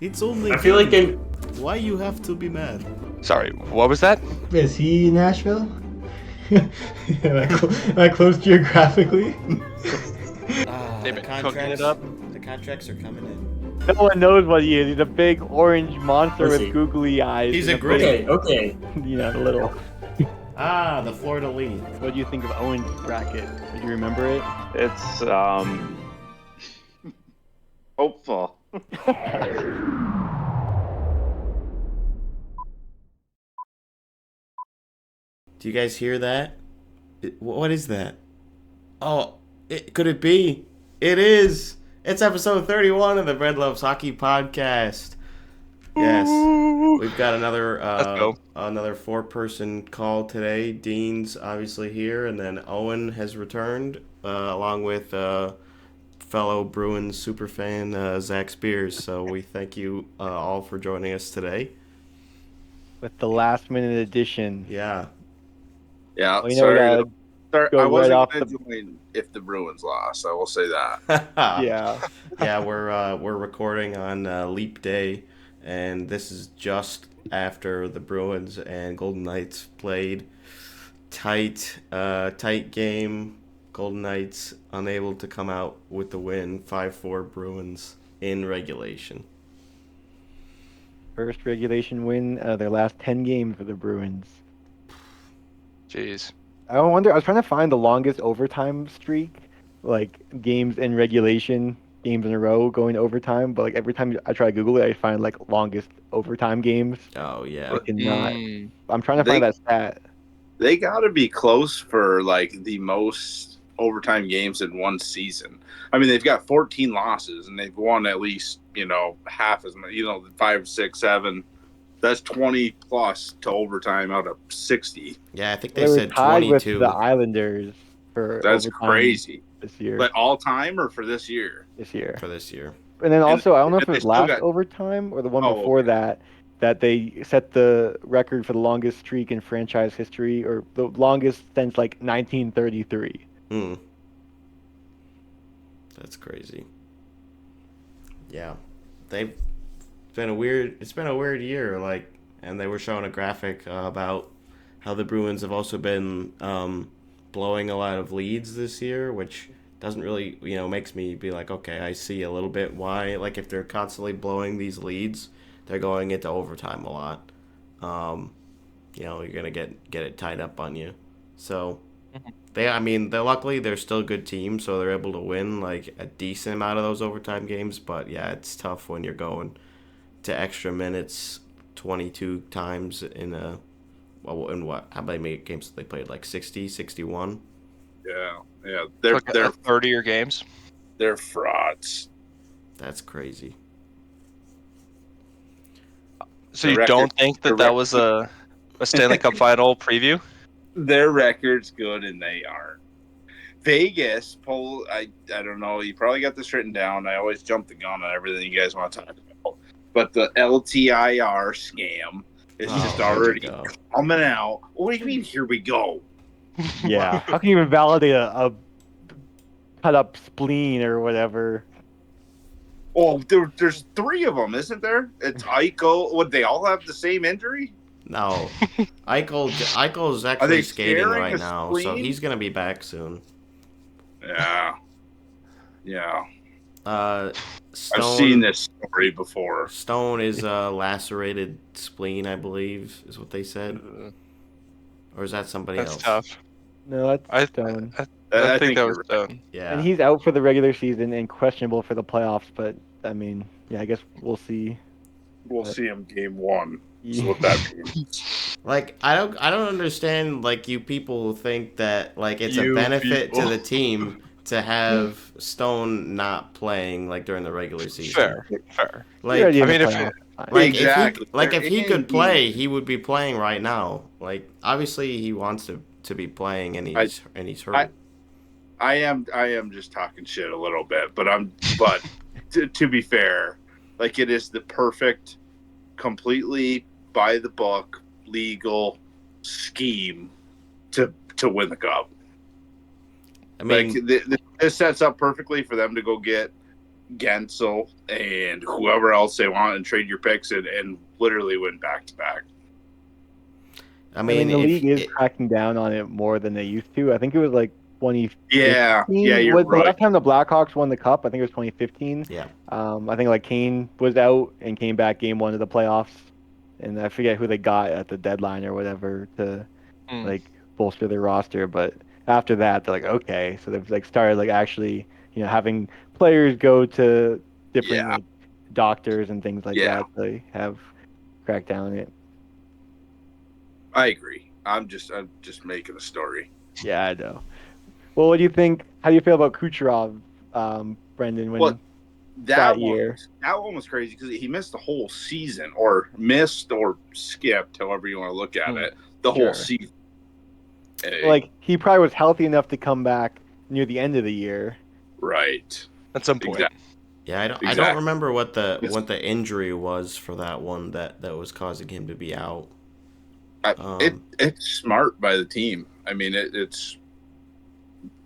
It's only. I feel like they. Why you have to be mad? Sorry, what was that? Is he in Nashville? Am I close geographically? They've The been cooking it contracts. up. The contracts are coming in. No one knows what he is. He's a big orange monster What's with he? googly eyes. He's and a gritty. Okay. little. The Florida League. What do you think of Owen's bracket? Do you remember it? It's hopeful. Do you guys hear that? What is that? Oh, could it be? It is. It's episode 31 of the Red Loves Hockey podcast. Yes, we've got another 4-person call today. Dean's obviously here, and then Owen has returned along with fellow Bruins superfan Zach Spears. So we thank you all for joining us today. With the last minute edition. Yeah. Yeah, Well, go I right wasn't off going to join if the Bruins lost. I will say that. Yeah. Yeah, we're recording on Leap Day, and this is just after the Bruins and Golden Knights played. Tight game. Golden Knights unable to come out with the win. 5-4 Bruins in regulation. First regulation win their last 10 games for the Bruins. Jeez. I was trying to find the longest overtime streak, like games in regulation, games in a row going to overtime, but like every time I try to Google it, I find like longest overtime games. Oh yeah. I cannot. I'm trying to find that stat. They got to be close for like the most overtime games in one season. I mean, they've got 14 losses and they've won at least, half as many, 5, 6, 7. That's 20 plus to overtime out of 60. Yeah, I think they said tied 22. with the Islanders for That's overtime crazy. this year. But all time or for this year? This year. For this year. And then also, I don't know if it they was still last got- overtime or the one Oh, before okay. that they set the record for the longest streak in franchise history, or the longest since like 1933. That's crazy. Yeah, it's been a weird year. And they were showing a graphic about how the Bruins have also been blowing a lot of leads this year, which doesn't really, makes me be like, okay, I see a little bit why. Like if they're constantly blowing these leads, they're going into overtime a lot. You're gonna get it tied up on you. So luckily they're still a good team, so they're able to win like a decent amount of those overtime games. But yeah, it's tough when you're going to extra minutes 22 times in how many games did they played? Like 60, 61? Yeah. They're 30-year games. They're frauds. That's crazy. So you don't think that was a Stanley Cup final preview? Their record's good and they aren't. Vegas I don't know. You probably got this written down. I always jump the gun on everything you guys want to talk about. But the LTIR scam is just already coming out. What do you mean? Here we go. Yeah. How can you even validate a cut up spleen or whatever? Oh, there's 3 of them, isn't there? It's Eichel. Would they all have the same injury? No. Eichel's actually skating right now, so spleen? he's gonna be back soon. Yeah. Stone, I've seen this story before. Stone is lacerated spleen, I believe, is what they said. Or is that somebody else? That's tough. No, that's Stone. I think that was Stone. Yeah. And he's out for the regular season and questionable for the playoffs, but I mean, yeah, I guess we'll see. We'll see him game 1. Yeah. That's what that means. Like I don't understand like you people who think that like it's a benefit to the team to have Stone not playing like during the regular season. Fair. Like I mean, exactly. if he could play, he would be playing right now. Like obviously he wants to be playing and he's hurt. I am just talking shit a little bit, but to be fair, like it is the perfect, completely by the book, legal scheme to win the cup. I mean, this sets up perfectly for them to go get Gensel, and whoever else they want and trade your picks and literally win back-to-back. I I mean, mean, the if league is it, cracking down on it more than they used to. I think it was like 2015. Yeah, you're was the right. last time the Blackhawks won the cup. I think it was 2015. yeah, I think like Kane was out and came back game one of the playoffs, and I forget who they got at the deadline or whatever to like bolster their roster. But after that, they're like, okay, so they've like started like actually, having players go to different Yeah, like doctors and things like yeah, that. They have cracked down on it. I agree. I'm just making a story. Yeah, I know. Well, what do you think? How do you feel about Kucherov, Brendan, when Well, that year? that one was crazy because he missed the whole season, or missed or skipped, however you want to look at it, the whole Sure. season. Like he probably was healthy enough to come back near the end of the year. Right. At some point. Exactly. yeah. I don't remember what the injury was for that one that was causing him to be out. It's smart by the team. I mean, it's.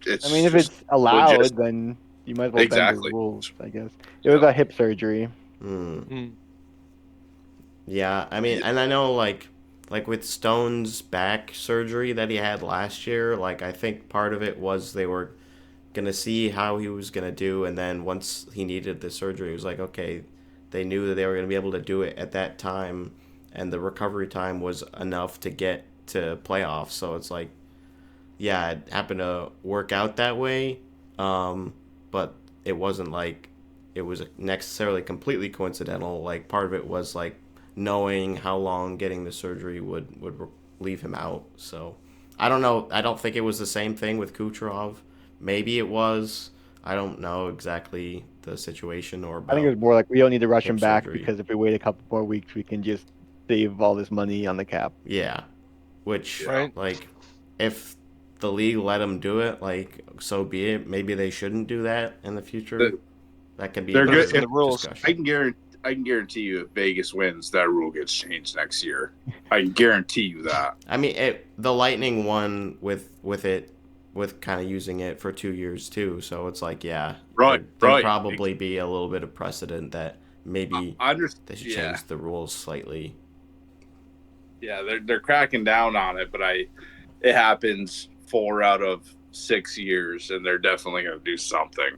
I mean, if it's allowed, then you might as well bend the rules, I guess. It was a hip surgery. Yeah, I mean, and I know like with Stone's back surgery that he had last year, like I think part of it was they were gonna see how he was gonna do, and then once he needed the surgery, it was like, okay, they knew that they were gonna be able to do it at that time, and the recovery time was enough to get to playoffs. So it's like, yeah, it happened to work out that way, but it wasn't like it was necessarily completely coincidental. Like part of it was like knowing how long getting the surgery would leave him out. So I don't know. I don't think it was the same thing with Kucherov. Maybe it was. I don't know exactly the situation or about I think it was more like we don't need to rush him hip back surgery. because if we wait a couple more weeks, we can just save all this money on the cap. Yeah, which Right. like if the league let them do it, like so be it. Maybe they shouldn't do that in the future. That could be They're another good. The rules. discussion. I can guarantee you, if Vegas wins, that rule gets changed next year. I can guarantee you that. I mean, the Lightning won with it, with kind of using it for 2 years too. So it's like, yeah, Right. there'd probably be a little bit of precedent that maybe I understand. they should change the rules slightly. Yeah, they're cracking down on it, but it happens 4 out of 6 years, and they're definitely going to do something.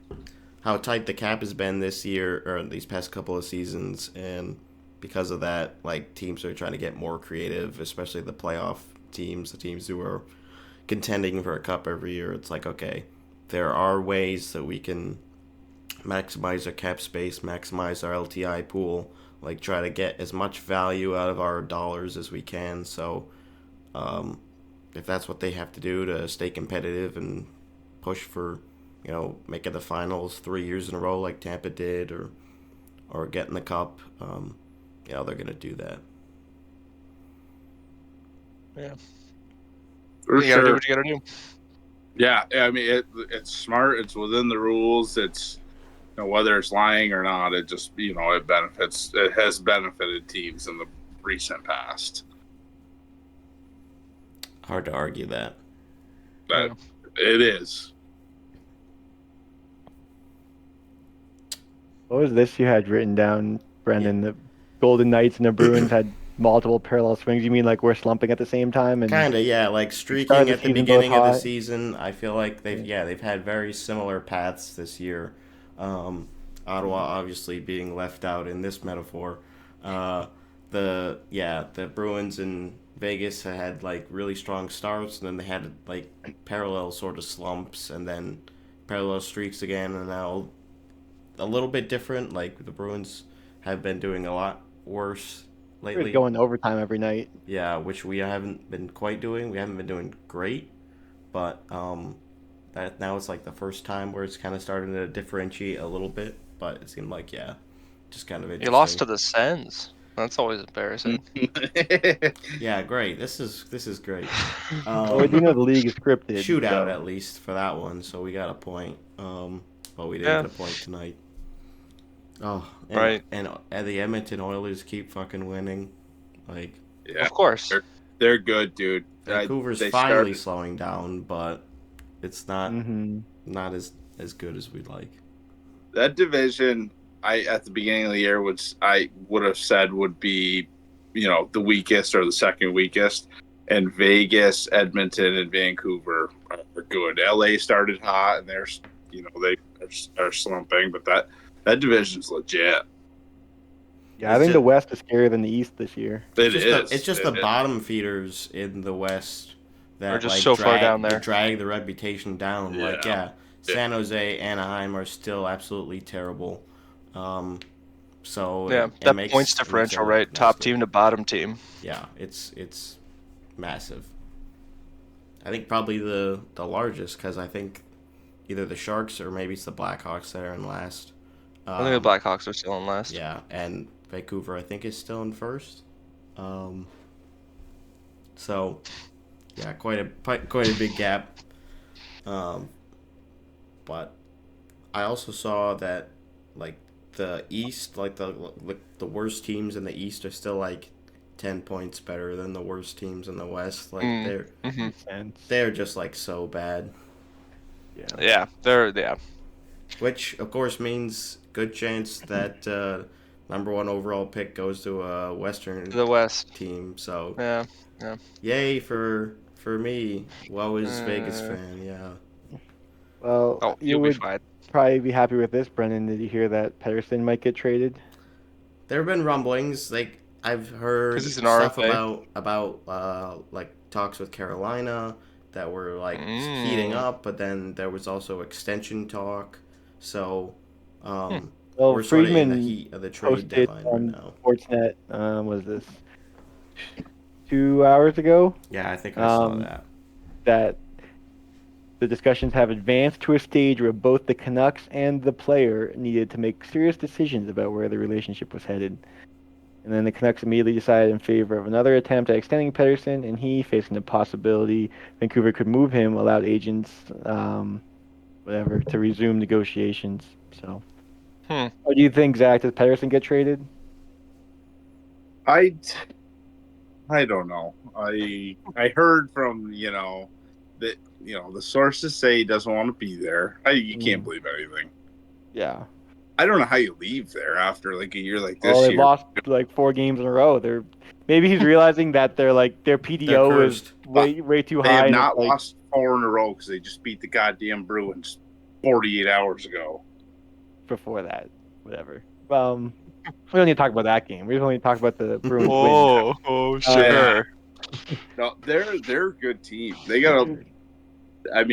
How tight the cap has been this year or these past couple of seasons, and because of that, like teams are trying to get more creative, especially the playoff teams, the teams who are contending for a cup every year. It's like, okay, there are ways that we can maximize our cap space, maximize our LTI pool, like try to get as much value out of our dollars as we can. So if that's what they have to do to stay competitive and push for, making the finals 3 years in a row like Tampa did, or getting the cup, they're gonna do that. Yeah. For You gotta do sure. what you gotta do. Yeah, I mean it's smart. It's within the rules. It's whether it's lying or not. It just it benefits. It has benefited teams in the recent past. Hard to argue that. But it is. What was this you had written down, Brendan? The Golden Knights and the Bruins had multiple parallel swings. You mean like we're slumping at the same time? And Kind of, yeah. Like start streaking the at the season beginning both of the hot. season, I feel like they've had very similar paths this year. Ottawa obviously being left out in this metaphor. The Bruins and Vegas had like really strong starts, and then they had like parallel sort of slumps, and then parallel streaks again, and now a little bit different. Like the Bruins have been doing a lot worse We're lately. going to overtime every night. Yeah, which we haven't been quite doing. We haven't been doing great, but that now it's like the first time where it's kind of starting to differentiate a little bit. But it seemed like just kind of interesting. You lost to the Sens. That's always embarrassing. Yeah, great. This is great. Well, we do know the league is scripted. Shootout so. at least for that one, so we got a point. But we didn't get a point tonight. Oh, and, Right. And the Edmonton Oilers keep fucking winning. Like, Yeah, Of course. they're good, dude. Vancouver's They finally started- slowing down, but it's not Mhm. not as good as we'd like. That division, at the beginning of the year I would have said would be, the weakest or the second weakest. And Vegas, Edmonton, and Vancouver are good. LA started hot, and they are slumping, but that division's legit. Yeah, I think the West is scarier than the East this year. It's just the bottom feeders in the West that are just so far down there. drag the reputation down. Yeah. San Jose, Anaheim are still absolutely terrible. So that points differential, right? Top team to bottom team. Yeah, it's massive. I think probably the largest, because I think either the Sharks or maybe it's the Blackhawks that are in last. I think the Blackhawks are still in last. Yeah, and Vancouver I think is still in first. So yeah, quite a big gap. But I also saw that like the East, like the worst teams in the East are still like 10 points better than the worst teams in the West. Like they're just like so bad. Yeah. Which of course means good chance that number 1 overall pick goes to a Western team. So yeah. Yay for me. Woe is Vegas fan. Yeah. Well, you would probably be happy with this, Brendan. Did you hear that Pettersson might get traded? There have been rumblings. Like I've heard stuff about like talks with Carolina that were like heating up, but then there was also extension talk. So we're sort of in the heat of the trade deadline right now. Sportsnet was this 2 hours ago? Yeah, I think I saw that. That the discussions have advanced to a stage where both the Canucks and the player needed to make serious decisions about where the relationship was headed. And then the Canucks immediately decided in favor of another attempt at extending Pettersson, and he, facing the possibility Vancouver could move him, allowed agents, to resume negotiations. So, what do you think, Zach? Does Pettersson get traded? I don't know. I heard from that the sources say he doesn't want to be there. You can't believe anything. Yeah. I don't know how you leave there after like a year like this. Well, they lost like 4 games in a row. Maybe he's realizing that their PDO is way too high. They have not lost 4 in a row because they just beat the goddamn Bruins 48 hours ago. Before that, whatever. We don't need to talk about that game. We just want to talk about the Bruins win. Oh, sure. No, they're a good team. They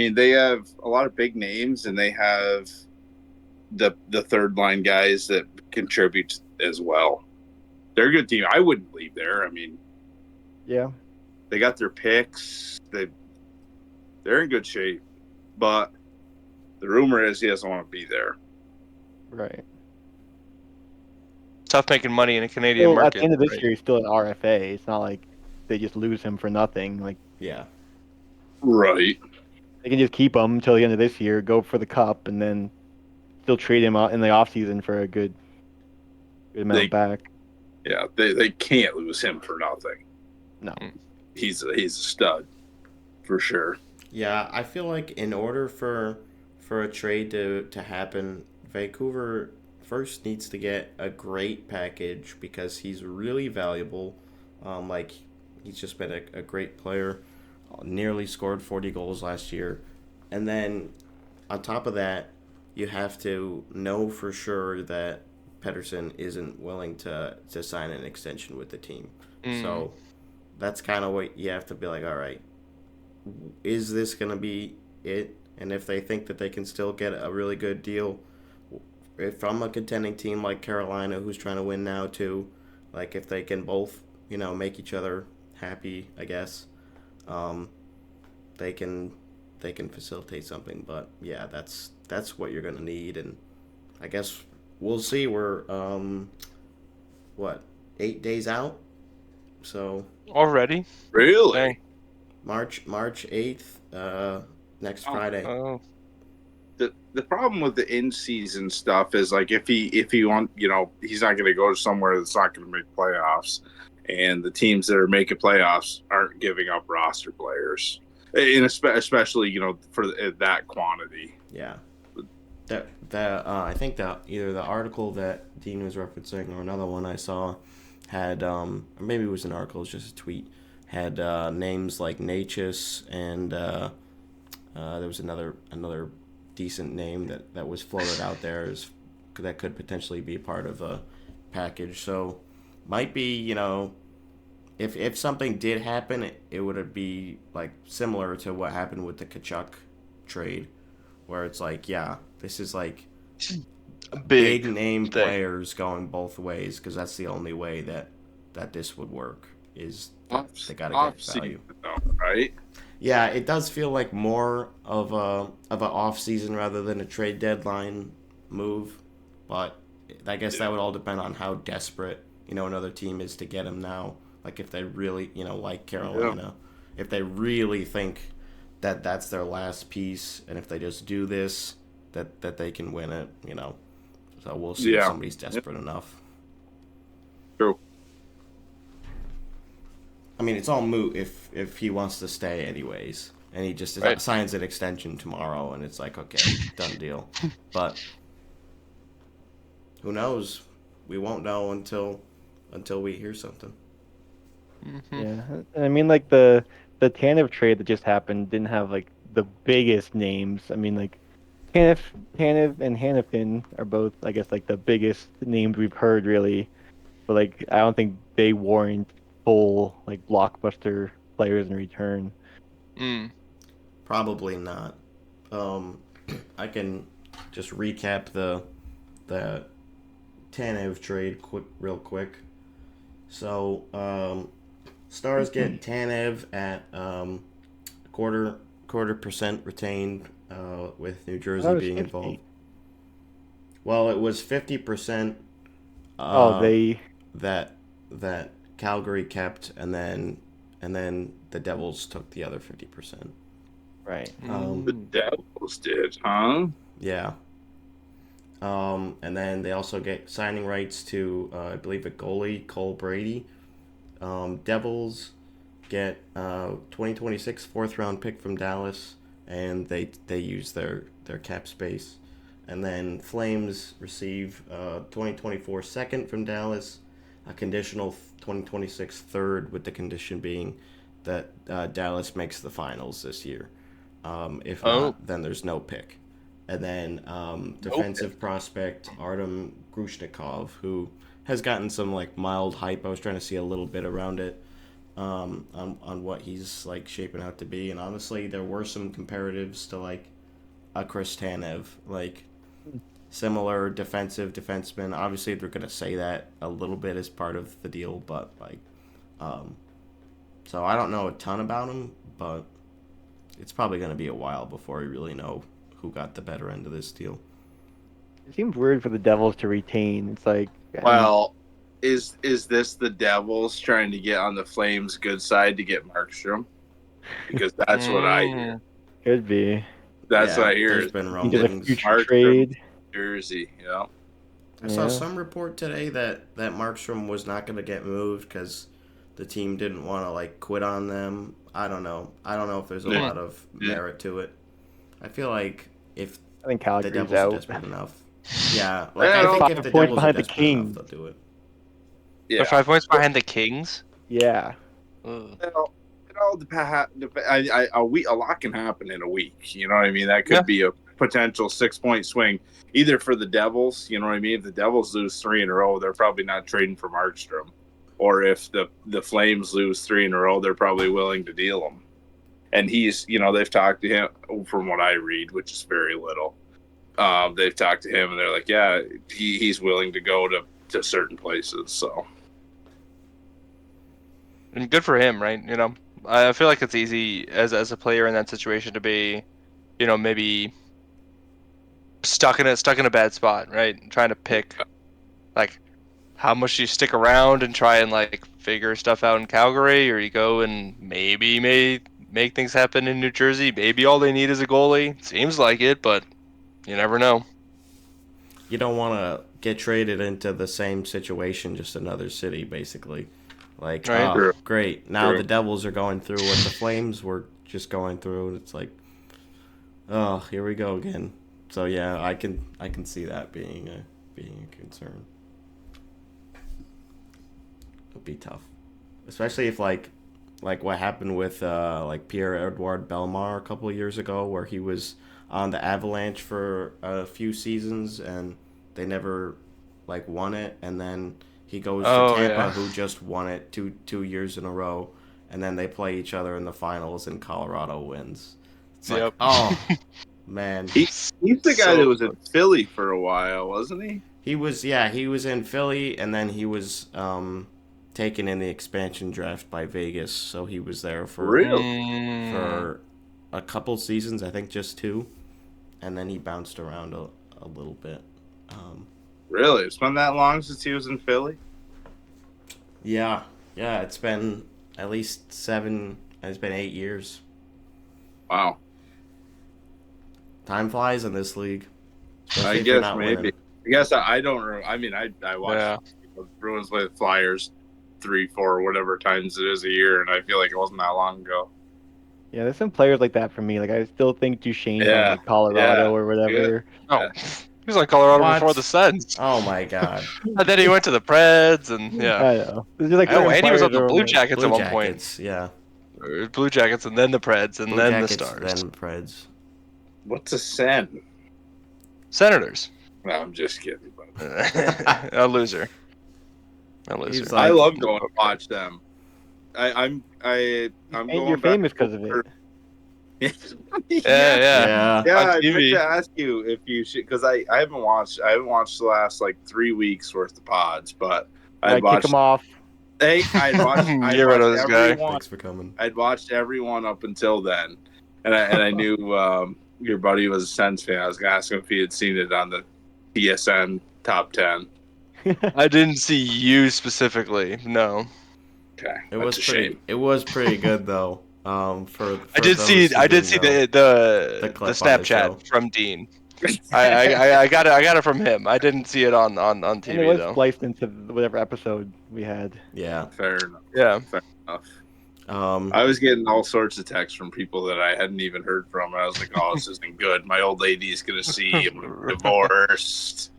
they have a lot of big names, and they have the third line guys that contribute as well. They're a good team. I wouldn't leave there. Yeah, they got their picks. They're in good shape, but the rumor is he doesn't want to be there. Right. Tough making money in a Canadian market. At the end of this year, he's still an RFA. It's not like they just lose him for nothing. Like, yeah, right. They can just keep him until the end of this year, go for the cup, and then still trade him out in the offseason for a good amount back. Yeah, they can't lose him for nothing. No, he's a stud for sure. Yeah, I feel like in order for a trade to happen, Vancouver first needs to get a great package because he's really valuable. He's just been a great player, nearly scored 40 goals last year. And then on top of that, you have to know for sure that Pettersson isn't willing to sign an extension with the team. So that's kind of what you have to be like, all right, is this going to be it? And if they think that they can still get a really good deal from a contending team like Carolina, who's trying to win now too, like if they can both, make each other happy, I guess, they can facilitate something. But yeah, that's what you're gonna need, and I guess we'll see. We're 8 days out, so already really Dang. March 8th, next Friday. Oh. The problem with the in-season stuff is like if he want he's not going to go somewhere that's not going to make playoffs, and the teams that are making playoffs aren't giving up roster players, and especially for that quantity. Yeah. I think that either the article that Dean was referencing or another one I saw had, or maybe it was an article, it's just a tweet, had names like Natchez and there was another decent name that was floated out there that could potentially be part of a package. So might be, if something did happen, it would be like similar to what happened with the Kachuk trade, where it's like, yeah, this is like big name thing. players going both ways, because that's the only way that this would work is they got to get value. Right? Yeah, it does feel like more of an off season rather than a trade deadline move, but I guess that would all depend on how desperate another team is to get him now. Like if they really like Carolina, if they really think that that's their last piece, and if they just do this, that they can win it. So we'll see if somebody's desperate enough. True. I mean, it's all moot if he wants to stay anyways, and he just signs an extension tomorrow, and it's like, okay, done deal. But who knows? We won't know until we hear something. Mm-hmm. Yeah, I mean, like the Tanev trade that just happened didn't have like the biggest names. I mean, like Tanev and Hannafin are both, I guess, like the biggest names we've heard really, but like I don't think they warrant full like blockbuster players in return. Probably not. I can just recap the Tanev trade real quick. So Stars get Tanev at quarter percent retained, with New Jersey being 50. involved. Well, it was 50%. That Calgary kept, and then the Devils took the other 50%. Right. The Devils did, huh? Yeah. And then they also get signing rights to, I believe, a goalie, Cole Brady. Devils get 2026 fourth round pick from Dallas, and they use their cap space. And then Flames receive 2024 second from Dallas, a conditional 2026 third, with the condition being that Dallas makes the finals this year. If not, then there's no pick. And then defensive prospect Artem Grushnikov, who has gotten some like mild hype. I was trying to see a little bit around it, on what he's like shaping out to be. And honestly, there were some comparatives to like a Chris Tanev, like similar defenseman. Obviously, they're gonna say that a little bit as part of the deal, but like, so I don't know a ton about him, but it's probably gonna be a while before we really know who got the better end of this deal. It seems weird for the Devils to retain. It's like, well, is this the Devils trying to get on the Flames' good side to get Markstrom? Because that's what I hear. Could be. That's what I hear. There's been rumblings. Future trade. Jersey, yeah. I saw some report today that Markstrom was not going to get moved because the team didn't want to like quit on them. I don't know if there's a lot of merit to it. I feel like if I think the Calgary's Devils out. are desperate enough, yeah, like I think if the Devils are desperate enough, they'll do it. Yeah. They're 5 points behind the Kings. Yeah. Well, it all depends. A lot can happen in a week. You know what I mean? That could be a potential 6-point swing, either for the Devils. You know what I mean? If the Devils lose 3 in a row, they're probably not trading for Markstrom. Or if the Flames lose 3 in a row, they're probably willing to deal him. And he's, they've talked to him, from what I read, which is very little. They've talked to him, and they're like, yeah, he's willing to go to certain places. So, and good for him, right? I feel like it's easy as a player in that situation to be, maybe stuck in a bad spot, right? Trying to pick, like, how much you stick around and try and like figure stuff out in Calgary, or you go and maybe make things happen in New Jersey. Maybe all they need is a goalie. Seems like it, but you never know. You don't want to get traded into the same situation, just another city, basically. Like, right. Great. Now the Devils are going through what the Flames were just going through, and it's like, oh, here we go again. So yeah, I can see that being a concern. It'd be tough, especially if like what happened with like Pierre-Edouard Bellemare a couple of years ago, where he was on the Avalanche for a few seasons and they never like won it, and then he goes to Tampa, who just won it two years in a row, and then they play each other in the finals and Colorado wins. It's like, oh man, he's the guy that was in Philly for a while, wasn't he? He was in Philly, and then he was taken in the expansion draft by Vegas, so he was there for a couple seasons, I think just 2, and then he bounced around a little bit. Really? It's been that long since he was in Philly? Yeah, it's been at least 7. It's been 8 years. Wow. Time flies in this league. I guess maybe. Winning. I guess I don't know. I mean, I watched the Bruins play the Flyers 3, 4, whatever times it is a year, and I feel like it wasn't that long ago. Yeah, there's some players like that for me. Like I still think Duchesne's on like Colorado or whatever. Yeah. Oh, he was on Colorado before the Sens. Oh my god! And then he went to the Preds, and I know. Like and he was on the Blue Jackets at one point. Yeah, Blue Jackets, and then the Preds, and then the Stars, then Preds. What's a Sen? Senators. No, I'm just kidding. A loser. Like, I love going to watch them. I'm going. You're famous because of it. Yeah. I meant to ask you if you should, because I haven't watched the last like 3 weeks worth of pods, but I'd kick them off. Hey, I'd watched. You're rid of this guy. Thanks for coming. I'd watched everyone up until then, and I knew your buddy was a Sens fan. I was gonna ask him if he had seen it on the TSN top 10. I didn't see you specifically. No. Okay, it was pretty good though. For I did see the Snapchat show from Dean. I got it from him. I didn't see it on TV and it was though. spliced into whatever episode we had. Yeah. Fair enough. Yeah. Fair enough. I was getting all sorts of texts from people that I hadn't even heard from, and I was like, "Oh, this isn't good. My old lady's gonna see I'm divorced."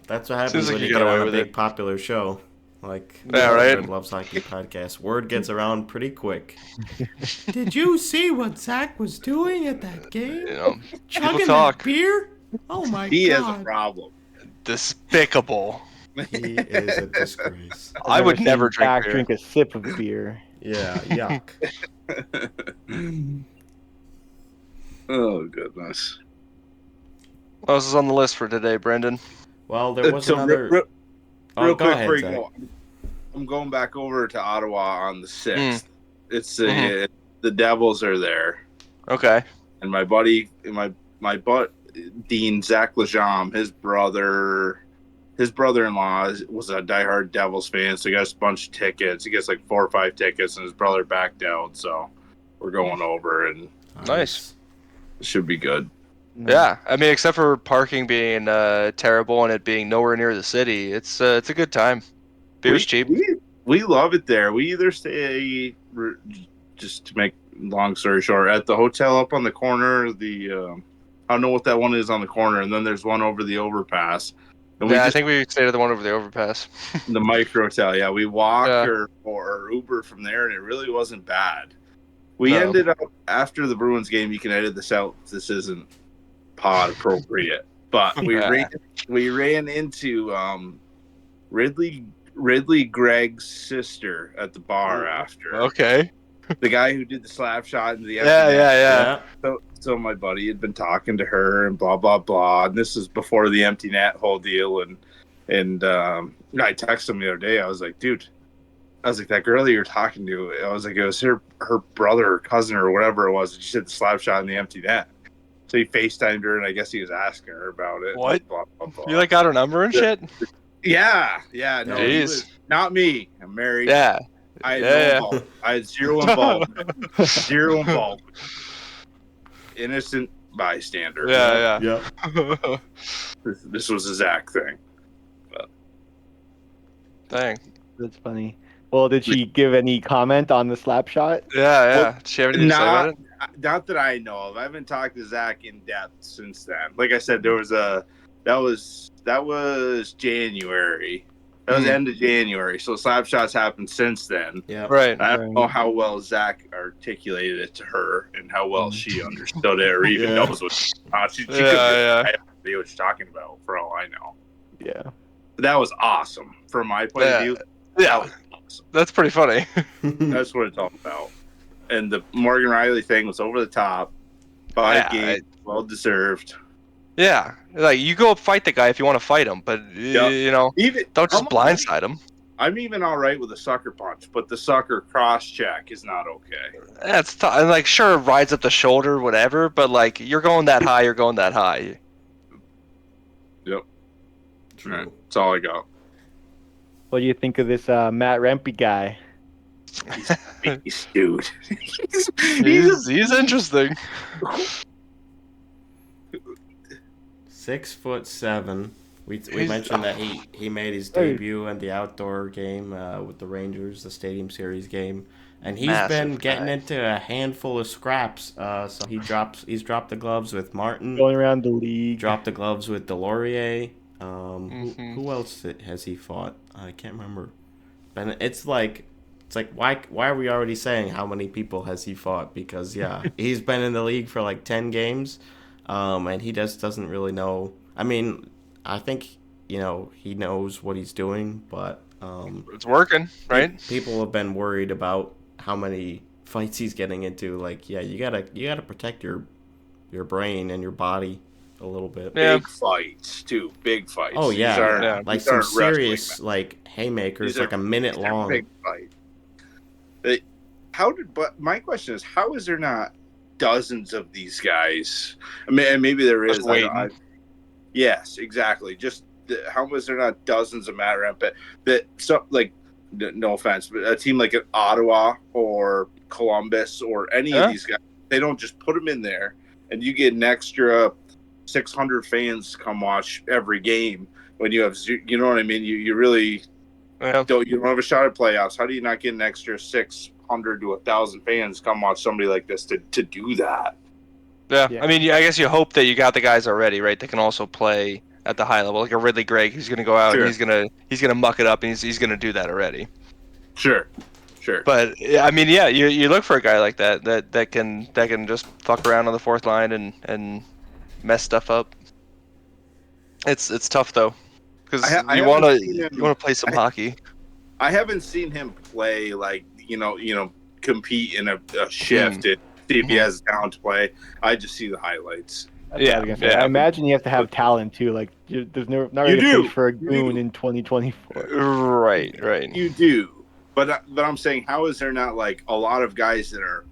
That's what happens when you get on a big popular show. Like, right? Loves Hockey podcast. Word gets around pretty quick. Did you see what Zach was doing at that game? Chugging that beer? Oh my god. He has a problem. Despicable. He is a disgrace. I would never drink a sip of beer. Yeah, yuck. Oh goodness. What else is on the list for today, Brendan? Well, there was another. Real quick, ahead, before you go, I'm going back over to Ottawa on the 6th. It's the Devils are there. Okay. And my buddy, my Dean Zach Lejam, his brother-in-law was a diehard Devils fan, so he got a bunch of tickets. He gets like 4 or 5 tickets, and his brother backed out, so we're going over, and nice. It should be good. Yeah, I mean, except for parking being terrible and it being nowhere near the city, it's a good time. Beer's cheap. We love it there. We either stay, just to make long story short, at the hotel up on the corner. I don't know what that one is on the corner, and then there's one over the overpass. And I think we stayed at the one over the overpass. The Micro Hotel. Yeah, we walked or Uber from there, and it really wasn't bad. We ended up after the Bruins game. You can edit this out. This isn't pod appropriate, but we ran into Ridley Gregg's sister at the bar after. Okay. The guy who did the slap shot in the yeah. So my buddy had been talking to her and blah blah blah, and this is before the empty net whole deal, and I texted him the other day. I was like, dude, that girl that you're talking to, I was like, it was her brother or cousin or whatever it was, and she did the slap shot in the empty net. So he FaceTimed her, and I guess he was asking her about it. What? Blah, blah, blah. You got her number and shit? Yeah. No, not me. I'm married. Yeah. I had no involvement. I had zero involvement. Innocent bystander. Yeah. This was a Zach thing. But. Dang. That's funny. Well, did she give any comment on the slap shot? Yeah. Did she have anything to say about it? not that I know of. I haven't talked to Zach in depth since then. Like I said, that was January. That was the end of January. So slap shots happened since then. Yeah. Right. I don't know how well Zach articulated it to her and how well she understood it or even knows what she could I have no idea what she's talking about for all I know. Yeah. But that was awesome from my point of view. Yeah. That was awesome. That's pretty funny. That's what it's all about. And the Morgan Riley thing was over the top. 5 games, well deserved. Yeah, like you go fight the guy if you want to fight him, but you know, don't just blindside him. I'm even all right with a sucker punch, but the sucker cross check is not okay. That's and like sure rides up the shoulder, whatever, but like you're going that high, you're going that high. Yep. Right. That's all I got. What do you think of this Matt Rempe guy? He's dude. He's interesting. 6'7". We mentioned that he made his debut in the outdoor game with the Rangers, the Stadium Series game, and he's been getting into a handful of scraps. So he's dropped the gloves with Martin, Going around the league. dropped the gloves with Delorier. Who else has he fought? I can't remember. And it's like why are we already saying how many people has he fought? Because he's been in the league for like 10 games, and he just doesn't really know. I mean, I think he knows what he's doing, but it's working, right? People have been worried about how many fights he's getting into. Like, you gotta protect your brain and your body a little bit. Big fights too. Big fights. Oh yeah, like some serious like haymakers, like a minute long. Big fight. But my question is, how is there not dozens of these guys? I mean, and maybe there is. Yes, exactly. Just how was there not dozens of Matt Rempe no offense, but a team like Ottawa or Columbus or any of these guys, they don't just put them in there and you get an extra 600 fans come watch every game when you have, you know what I mean? You really don't have a shot at playoffs. How do you not get an extra 600 to 1,000 fans come watch somebody like this to do that? Yeah, I mean, I guess you hope that you got the guys already, right? They can also play at the high level, like a Ridley Gregg, who's going to go out and he's gonna muck it up, and he's going to do that already. Sure. But I mean, you look for a guy like that can just fuck around on the fourth line and mess stuff up. It's tough though, because you want to play some hockey. I haven't seen him play like compete in a shift and see if he has talent to play. I just see the highlights. I imagine you have to have talent too. Like there's not really a place for a goon in 2024. Right. You do, but I'm saying, how is there not like a lot of guys that are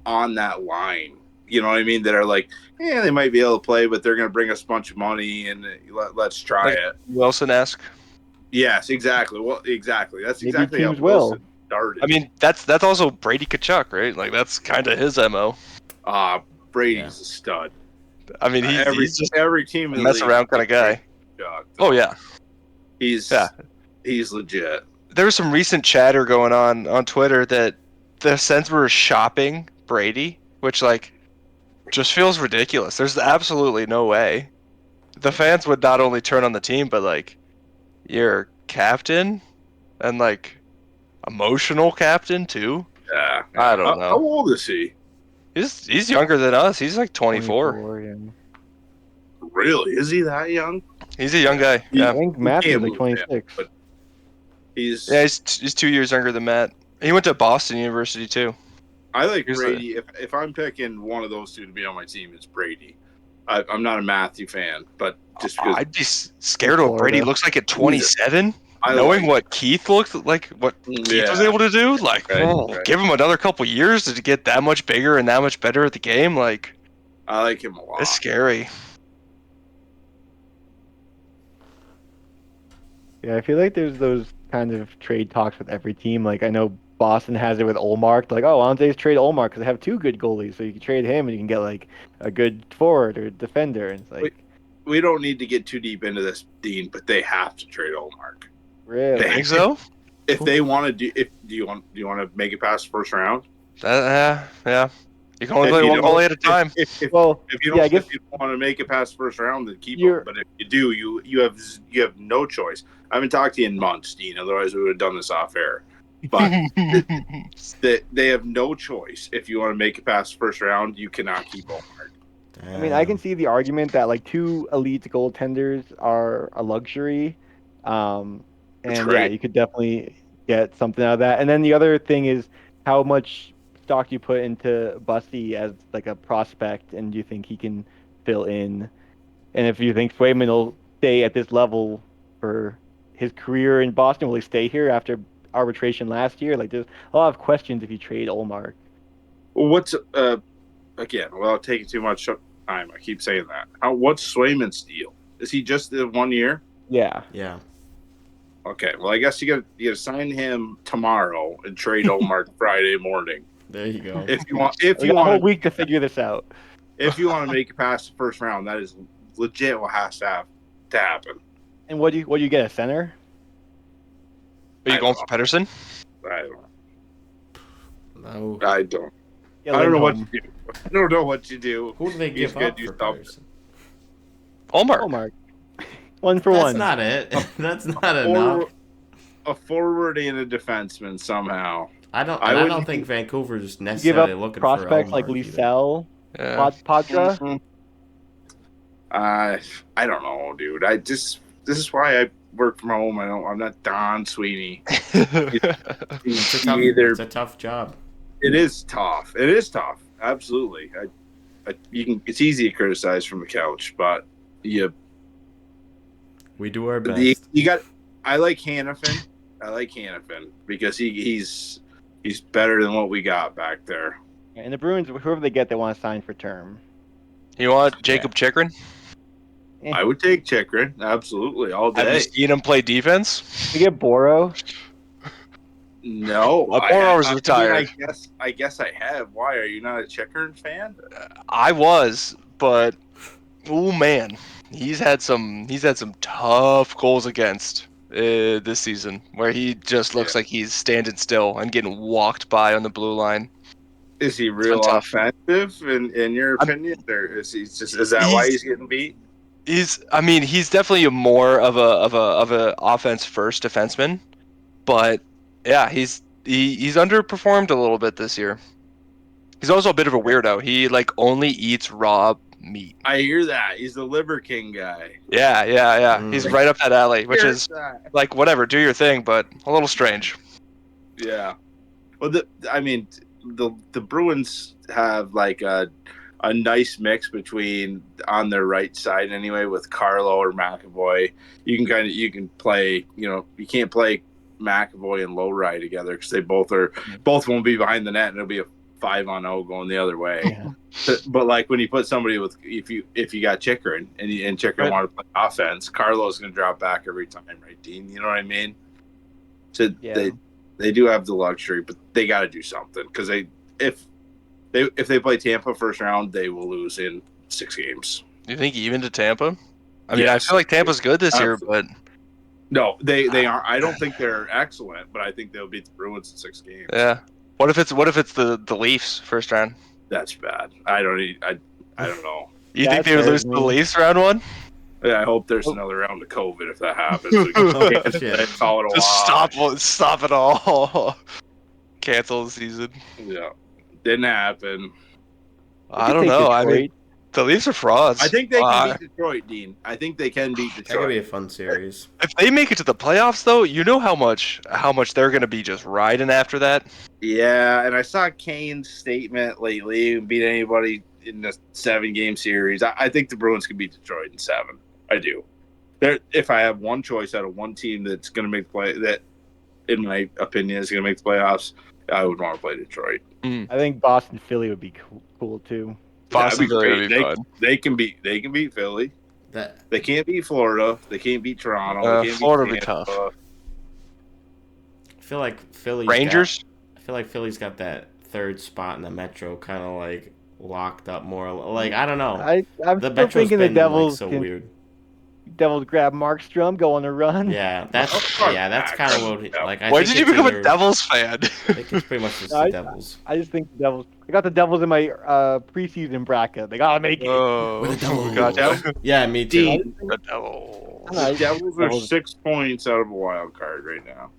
on that line? You know what I mean? That are like, they might be able to play, but they're going to bring us a bunch of money and let's try it. Wilson-esque. Yes, exactly. Well, exactly. That's Maybe exactly how teams Wilson started. I mean, that's also Brady Tkachuk, right? Like that's kind of his MO. Brady's a stud. I mean, he's just every team in the mess around kind of guy. Oh yeah, he's legit. There was some recent chatter going on Twitter that the Sens were shopping Brady, which like just feels ridiculous. There's absolutely no way. The fans would not only turn on the team, but like your captain and like emotional captain too. Yeah, I don't know. How old is he? He's younger than us. He's like 24. Really? Is he that young? He's a young guy. I think Matthew's like 26. But he's 2 years younger than Matt. He went to Boston University too. I like Brady. If I'm picking one of those two to be on my team, it's Brady. I'm not a Matthew fan, but just because I'd be scared of what Brady looks like at 27. Knowing what Keith looked like, what Keith was able to do, like, give him another couple years to get that much bigger and that much better at the game. Like, I like him a lot. It's scary. Yeah, I feel like there's those kind of trade talks with every team. Like, I know Boston has it with Ullmark. Like, why don't they trade Ullmark because they have 2 good goalies, so you can trade him and you can get like a good forward or defender. And it's like, we don't need to get too deep into this, Dean, but they have to trade Ullmark. Really? I think so. If they want to do, do you want to make it past the first round? Yeah. You can only If play you one don't- goalie at a time. If you yeah, I guess if you don't want to make it past first round, then keep You're- him. But if you do, you have no choice. I haven't talked to you in months, Dean. Otherwise, we would have done this off air. But they have no choice. If you want to make it past first round, you cannot keep Omar. I mean, I can see the argument that like 2 elite goaltenders are a luxury, and yeah, great. you could definitely get something out of that. And then the other thing is how much stock you put into Busty as like a prospect, and do you think he can fill in? And if you think Swayman will stay at this level for his career in Boston, will he stay here after arbitration last year? Like, there's a lot of questions if you trade Olmark. Well, what's again? Without taking too much time, I keep saying that. What's Swayman's deal? Is he just the 1 year? Yeah. Yeah. Okay. Well, I guess you got to sign him tomorrow and trade Omar Friday morning. There you go. If you want, if We you got a whole want, week to figure this out. if you want to make it past the first round, that is legit what has to happen. And what do you get, a center? Are you I going don't for Pedersen? I don't. No. I don't. Yeah, I don't know what Lindholm. you do. I don't know what you do. Who do they He's give gonna up do for something. Pedersen? Olmark. Olmark. 1 for That's 1. not it. That's not enough. A forward and a defenseman somehow. I don't. I And I wouldn't don't think Vancouver's You give necessarily up looking prospects for like Olmark either. Lisel, Yeah. Padra. I don't know, dude. This is why I work from home. I'm not Don Sweeney. It's a tough job. It is tough. It is tough. Absolutely. It's easy to criticize from the couch, but We do our best. I like Hannafin. I like Hannafin because he's better than what we got back there. And the Bruins, whoever they get, they want to sign for term. You want Jacob Chikrin? I would take Chikrin, absolutely, all Have you day. seen him play defense? We get Boro. No, Boro's retired. I guess I have. Why are you not a Chikrin fan? I was, but oh man, he's had some tough goals against this season where he just looks like he's standing still and getting walked by on the blue line. Is he real tough. offensive in your opinion, or is that why he's getting beat? He's definitely more of a offense first defenseman, but yeah, he's underperformed a little bit this year. He's also a bit of a weirdo. He like only eats raw meat. I hear that. He's the Liver King guy. Yeah. He's right up that alley, which is like whatever, do your thing, but a little strange. Yeah. Well, the Bruins have like a nice mix between on their right side anyway with Carlo or McAvoy. You can play. You can't play McAvoy and Lowry together because they both won't be behind the net and it'll be a 5-on-0 going the other way. Yeah. But like when you put somebody with if you got Chikrin and Chikrin want to play offense, Carlo's going to drop back every time, right, Dean? You know what I mean? So they do have the luxury, but they got to do something because if they play Tampa first round, they will lose in 6 games. You think even to Tampa? I mean, Yes. I feel like Tampa's good this year, but No, they are. I don't think they're excellent, but I think they'll beat the Bruins in 6 games. yeah. What if it's the Leafs first round? That's bad. I don't know. You think they would lose to the Leafs round 1? Yeah, I hope there's another round of COVID if that happens. We can call it a Just stop it all. Cancel the season. Yeah, didn't happen. I don't know. I mean, the Leafs are frauds. I think they can beat Detroit, Dean. I think they can beat Detroit. That could be a fun series. If they make it to the playoffs, though, you know how much they're going to be just riding after that. Yeah, and I saw Kane's statement lately, beat anybody in the 7-game series. I think the Bruins can beat Detroit in 7. I do. If I have one choice out of one team that's going to make the play, that in my opinion is going to make the playoffs, I would want to play Detroit. I think Boston, Philly would be cool too. Boston, Philly would be fun. They can beat Philly. They can't beat Florida. They can't beat Toronto. They can't Florida would beat be tough. I feel like Rangers. I feel like Philly's got that third spot in the Metro kind of like locked up more. Like I don't know. I'm The still Metro's thinking been the Devils like, so can weird. Devils grab Markstrom, go on a run. Yeah, that's kind of what like I When think did you it's become a either, Devils fan? I think it's pretty much just the Devils. I just think the Devils. I got the Devils in my preseason bracket. They gotta make it. Oh, With the Devils. gotcha. Yeah, me too. Dean, The Devils. the Devils are Devils. 6 points out of a wild card right now.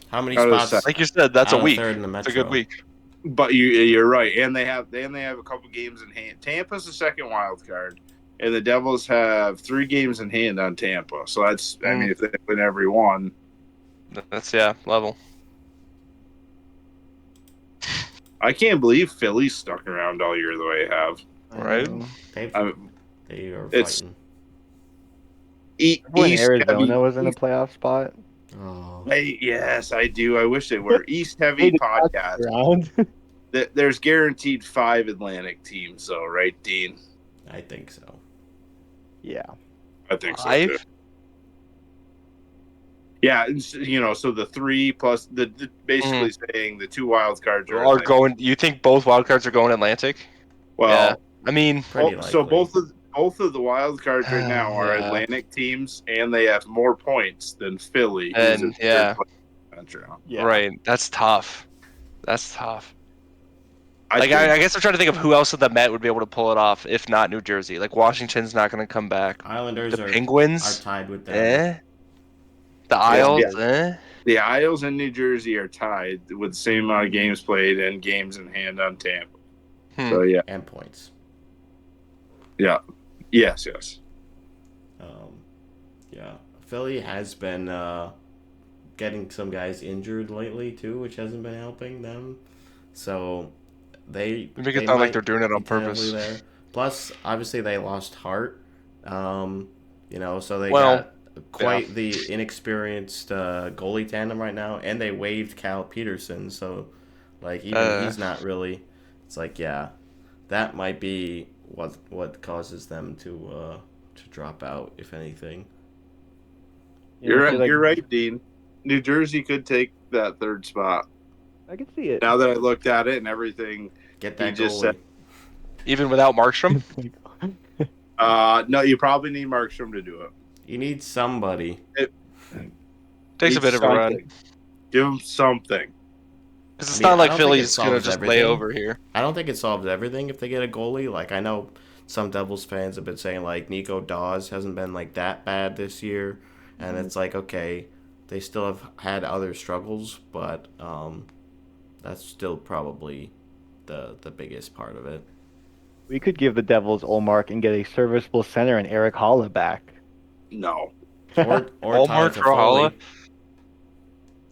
How many Out of the spots? Like you said, that's out a of week. third in the It's a Metro? good week. But you're right, and they have a couple games in hand. Tampa's the second wild card, and the Devils have 3 games in hand on Tampa. So that's I mean, if they win every one, That's level. I can't believe Philly's stuck around all year the way they have. Right. They are It's- fighting. When East Arizona heavy, was in a playoff spot. Oh, yes, I do. I wish they were East heavy Hey, podcast. Round. There's guaranteed 5 Atlantic teams, though, right, Dean? I think so. Yeah. I think so 5? too. Yeah, so the 3 plus basically saying the 2 wild cards Are Atlantic. going. You think both wild cards are going Atlantic? Well, I mean, Pretty likely. so both of the wild cards right now are Yeah. Atlantic teams, and they have more points than Philly. And, who's in yeah. third place in the Metro. Yeah. right. That's tough. That's tough. I think- I guess I'm trying to think of who else in the Met would be able to pull it off, if not New Jersey. Like Washington's not going to come back. Islanders The are Penguins, tied with them. The Isles, yeah. The Isles and New Jersey are tied with the same amount of games played and games in hand on Tampa. So yeah, And points. yes. Yeah, Philly has been getting some guys injured lately too, which hasn't been helping them. So they make it sound like might they're doing it on be tentatively purpose. there. Plus, obviously, they lost Hart. So they Well, got quite the inexperienced goalie tandem right now, and they waived Cal Peterson. So, like, even he's not really. It's like, yeah, that might be what causes them to drop out, if anything. You're right, Dean. New Jersey could take that 3rd spot. I can see it. Now that I looked at it and everything, Get that just goalie. said- Even without Markstrom? no, you probably need Markstrom to do it. You need somebody. Takes a Need bit of a run. something. Give him something. Because it's I mean, not I like don't think Philly's it going to solves just lay everything. over here. I don't think it solves everything if they get a goalie. Like, I know some Devils fans have been saying, like, Nico Dawes hasn't been, like, that bad this year. And it's like, okay, they still have had other struggles, but that's still probably the biggest part of it. We could give the Devils Olmark and get a serviceable center and Eric Holla back. No. Or Tyler Allmark for Holla?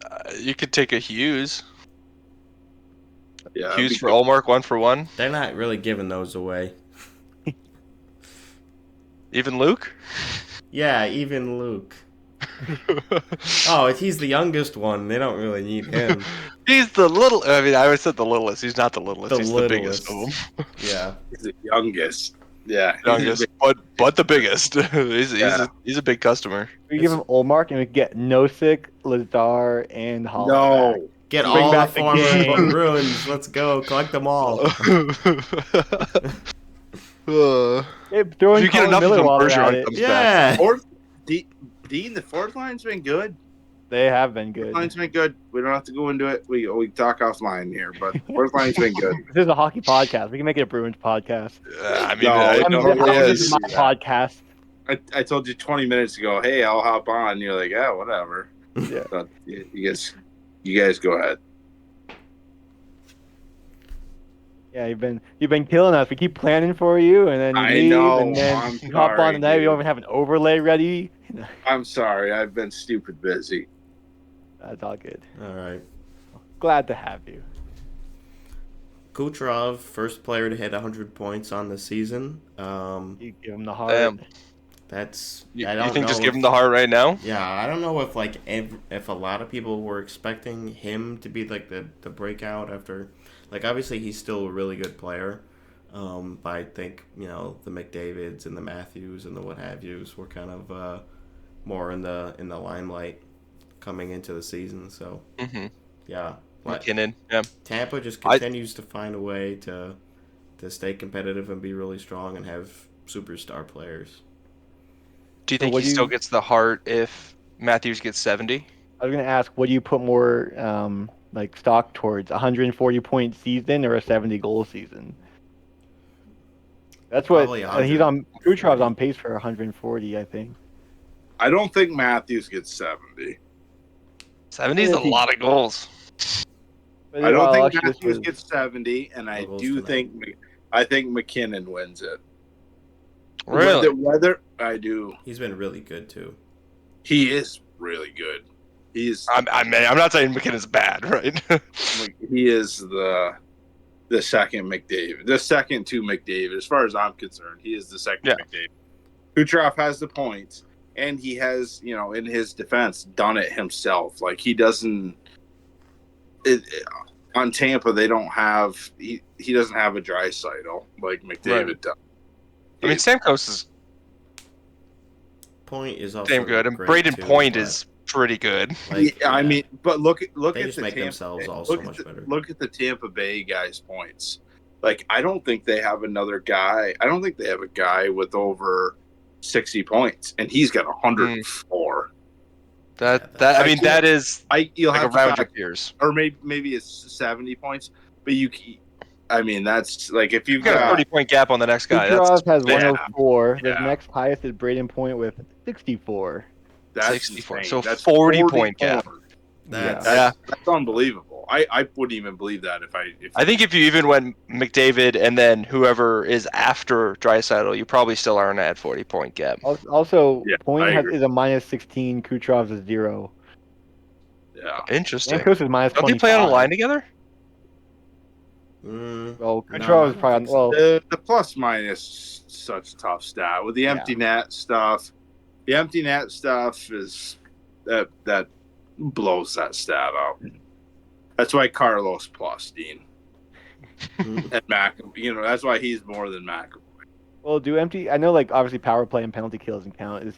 Toffoli. You could take a Hughes. Yeah, Hughes for Allmark, 1-for-1. They're not really giving those away. Even Luke? Yeah, even Luke. Oh, he's the youngest one. They don't really need him. He's the little. I mean, I always said the littlest. He's not the littlest. The He's the biggest of them. Yeah. He's the youngest. Yeah. Youngest, but the biggest. He's a big customer. We give him Olmark and we get Nosek, Lazar, and Holla back. No. Get Bring all the back the former gang. Bruins. Let's go. Collect them all. Hey, throw in If you get Colin enough of Miller them, while they're Bergeron at it. comes back. Yeah. Dean, the 4th line's been good. They have been good. Line's been good. We don't have to go into it. We talk offline here, but 4th line's been good. This is a hockey podcast. We can make it a Bruins podcast. I mean, No, I no, know no, he This is is. my podcast. I told you 20 minutes ago, hey, I'll hop on. You're like, yeah, whatever. Yeah. But you guys go ahead. Yeah, you've been killing us. We keep planning for you, and then you I leave, know. and then I'm you hop on sorry, tonight. We dude. don't even have an overlay ready. I'm sorry. I've been stupid busy. That's all good. All right. Glad to have you. Kucherov, first player to hit 100 points on the season. You give him the heart. Damn. That's You I don't think know just if, give him the heart right now? Yeah, I don't know if if a lot of people were expecting him to be like the breakout after, like, obviously he's still a really good player, but I think the McDavids and the Matthews and the what have yous were kind of more in the limelight coming into the season. So yeah, but McKinnon. Yeah. Tampa just continues to find a way to stay competitive and be really strong and have superstar players. Do you So think what he do still you- gets the heart if Matthews gets 70? I was gonna ask, what do you put more like stock towards, 140-point season or a 70-goal season? That's what Probably and he's on. 140. Kucherov's on pace for 140, I think. I don't think Matthews gets 70. 70 is Yeah, a lot of goals. But I don't think actually, this Matthews was- gets 70, and I No goals do tonight. think McKinnon wins it. Really? Whether I do, He's been really good too. he is really good. He's I'm not saying McKinnon's bad, right? he is the second McDavid, the second to McDavid. As far as I'm concerned, he is the second Yeah. McDavid. Kucherov has the points, and he has, in his defense, done it himself. Like he doesn't. On Tampa, they don't have. He doesn't have a Draisaitl like McDavid Right. does. I mean, Stamkos is Point is also damn good, and great, Braden too, Point but, is pretty good. like, I yeah. mean, but look They at just the make Tampa, themselves all look so at much the, better. Look at the Tampa Bay guys' points. Like, I don't think they have another guy. I don't think they have a guy with over 60 points, and he's got 104. I mean, that is You'll like have around to your peers. or maybe it's 70 points, but I mean, that's like if you've You got a got 30-point gap on the next guy. Kucherov That's has bad. 104. The Yeah. next highest is Braden Point with 64. that's 64. insane. So That's 40-point gap. That's, Yeah. That's unbelievable. I wouldn't even believe that if I think if you even went McDavid and then whoever is after Draisaitl, you probably still aren't at 40-point gap. Also, Yeah, Point I agree. is a minus 16. Kucherov's a 0. yeah. Interesting. Stamkos is minus Don't 25. they play on a line together? Well, No, Kucherov I is probably don't think so. The plus minus such a tough stat with the empty net stuff. The empty net stuff is that blows that stat up. That's why Carlos plus Dean and Mac. That's why he's more than Mac. Well, I know, like, obviously power play and penalty kills doesn't count. Is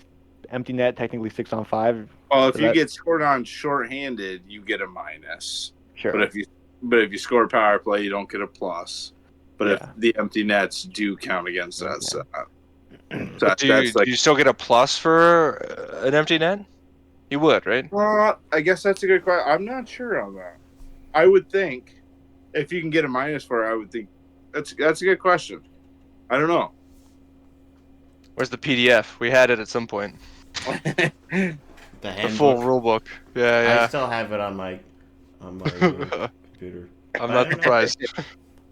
empty net technically 6-on-5? Well, if So you that- get scored on shorthanded, you get a minus. Sure. But if you score power play, you don't get a plus. But Yeah. if the empty nets do count against that, so Do you still get a plus for an empty net? You would, right? I guess that's a good question. I'm not sure on that. I would think if you can get a minus for it, I would think that's a good question. I don't know. Where's the PDF? We had it at some point. The The handbook. full rule book. I Yeah, still have it on my yeah. computer. I'm I not don't know. surprised.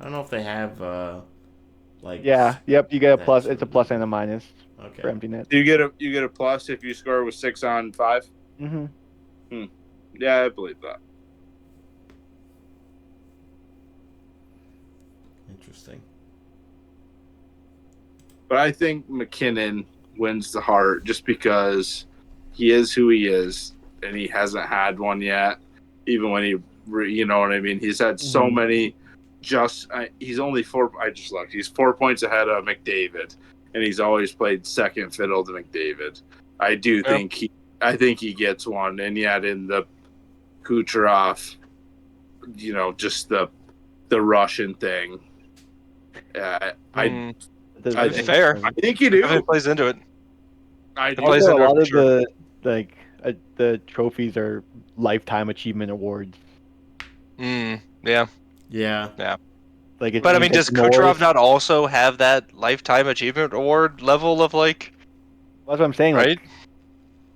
I don't know if they have like. Yeah. Yep. You get a that plus. sort It's a of- plus and a minus Okay. for empty net. Do you get a plus if you score with 6-on-5? Mm-hmm. Yeah, I believe that. Interesting. But I think McKinnon wins the heart just because he is who he is, and he hasn't had one yet. Even when you know what I mean. He's had so Mhm. many. He's only 4. I just looked. He's 4 points ahead of McDavid, and he's always played second fiddle to McDavid. I do think he gets one, and yet in the Kucherov, just the Russian thing. I That's fair. think you do. It plays into it. I do. plays Also, a into it lot for of sure. the trophies are lifetime achievement awards. Yeah. Yeah. Like, it's But I mean, does Norris. Kucherov not also have that lifetime achievement award level of like, That's what I'm saying. right? Like,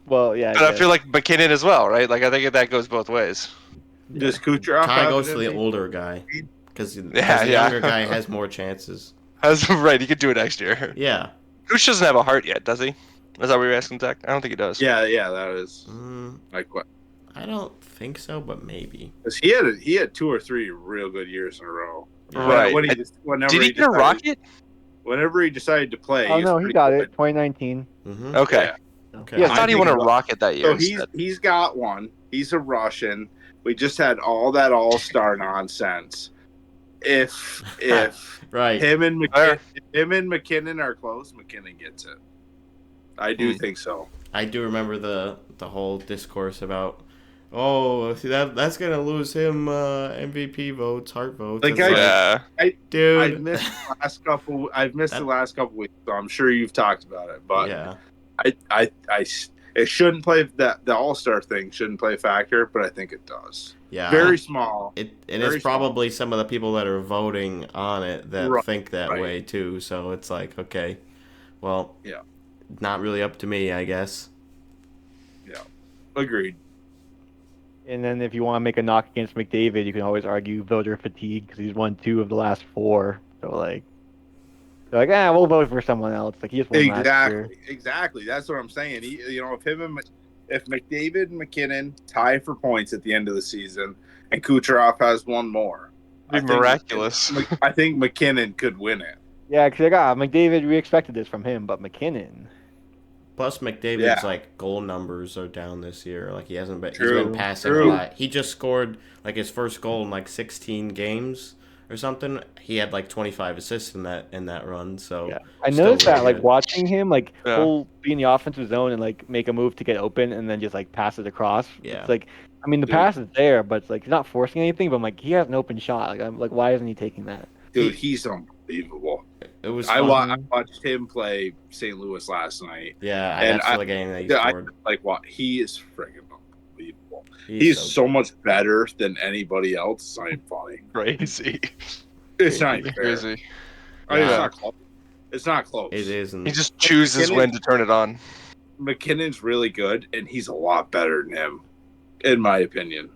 well, yeah. But I feel like McKinnon as well, right? Like I think that goes both ways. Does Kucherov Tie have goes an to the MVP? older guy because the Yeah. younger guy has more chances. That's right. He could do it next year. Yeah. Kuch doesn't have a heart yet, does he? Is that what you're asking, Zach? I don't think he does. Yeah, that is like what? I don't think so, but maybe. 'Cause he had 2 or 3 real good years in a row. Right. Whenever Did he get a rocket? Whenever he decided to play, Oh was no, he pretty got good. it. 2019. Mm-hmm. Okay. Yeah. Okay. Yeah, I thought he won a think- rocket that year. So instead. he's got one. He's a Russian. We just had all that all-star nonsense. If Right. him and Fair. McKinnon are close, McKinnon gets it. I do think so. I do remember the whole discourse about, see that's gonna lose him MVP votes, heart votes. Like, It's Yeah. dude. I've missed the last couple. I've missed the last couple weeks, so I'm sure you've talked about it. But yeah, It shouldn't play that the All-Star thing shouldn't play a factor, but I think it does. Yeah, Very small. And very it's probably some of the people that are voting on it that Right, think that right. way too. So it's like, okay, well, Yeah. not really up to me, I guess. Yeah, agreed. And then if you want to make a knock against McDavid, you can always argue voter fatigue because he's won 2 of the last 4. So like, they're like, we'll vote for someone else. Like he just won last year. Exactly. That's what I'm saying. If McDavid and McKinnon tie for points at the end of the season, and Kucherov has one more, It'd be miraculous. I think McKinnon could win it. Yeah, because McDavid, we expected this from him, but McKinnon. Plus, McDavid's like goal numbers are down this year. Like he hasn't been. He's True, been passing true. a lot. He just scored like his first goal in like 16 games or something. He had like 25 assists in that run. So Yeah, I still noticed really that like good. watching him, like Yeah. he'll be in the offensive zone and like make a move to get open and then just like pass it across. Yeah. It's like, I mean, the pass is there, but it's like he's not forcing anything. But I'm like, he has an open shot. Like I'm like, why isn't he taking that? Dude, he's unbelievable. It was. I Fun. watched him play St. Louis last night. Yeah, and that's the game that he scored. He is friggin' unbelievable. He's He's so so much better than anybody else. It's not even funny. Crazy. It's not even fair. Crazy. I mean, it's Yeah. not close. It's not close. It isn't. He just chooses when to turn it on. McKinnon's really good, and he's a lot better than him, in my opinion.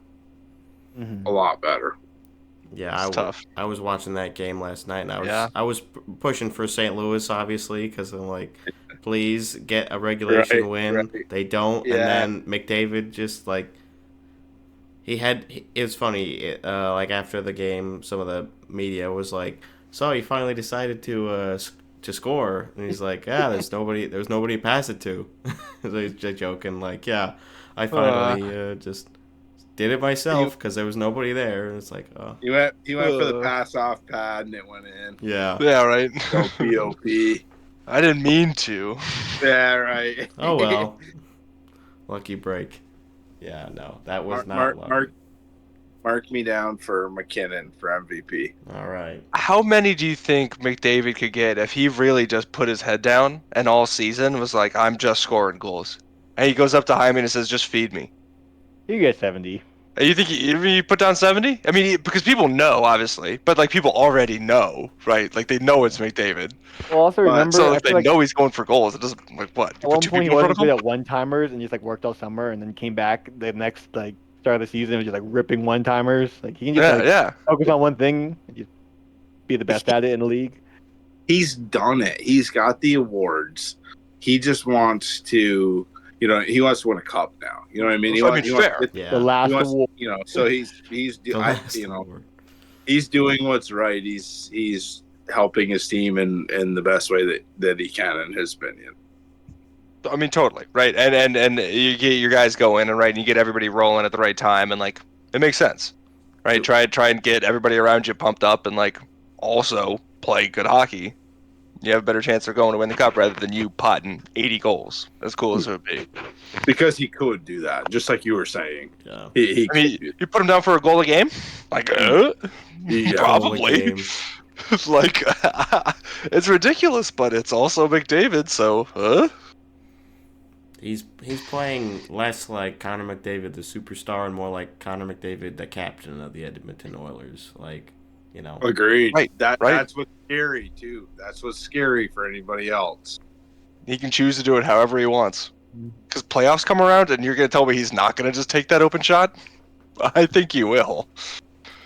A lot better. Yeah, It's tough. I was watching that game last night, and Yeah. I was pushing for St. Louis, obviously, because I'm like, please get a regulation win. Right. They don't, Yeah. and then McDavid just like it was funny. Like after the game, some of the media was like, "So he finally decided to score," and he's like, "Yeah, there's nobody to pass it to." So he's just joking, like, "Yeah, I finally just." Did it myself because there was nobody there. And it's like, oh. He went for the pass off pad and it went in. Yeah. Yeah, right. Go POP. I didn't mean to. Yeah, right. Oh well. Lucky break. Yeah, no, that was not lucky. Mark me down for McKinnon for MVP. All right. How many do you think McDavid could get if he really just put his head down and all season was like, I'm just scoring goals? And he goes up to Hyman and says, just feed me. You get 70. You think he put down 70? I mean, because people know, obviously, but like people already know, right? Like they know it's McDavid. Well, also remember, So I if they feel like know he's going for goals, it doesn't like what? at You one put two point he people in front wasn't of good him? at one-timers and just like worked all summer and then came back the next like start of the season and was just like ripping one-timers. Like he can just focus on one thing and just be the best at it in the league. He's done it. He's got the awards. He just wants to, he wants to win a cup now. You know what I mean? Fair. Yeah. The last award. So he's doing what's right. He's helping his team in the best way that he can, in his opinion. I mean, totally, right? And you get your guys going, and you get everybody rolling at the right time, and like it makes sense, right? Try and get everybody around you pumped up, and like also play good hockey. You have a better chance of going to win the cup rather than you potting 80 goals. As cool as it would be. Because he could do that, just like you were saying. Yeah. You put him down for a goal a game? Like, Yeah. probably. Like, it's ridiculous, but it's also McDavid, so, He's playing less like Connor McDavid, the superstar, and more like Connor McDavid, the captain of the Edmonton Oilers. Like, Agreed. Right. That's what's scary too. That's what's scary for anybody else. He can choose to do it however he wants. Because playoffs come around, and you're going to tell me he's not going to just take that open shot? I think he will.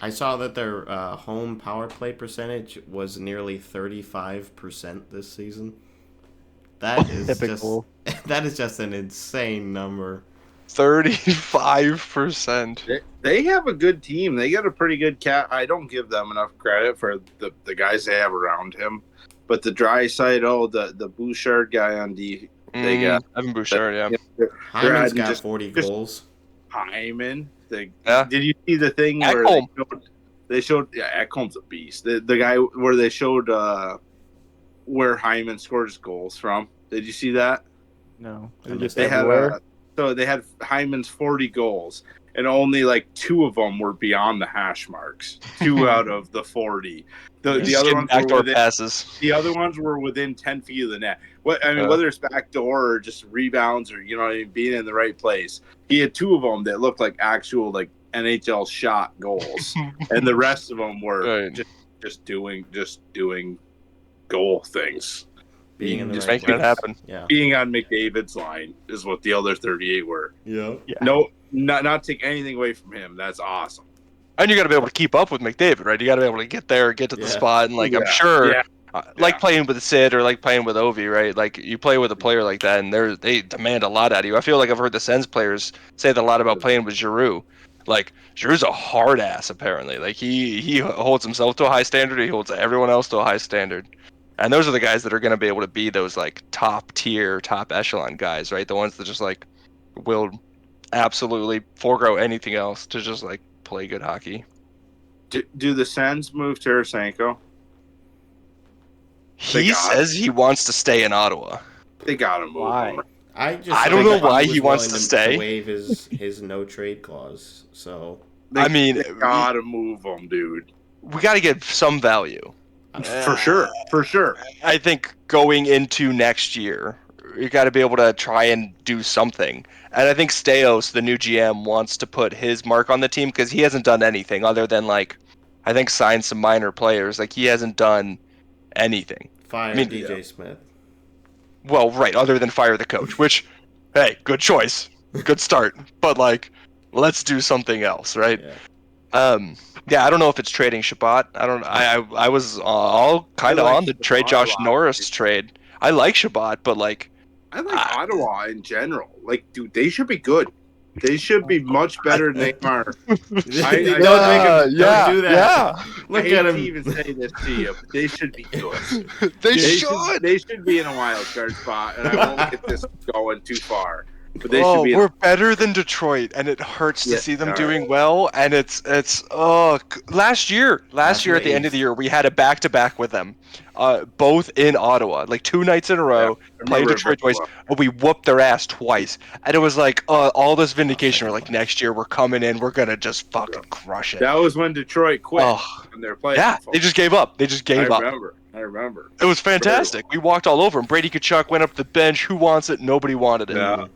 I saw that their home power play percentage was nearly 35% this season. That is Typical. that is just an insane number. 35%. They have a good team. They got a pretty good cat. I don't give them enough credit for the guys they have around him. But the Draisaitl, the Bouchard guy on D, they got Evan Bouchard, yeah. Hyman's got 40 goals. Hyman. Did you see the thing where Ekholm. they showed Ekholm's a beast. The guy where they showed where Hyman scored his goals from. Did you see that? No. I missed They everywhere? had Hyman's 40 goals, and only like 2 of them were beyond the hash marks. 2 out of the 40. The other ones were backdoor within, passes. the other ones were within 10 feet of the net. Yeah. Whether it's backdoor or just rebounds or being in the right place. He had 2 of them that looked like actual like NHL shot goals, and the rest of them were Right. just doing goal things. Being in the Just right making it place. happen. Yeah. Being on McDavid's line is what the other 38 were. Yeah. No, not take anything away from him. That's awesome. And you got to be able to keep up with McDavid, right? You got to be able to get there, get to the Yeah. spot, and like I'm Yeah. sure, Yeah. like playing with Sid or like playing with Ovi, right? Like you play with a player like that, and they demand a lot out of you. I feel like I've heard the Sens players say that a lot about playing with Giroux. Like Giroux's a hard ass, apparently. Like he holds himself to a high standard. He holds everyone else to a high standard. And those are the guys that are going to be able to be those like top tier, top echelon guys, right? The ones that just like will absolutely forego anything else to just like play good hockey. Do the Sens move Tarasenko? He says he wants to stay in Ottawa. They gotta move Why? him. I don't know why was he wants willing to stay. waive his no trade clause. So I mean, They gotta move him, dude. we got to get some value. For sure. I think going into next year, you got to be able to try and do something. And I think Steos, the new GM, wants to put his mark on the team because he hasn't done anything other than like, I think sign some minor players. Like he hasn't done anything. fire DJ Smith. Well, right, other than fire the coach, which, hey, good choice, good start. But like, let's do something else, right? Yeah. I don't know if it's trading Shabbat. I was all kind of I like on the trade Josh Shabbat. Norris trade. I like Shabbat, but like, I like Ottawa in general. Like, dude, they should be good. They should be much better than they are. Don't do that. Yeah. Look I hate at to him. even say this to you, but they should be good. They should. They should be in a wild card spot, and I won't get this going too far. But they should be. We're better than Detroit, and it hurts to see them doing well. And it's last year at the end of the year, we had a back-to-back with them, both in Ottawa, like 2 nights in a row. Played Detroit twice, but we whooped their ass twice, and it was like all this vindication. We're like, next year we're coming in, we're gonna just fucking crush it. That was when Detroit quit, and they're playing. Yeah, they just gave up. I remember. It was fantastic. We walked all over him. Brady Tkachuk went up the bench. Who wants it? Nobody wanted it. Yeah.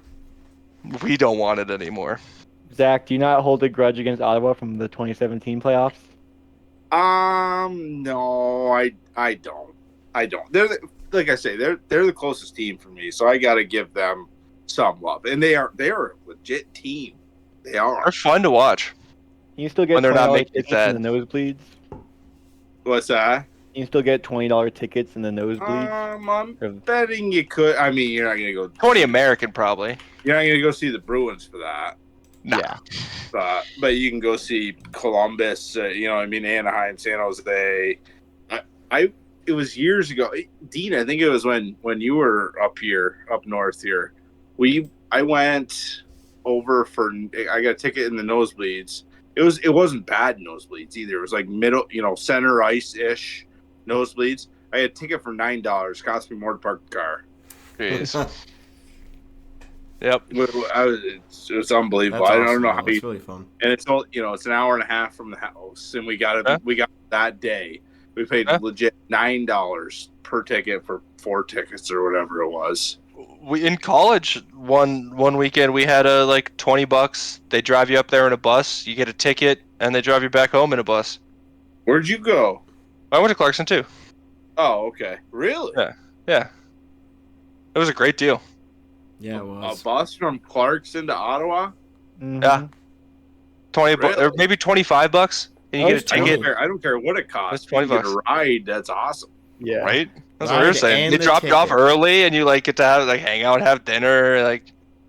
We don't want it anymore. Zach, do you not hold a grudge against Ottawa from the 2017 playoffs? No, I don't. They're like I say, they're the closest team for me, so I got to give them some love, and they are a legit team. They are. They're fun to watch. Can you still get When they're not $20 making tickets sad. in the nosebleeds? What's that? Can you still get $20 tickets in the nosebleeds? I'm betting you could. I mean, you're not gonna go. 20 American probably. You're not gonna go see the Bruins for that. Nah. Yeah. But you can go see Columbus. Anaheim, San Jose. It was years ago, Dean. I think it was when you were up north here. I went over I got a ticket in the nosebleeds. It wasn't bad nosebleeds either. It was like middle, center ice ish nosebleeds. I had a ticket for $9. Cost me more to park the car. Jeez. Yep. It was unbelievable. That's I don't know awesome, how though. you. It's really fun. And it's all it's an hour and a half from the house, and we got that day. We paid legit $9 per ticket for 4 tickets or whatever it was. We in college one weekend we had like $20. They drive you up there in a bus. You get a ticket, and they drive you back home in a bus. Where'd you go? I went to Clarkson too. Oh, okay. Really? Yeah. It was a great deal. Yeah, it was. A bus from Clarkson to Ottawa? Mhm. Yeah. $20 or maybe $25, and you get a ticket. I don't care what it costs. That's $20. You get a ride. That's awesome. Yeah. Right? That's Ride what we were saying. and They the dropped you off ticket. early, and you like get to have hang out, have dinner. Like,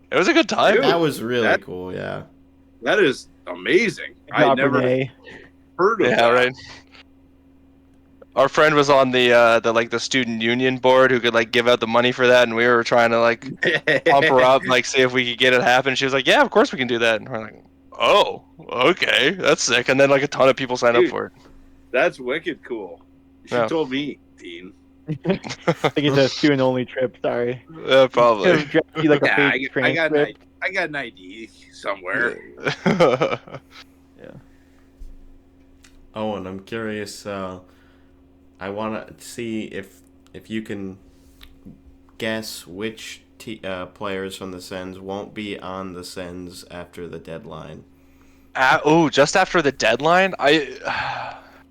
it was a good time. Dude, That was really cool. Yeah. That is amazing. Good I job, never Renee. heard of Yeah, that. right. Our friend was on the student union board who could give out the money for that, and we were trying to pump her up, see if we could get it happen. She was like, "Yeah, of course we can do that." And we're like, "Oh, okay, that's sick." And then a ton of people signed up Dude. for it. That's wicked cool. You should have told me, Dean. I think it says to and only trip. Sorry. Probably. Draft you like a Yeah, fake transcript. I got an ID somewhere. Yeah. Owen, I'm curious. I want to see if you can guess which players from the Sens won't be on the Sens after the deadline. Just after the deadline,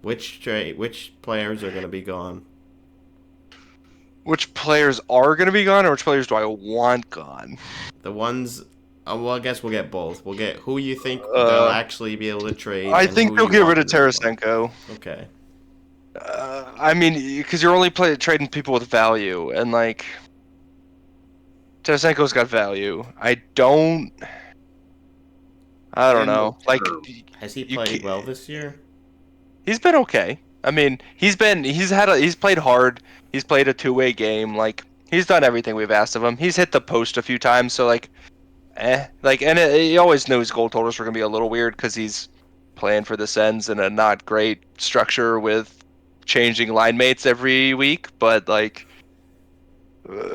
Which players are going to be gone? which players are going to be gone, or which players do I want gone? The ones. Well, I guess we'll get both. We'll get who you think they'll actually be able to trade. I and think who they'll you get want rid of them to move Tarasenko. on. Okay. I mean, because you're only trading people with value, and like Tarasenko's got value. I don't know. Like, Has he played well this year? he's been okay. I mean, he's played hard. He's played a two-way game. Like, he's done everything we've asked of him. He's hit the post a few times, so like, you always knew his goal totals were gonna be a little weird because he's playing for the Sens in a not great structure with changing line mates every week. But like,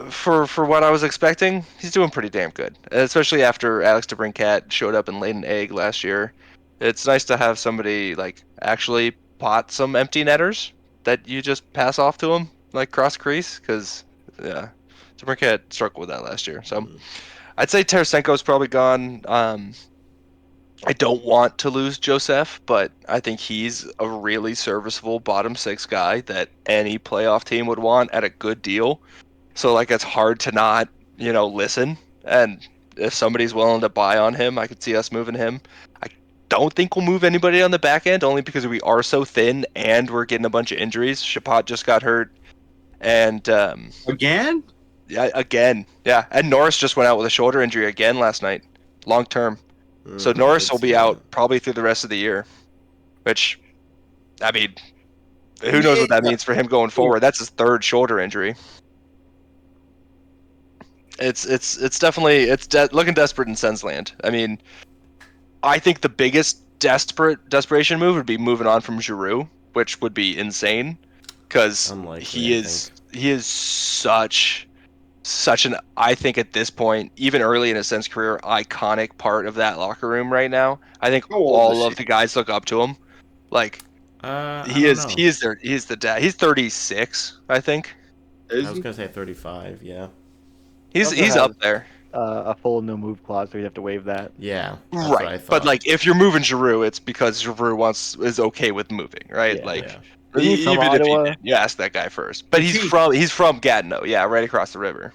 for what I was expecting, he's doing pretty damn good. Especially after Alex DeBrincat showed up and laid an egg last year. It's nice to have somebody like actually pot some empty netters that you just pass off to him like cross crease because yeah, DeBrincat struggled with that last year. So I'd say Tarasenko's probably gone. I don't want to lose Joseph, but I think he's a really serviceable bottom six guy that any playoff team would want at a good deal. So like it's hard to not, listen. And if somebody's willing to buy on him, I could see us moving him. I don't think we'll move anybody on the back end only because we are so thin and we're getting a bunch of injuries. Chapat just got hurt. And Again? yeah, again. Yeah. And Norris just went out with a shoulder injury again last night. Long term. So Norris will be out probably through the rest of the year. Which, I mean, who knows what that means for him going forward? That's his third shoulder injury. It's definitely looking desperate in Sens land. I mean, I think the biggest desperation move would be moving on from Giroux, which would be insane because he is such an, I think at this point, even early in his Sens career, iconic part of that locker room right now. I think all of the guys look up to him. Like he is the dad. He's 36, I think. I was gonna say 35. Yeah. He's up there. A full no move clause, so you have to waive that. Yeah, right. What I thought. But like, if you're moving Giroux, it's because Giroux is okay with moving, right? Yeah, like, yeah. Even if you ask that guy first. But he's from Gatineau, yeah, right across the river.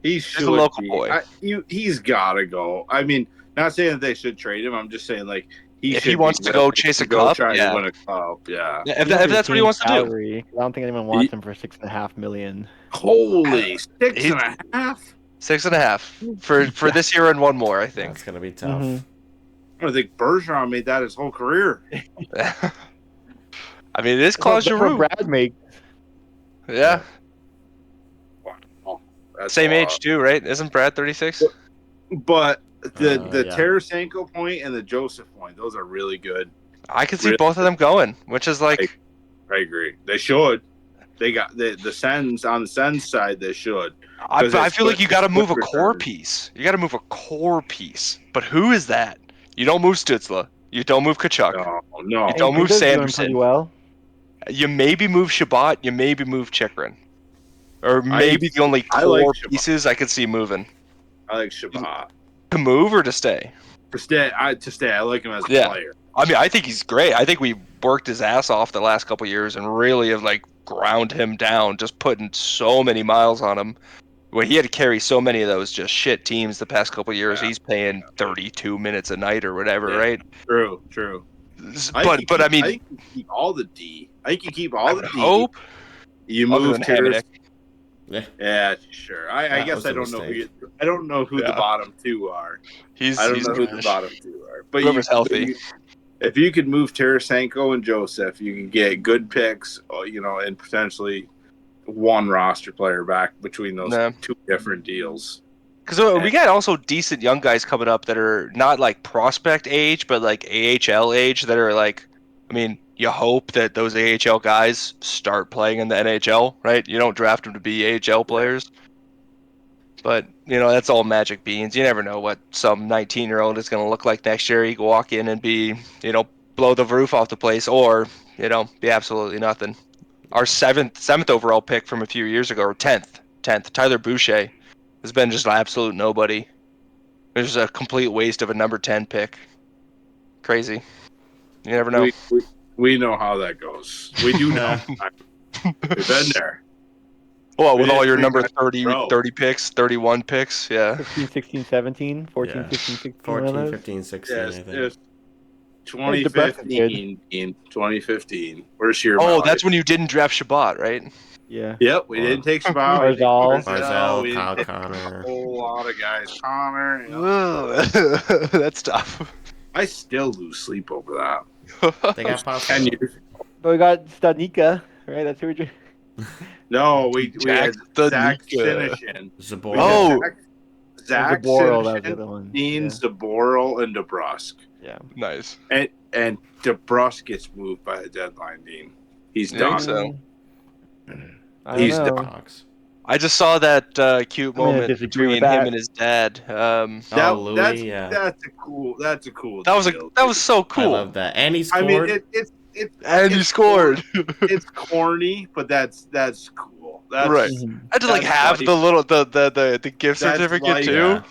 He's a local boy. He's gotta go. I mean, not saying that they should trade him. I'm just saying like if he wants to go chase a cup, try to win a cup, yeah. If that's what he wants to do. I don't think anyone wants him for $6.5 million. Holy, 6.5. 6.5 for this year and one more, I think. That's gonna be tough. Mm-hmm. I think Bergeron made that his whole career. I mean, it is Claude Giroux. Brad makes. Yeah. Wow. Same age too, right? Isn't Brad 36? But the Tarasenko point and the Joseph point, those are really good. I can see both of them going, which is like. I agree. They should. They got the Sens on the Sens side. They should. I feel like you got to move a core piece. You got to move a core piece. But who is that? You don't move Stützle. You don't move Kachuk. No. You don't move Sanderson. Pretty well. You maybe move Shabbat. You maybe move Chychrun. Or maybe the only core pieces I could see moving. I like Shabbat. To move or to stay? To stay. I like him as a player. I mean, I think he's great. I think we worked his ass off the last couple years and really have like ground him down, just putting so many miles on him. When he had to carry so many of those just shit teams the past couple years, he's paying 32 minutes a night or whatever, right? True. But I mean, I think you keep all the D. I think you keep all the D. Hope you move Hamonic. Yeah, sure. I guess I don't know I don't know who the bottom two are. I don't know who the bottom two are. But whoever's healthy. If you could move Tarasenko and Joseph, you can get good picks, and potentially one roster player back between those two different deals. Because we got also decent young guys coming up that are not like prospect age, but like AHL age that are like I mean, you hope that those AHL guys start playing in the NHL, right? You don't draft them to be AHL players. But, that's all magic beans. You never know what some 19-year-old is going to look like next year. He can walk in and be, blow the roof off the place, or, be absolutely nothing. Our seventh overall pick from a few years ago, or 10th, Tyler Boucher, has been just an absolute nobody. It was a complete waste of a number 10 pick. Crazy. You never know. We know how that goes. We do know. We've been there. Well, We with all didn't your think number that 30 grow. picks, 31 picks, yeah. 15, 16, 17, 14, Yeah. 15, 16. 14, 15, 16, Yes, I think. yes. Nebraska's 2015. Worst year of my Oh, life. that's when you didn't draft Shabbat, right? Yeah. Yep, we didn't take Shabbat. We Barzal. didn't take Barzal, we didn't Kyle take Connor. a whole lot of guys. Connor. That's tough. I still lose sleep over that. They got 10 possible. years. But we got Stanika, right? That's who we drew. No, we had Zach Stanika. Sinishin. Zaboral. Oh. Zach Zaboral, that was the Sinishin, other one. Dean, Yeah. Zaboral, and DeBrusque. Yeah. Nice. And DeBrusque gets moved by the deadline, Dean. He's You done. think so? I don't He's know. done. Hawks. I just saw that cute I'm gonna moment disagree with between him that. and his dad. Louis, yeah. That's a cool That was deal. so cool. I love that. And he I scored. mean, And he scored. It's corny, but that's cool. That's Right. Mhm. I had to that's have life. the little the gift That's certificate life. too. Yeah.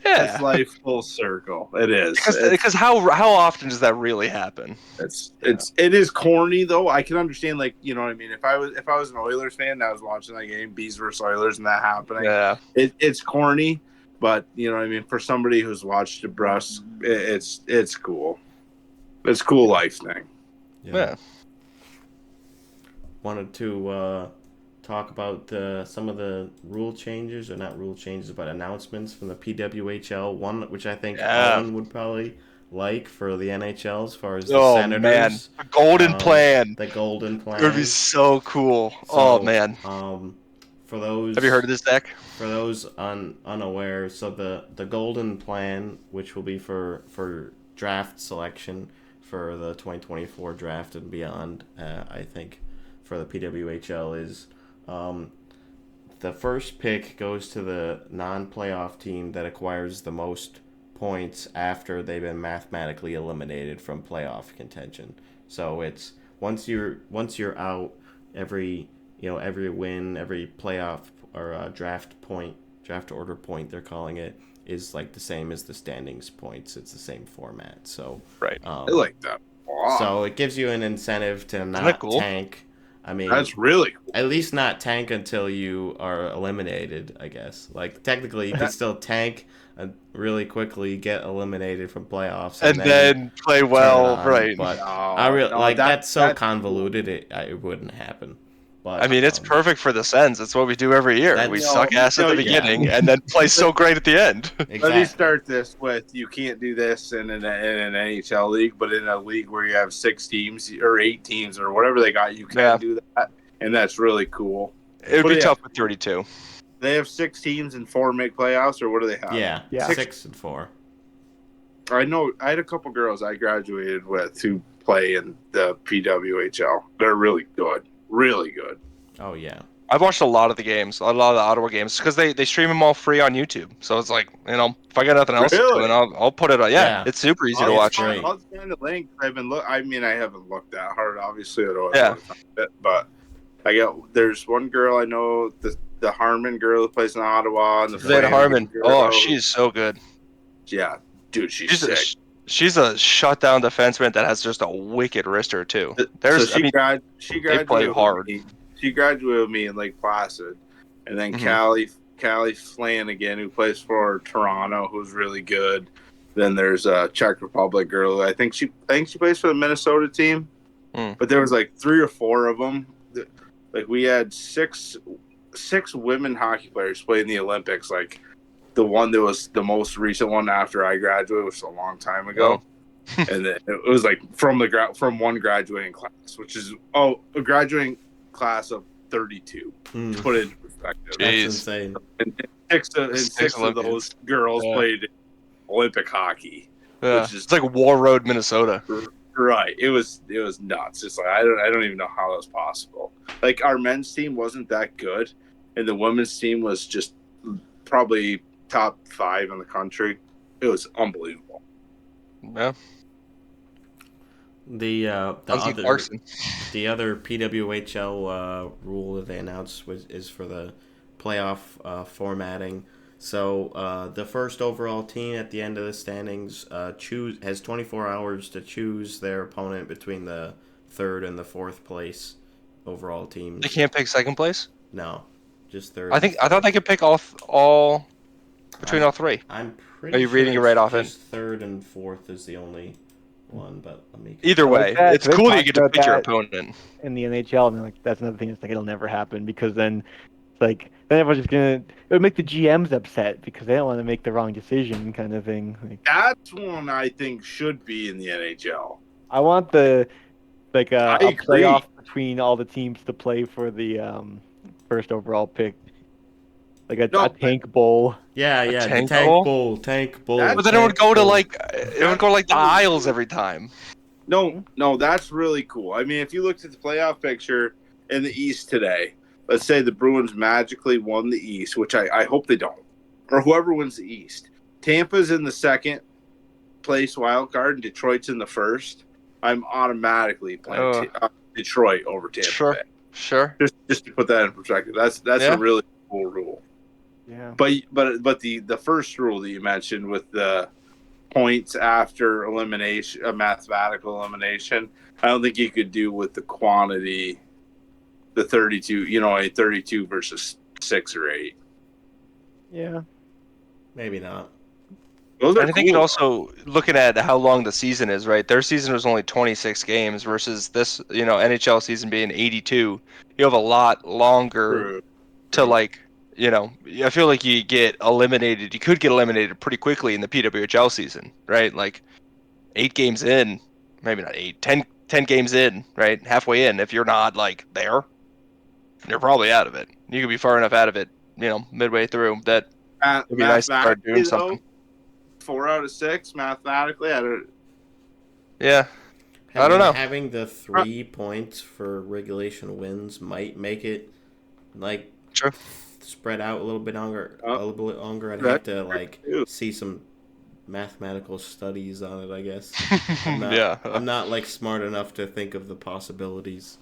That's Yeah. life full circle. It is. Because how often does that really happen? It is corny though. I can understand, like, you know what I mean. If I was an Oilers fan and I was watching that game, Bees versus Oilers, and that happening, Yeah. it's corny. But you know what I mean. For somebody who's watched DeBrusque, it's cool. It's cool life thing. Yeah. Wanted to talk about some of the rule changes, or not rule changes, but announcements from the PWHL. One which I think Owen would probably like for the NHL, as far as the Senators. Man, the golden plan. The golden plan. It would be so cool. So, man. For those, Have you heard of this, Zach? For those unaware, so the golden plan, which will be for draft selection for the 2024 draft and beyond, I think, for the PWHL is the first pick goes to the non-playoff team that acquires the most points after they've been mathematically eliminated from playoff contention. So it's once you're out, every win, every playoff or draft order point, they're calling it, is like the same as the standings points. It's the same format. So right. I like that. Wow. So it gives you an incentive to not tank. I mean, that's really cool. At least not tank until you are eliminated, I guess. Like, technically, you can still tank and really quickly get eliminated from playoffs. And then play well, right. But No, that's so convoluted, it wouldn't happen. But, I mean, it's perfect for the Sens. That's what we do every year. We suck ass at the beginning and then play so great at the end. Exactly. Let me start this with, you can't do this in an NHL league, but in a league where you have 6 teams or 8 teams or whatever they got, you can do that, and that's really cool. It would be tough with 32. They have 6 teams and 4 make playoffs, or what do they have? Yeah. 6 and 4. I know. I had a couple girls I graduated with who play in the PWHL. They're really good. Really good. Oh, yeah. I've watched a lot of the games, a lot of the Ottawa games, because they stream them all free on YouTube. So it's like, if I got nothing else to do, and I'll put it on. Yeah, it's super easy to watch. I'll find the link. I haven't looked that hard, obviously. But there's one girl I know, the Harmon girl who plays in Ottawa. And the Harmon. Oh, she's so good. Yeah, dude, she's sick. She's a shutdown defenseman that has just a wicked wrister too. She graduated. They play hard. She graduated with me in Lake Placid, and then Callie Flanagan, who plays for Toronto, who's really good. Then there's a Czech Republic girl. I think she plays for the Minnesota team. But there was like 3 or 4 of them. Like, we had six women hockey players play in the Olympics. Like, the one that was the most recent one after I graduated, which was a long time ago. And then it was like from one graduating class, which is a graduating class of 32. To put it in perspective, Jeez. That's insane. And six of those girls played Olympic hockey. Yeah. Which is it's like War Road, Minnesota. Right. It was nuts. It's like I don't even know how that was possible. Like our men's team wasn't that good, and the women's team was just probably top 5 in the country. It was unbelievable. Yeah. The Lindsey Clarkson. the other PWHL rule that they announced is for the playoff formatting. So the first overall team at the end of the standings has 24 hours to choose their opponent between the third and the fourth place overall teams. They can't pick second place? No, just third. I thought they could pick all between all three. I'm pretty. Are you reading it right off in? Just third and fourth is the only one, but let me. Either way, it's they cool that you talked get to about pick your that opponent. in the NHL, and like that's another thing. It's like it'll never happen because then, like, then everyone's just gonna. It would make the GMs upset because they don't want to make the wrong decision, kind of thing. Like, That's one I think should be in the NHL. I want a agree. playoff between all the teams to play for the first overall pick, like a tank bowl. Yeah, the tank tank bowl? bowl, tank bowl. But But then it would go to the Isles every time. No, that's really cool. I mean, if you looked at the playoff picture in the East today, let's say the Bruins magically won the East, which I hope they don't, or whoever wins the East. Tampa's in the second place wild card, and Detroit's in the first. I'm automatically playing Detroit over Tampa Bay. Sure. Just to put that in perspective, that's a really cool rule. Yeah. But the first rule that you mentioned with the points after elimination, a mathematical elimination, I don't think you could do with the quantity, the 32. A 32 versus 6 or 8. Yeah. Maybe not. Those are I think cool. it also looking at how long the season is, right? Their season was only 26 games versus this, NHL season being 82. You have a lot longer to I feel like you get eliminated. You could get eliminated pretty quickly in the PWHL season, right? Like 8 games in, maybe not 8, 10 games in, right? Halfway in, if you're not like there, you're probably out of it. You could be far enough out of it, midway through that it'd be nice to start doing something. 4 out of 6 mathematically. Yeah. I don't know. Having the 3 points for regulation wins might make it Sure. spread out a little bit longer. I'd have to see some mathematical studies on it, I guess. I'm not smart enough to think of the possibilities.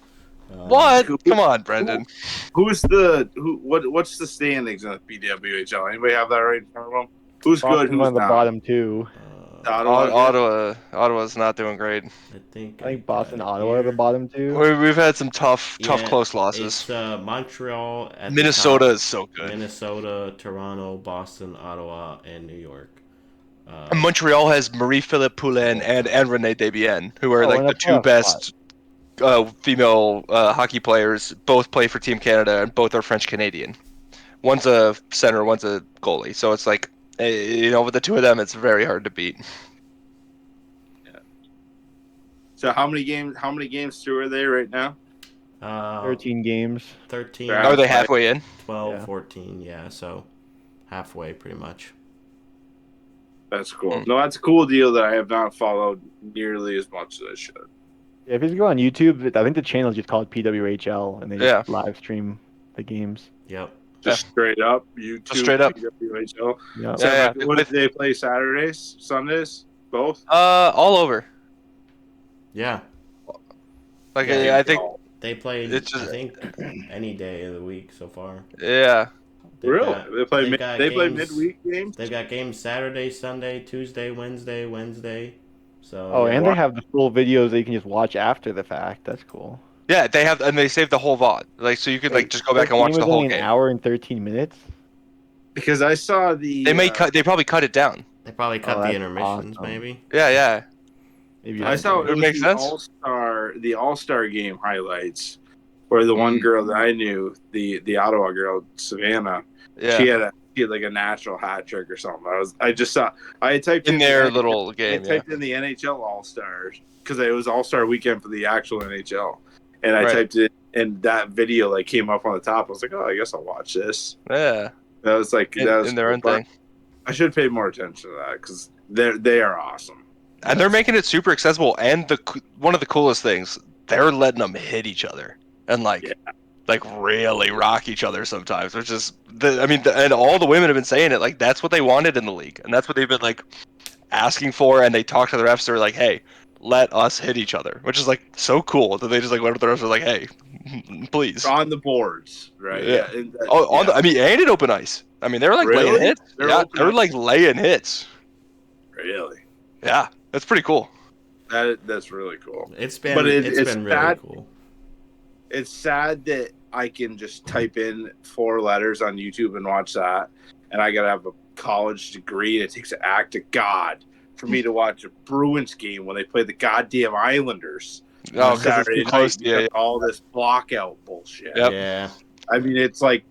What? Come on, Brendan. What's the standings in the PWHL? Anybody have that right in front of them? Who's Boston's good? Who's one of the not? bottom 2. Ottawa's not doing great. I think Boston, Ottawa are the bottom 2. We've had some tough close losses. It's Montreal at Minnesota the top. is so good. Minnesota, Toronto, Boston, Ottawa, and New York. And Montreal has Marie-Philippe Poulin and Renee Desbiens, who are the 2 best female hockey players. Both play for Team Canada, and both are French-Canadian. One's a center, one's a goalie. So it's with the 2 of them, it's very hard to beat. Yeah. So how many games through are they right now? 13 games. 13. Are they halfway in? 12, 14, yeah, so halfway pretty much. That's cool. No, that's a cool deal that I have not followed nearly as much as I should. Yeah, if you go on YouTube, I think the channel is just called PWHL, and they just live stream the games. Yep. Just straight up YouTube. Just straight up. PWHL. Yeah. So what if they play Saturdays, Sundays, both? All over. Yeah. I think they played. I think any day of the week so far. Yeah. They play midweek games. They've got games Saturday, Sunday, Tuesday, Wednesday. So. Oh, and they have the full videos that you can just watch after the fact. That's cool. Yeah, they have, and they save the whole VOD. So you could just go back and watch the whole game. An hour and 13 minutes. Because I saw the. They probably cut it down. They probably cut the intermissions, maybe. Yeah. Maybe I saw it makes sense. The All-Star game highlights, where the one girl that I knew, the Ottawa girl, Savannah, she had like a natural hat trick or something. I typed in their little game. I typed in the NHL All-Stars because it was All-Star weekend for the actual NHL, and I typed it, and that video came up on the top. I was like, oh, I guess I'll watch this. Yeah, that was in their own thing. I should pay more attention to that because they are awesome. and they're making it super accessible. And one of the coolest things, they're letting them hit each other and like really rock each other sometimes, which is and all the women have been saying it, like that's what they wanted in the league, and that's what they've been like asking for. And they talk to the refs, they're like, hey, let us hit each other, which is like so cool that they just like went up to the refs, are like, hey, please On the boards, right? Yeah. And and in open ice. I mean, they were like laying Really? hits. They're They were like laying hits. Really? Yeah, that's pretty cool. That's really cool. It's been But it's it's been really sad. cool. It's sad that I can just type in 4 letters on YouTube and watch that, and I gotta have a college degree. It takes an act of God for me to watch a Bruins game when they play the goddamn Islanders. Oh, on Saturday because it's night, close. Yeah. all this blockout bullshit. Yep. Yeah. I mean, it's like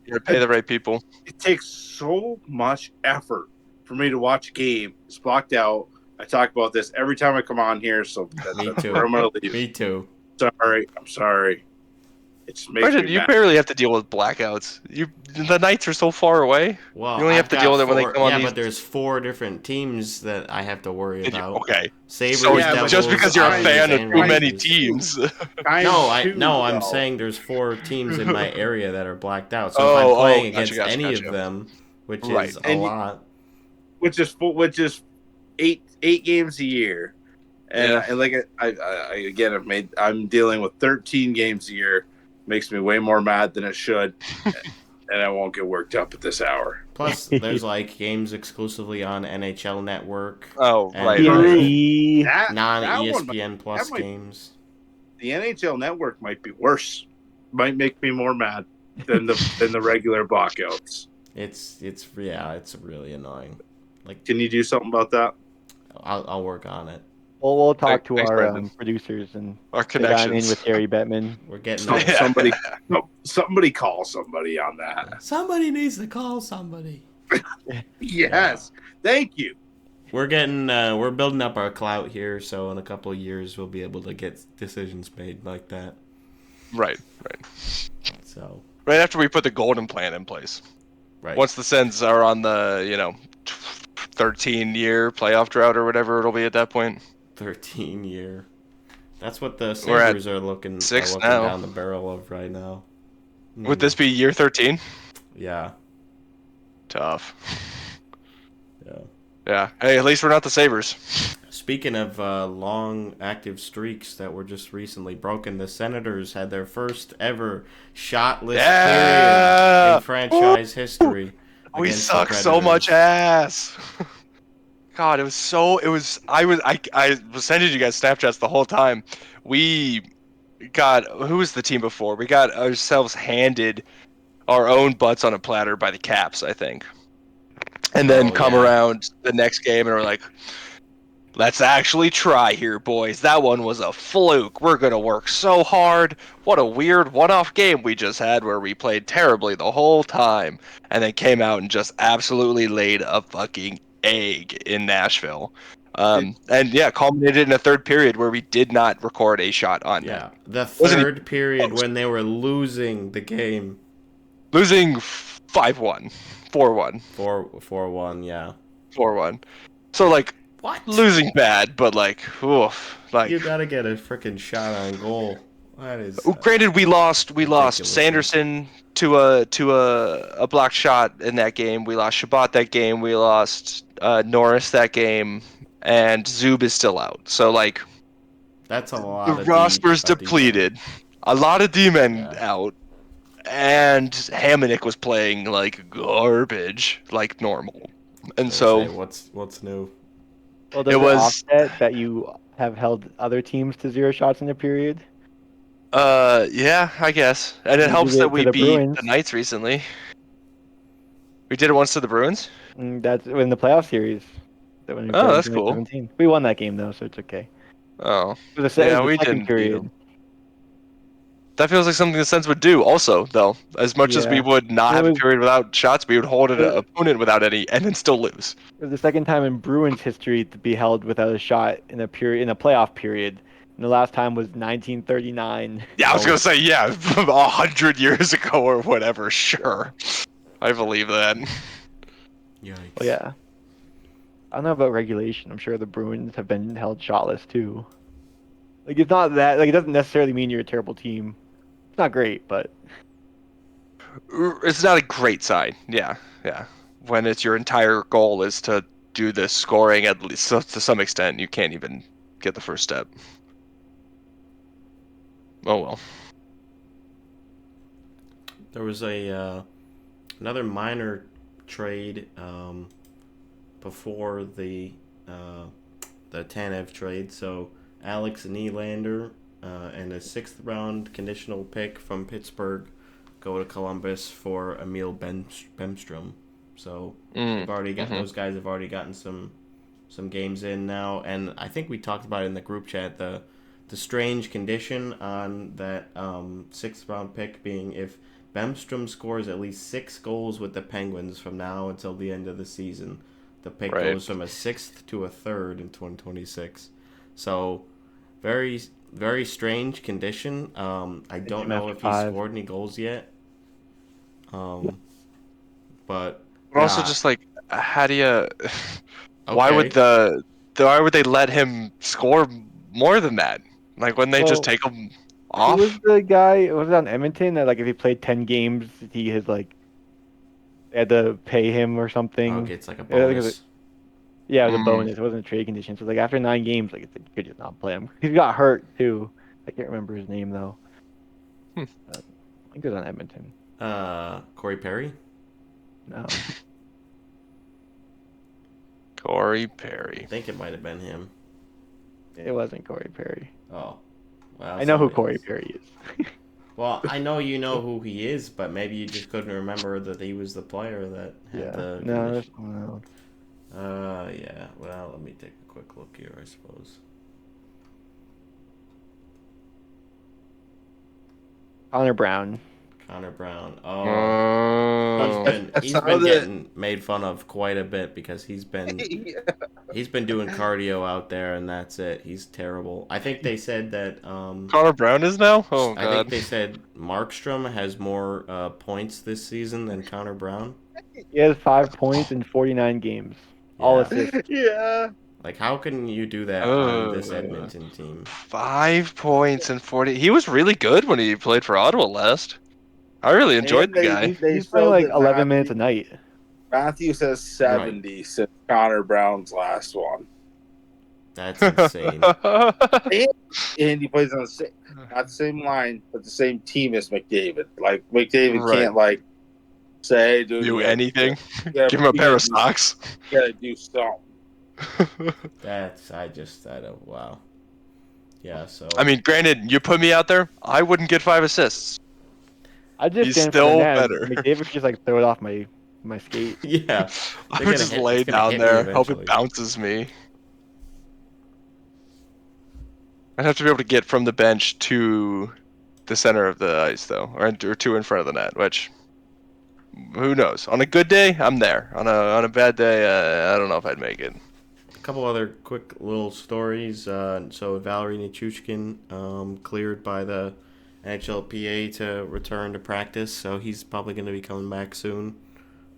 You gotta pay the right people. it takes so much effort for me to watch a game. It's blocked out. I talk about this every time I come on here, so Me that's too. where I'm gonna leave. Me too. I'm sorry. It just makes Brendan, me you mad. barely have to deal with blackouts. The nights are so far away. Well, You only have I've to got deal with it when they 4 come on Yeah, these- but there's 4 different teams that I have to worry about. Okay. Sabres, So Yeah, but Devils, just because you're a Islanders, fan of and too many Rangers. teams. Times I'm though. saying there's 4 teams in my area that are blacked out. So Oh, if I'm playing gotcha, against any gotcha. of them, which Right. is a And lot. which is 8 games a year, and Yeah. and like I again I'm dealing with 13 games a year. Makes me way more mad than it should, and I won't get worked up at this hour. Plus, there's like games exclusively on NHL Network, Oh, And right. Yeah. right. TNT. That non-ESPN Plus might- games. the NHL Network might be worse. Might make me more mad than the regular blackouts. It's really annoying. Like Can you do something about that? I'll work on it. Well, we'll talk to Thanks, our Brendan. producers and Our get on in connections. with Harry Bettman. We're getting So- there. Somebody call somebody on that. Somebody needs to call somebody. Yes, thank you. We're building up our clout here, so in a couple of years we'll be able to get decisions made like that. Right. So Right after we put the golden plan in place. right. Once the Sens are on the 13-year playoff drought or whatever it'll be at that point. 13-year. That's what the We're at Sabres are looking 6 now. down the barrel of right now. Would this be year 13? Yeah. Tough. Yeah. Yeah. Hey, at least we're not the Sabres. Speaking of long active streaks that were just recently broken, the Senators had their first ever shotless period in franchise history. We against the suck so much Predators. ass. God, I was sending you guys Snapchats the whole time. Who was the team before? We got ourselves handed our own butts on a platter by the Caps, I think. And then come around the next game and we're like, let's actually try here, boys. That one was a fluke. We're going to work so hard. What a weird one-off game we just had where we played terribly the whole time and then came out and just absolutely laid a fucking egg in Nashville. Culminated in a third period where we did not record a shot on net. Yeah, the Wasn't third period when they were losing the game. Losing 5-1, 4-1, 4-1, yeah. 4-1. So, like, What? losing bad, but, like, oof. Like, You gotta get a freaking shot on goal. That is. granted, we lost ridiculous. Sanderson to a blocked shot in that game. We lost Shabbat that game. We lost Norris that game. And Zub is still out. So, like, That's a lot. the of roster's D-men. depleted. A lot of D-men Yeah. out. And Hamonic was playing, like, garbage, like normal. And so, Say, what's new? Well, does It it was- offset that you have held other teams to 0 shots in a period? yeah, I guess. And it We helps did it that to we the beat Bruins. the Knights recently. We did it once to the Bruins? That's in the playoff series. That when we Oh, played in that's cool. 2017. We won that game though, so it's okay. Oh. It was the, Yeah, it was we the second didn't beat period. them. That feels like something the Sens would do also, though. As much as we Yeah. would not It have a was- period without shots, we would hold an it- opponent without any and then still lose. It was the second time in Bruins history to be held without a shot in a playoff period. And the last time was 1939. Yeah, I was going to say, yeah, 100 years ago or whatever, sure. I believe that. Yikes. Oh, yeah. I don't know about regulation. I'm sure the Bruins have been held shotless too. Like it's not that like it doesn't necessarily mean you're a terrible team. It's not great, but It's not a great sign. Yeah, yeah. When it's your entire goal is to do the scoring at least so to some extent, you can't even get the first step. Oh well. There was a another minor trade before the Tanev trade. So Alex Nylander and a 6th-round conditional pick from Pittsburgh go to Columbus for Emil Bemstrom. So they've already got those guys have already gotten some games in now, and I think we talked about it in the group chat the strange condition on that 6th-round pick being if Bemstrom scores at least 6 goals with the Penguins from now until the end of the season. The pick Right. goes from a 6th to a 3rd in 2026. So, very, very strange condition. I don't know if he's scored any goals yet. But Also, just like, how do you? Why would why would they let him score more than that? Like, wouldn't they just take him off? Who was the guy? Was it on Edmonton that like if he played 10 games, he had like they had to pay him or something? Okay, it's like a I think it was bonus. Yeah, it was a bonus. It wasn't a trade condition. So like after 9 games, like you could just not play him. He got hurt too. I can't remember his name though. I think it was on Edmonton. Corey Perry? No. Corey Perry. I think it might have been him. It wasn't Corey Perry. Oh. Well, I know who Corey Perry is. Well, I know you know who he is, but maybe you just couldn't remember that he was the player that had the No, condition. no. Yeah. Well, let me take a quick look here, I suppose. Connor Brown. Connor Brown. Oh, he's been getting made fun of quite a bit because he's been doing cardio out there, and that's it. He's terrible. I think they said that Connor Brown is now. Oh god. I think they said Markstrom has more points this season than Connor Brown. He has 5 points in 49 games. All assists. Yeah. Like, how can you do that on this Edmonton team? 5 points in 40. He was really good when he played for Ottawa last. I really enjoyed the guy. He's playing like 11 minutes a night. Matthew says 70 since Connor Brown's last one. That's insane. And he plays on not the same line, but the same team as McDavid. Like, McDavid can't, like, say, dude, do anything. Give him a pair of socks. You gotta do something. I don't, wow. Yeah, so. I mean, granted, you put me out there, I wouldn't get 5 assists. I just He's still better. McDavid could just like throw it off my skate. Yeah. I would just lay down there, hope it bounces me. I'd have to be able to get from the bench to the center of the ice, though, or to in front of the net, which, who knows? On a good day, I'm there. On a bad day, I don't know if I'd make it. A couple other quick little stories. So Valerie Nichushkin cleared by the NHLPA to return to practice, so he's probably going to be coming back soon.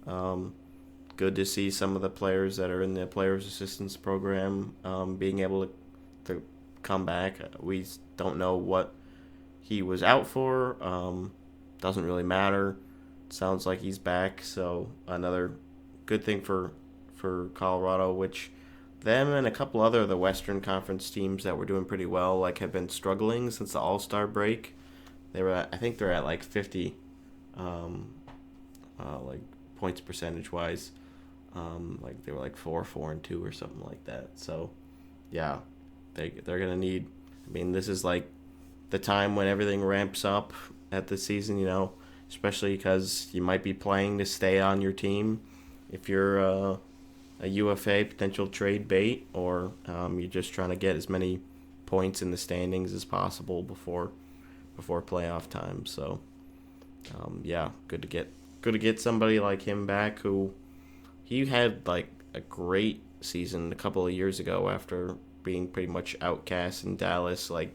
Good to see some of the players that are in the Players Assistance Program being able to come back. We don't know what he was out for. Doesn't really matter. Sounds like he's back, so another good thing for Colorado, which them and a couple other of the Western Conference teams that were doing pretty well like have been struggling since the All-Star break. I think they're at like 50 like points percentage wise. Like they were like 4-4-2 or something like that. So yeah, they're gonna need, I mean, this is like the time when everything ramps up at the season, especially because you might be playing to stay on your team if you're a UFA potential trade bait, or you're just trying to get as many points in the standings as possible before playoff time. So yeah, good to get somebody like him back, who he had like a great season a couple of years ago after being pretty much outcast in Dallas. Like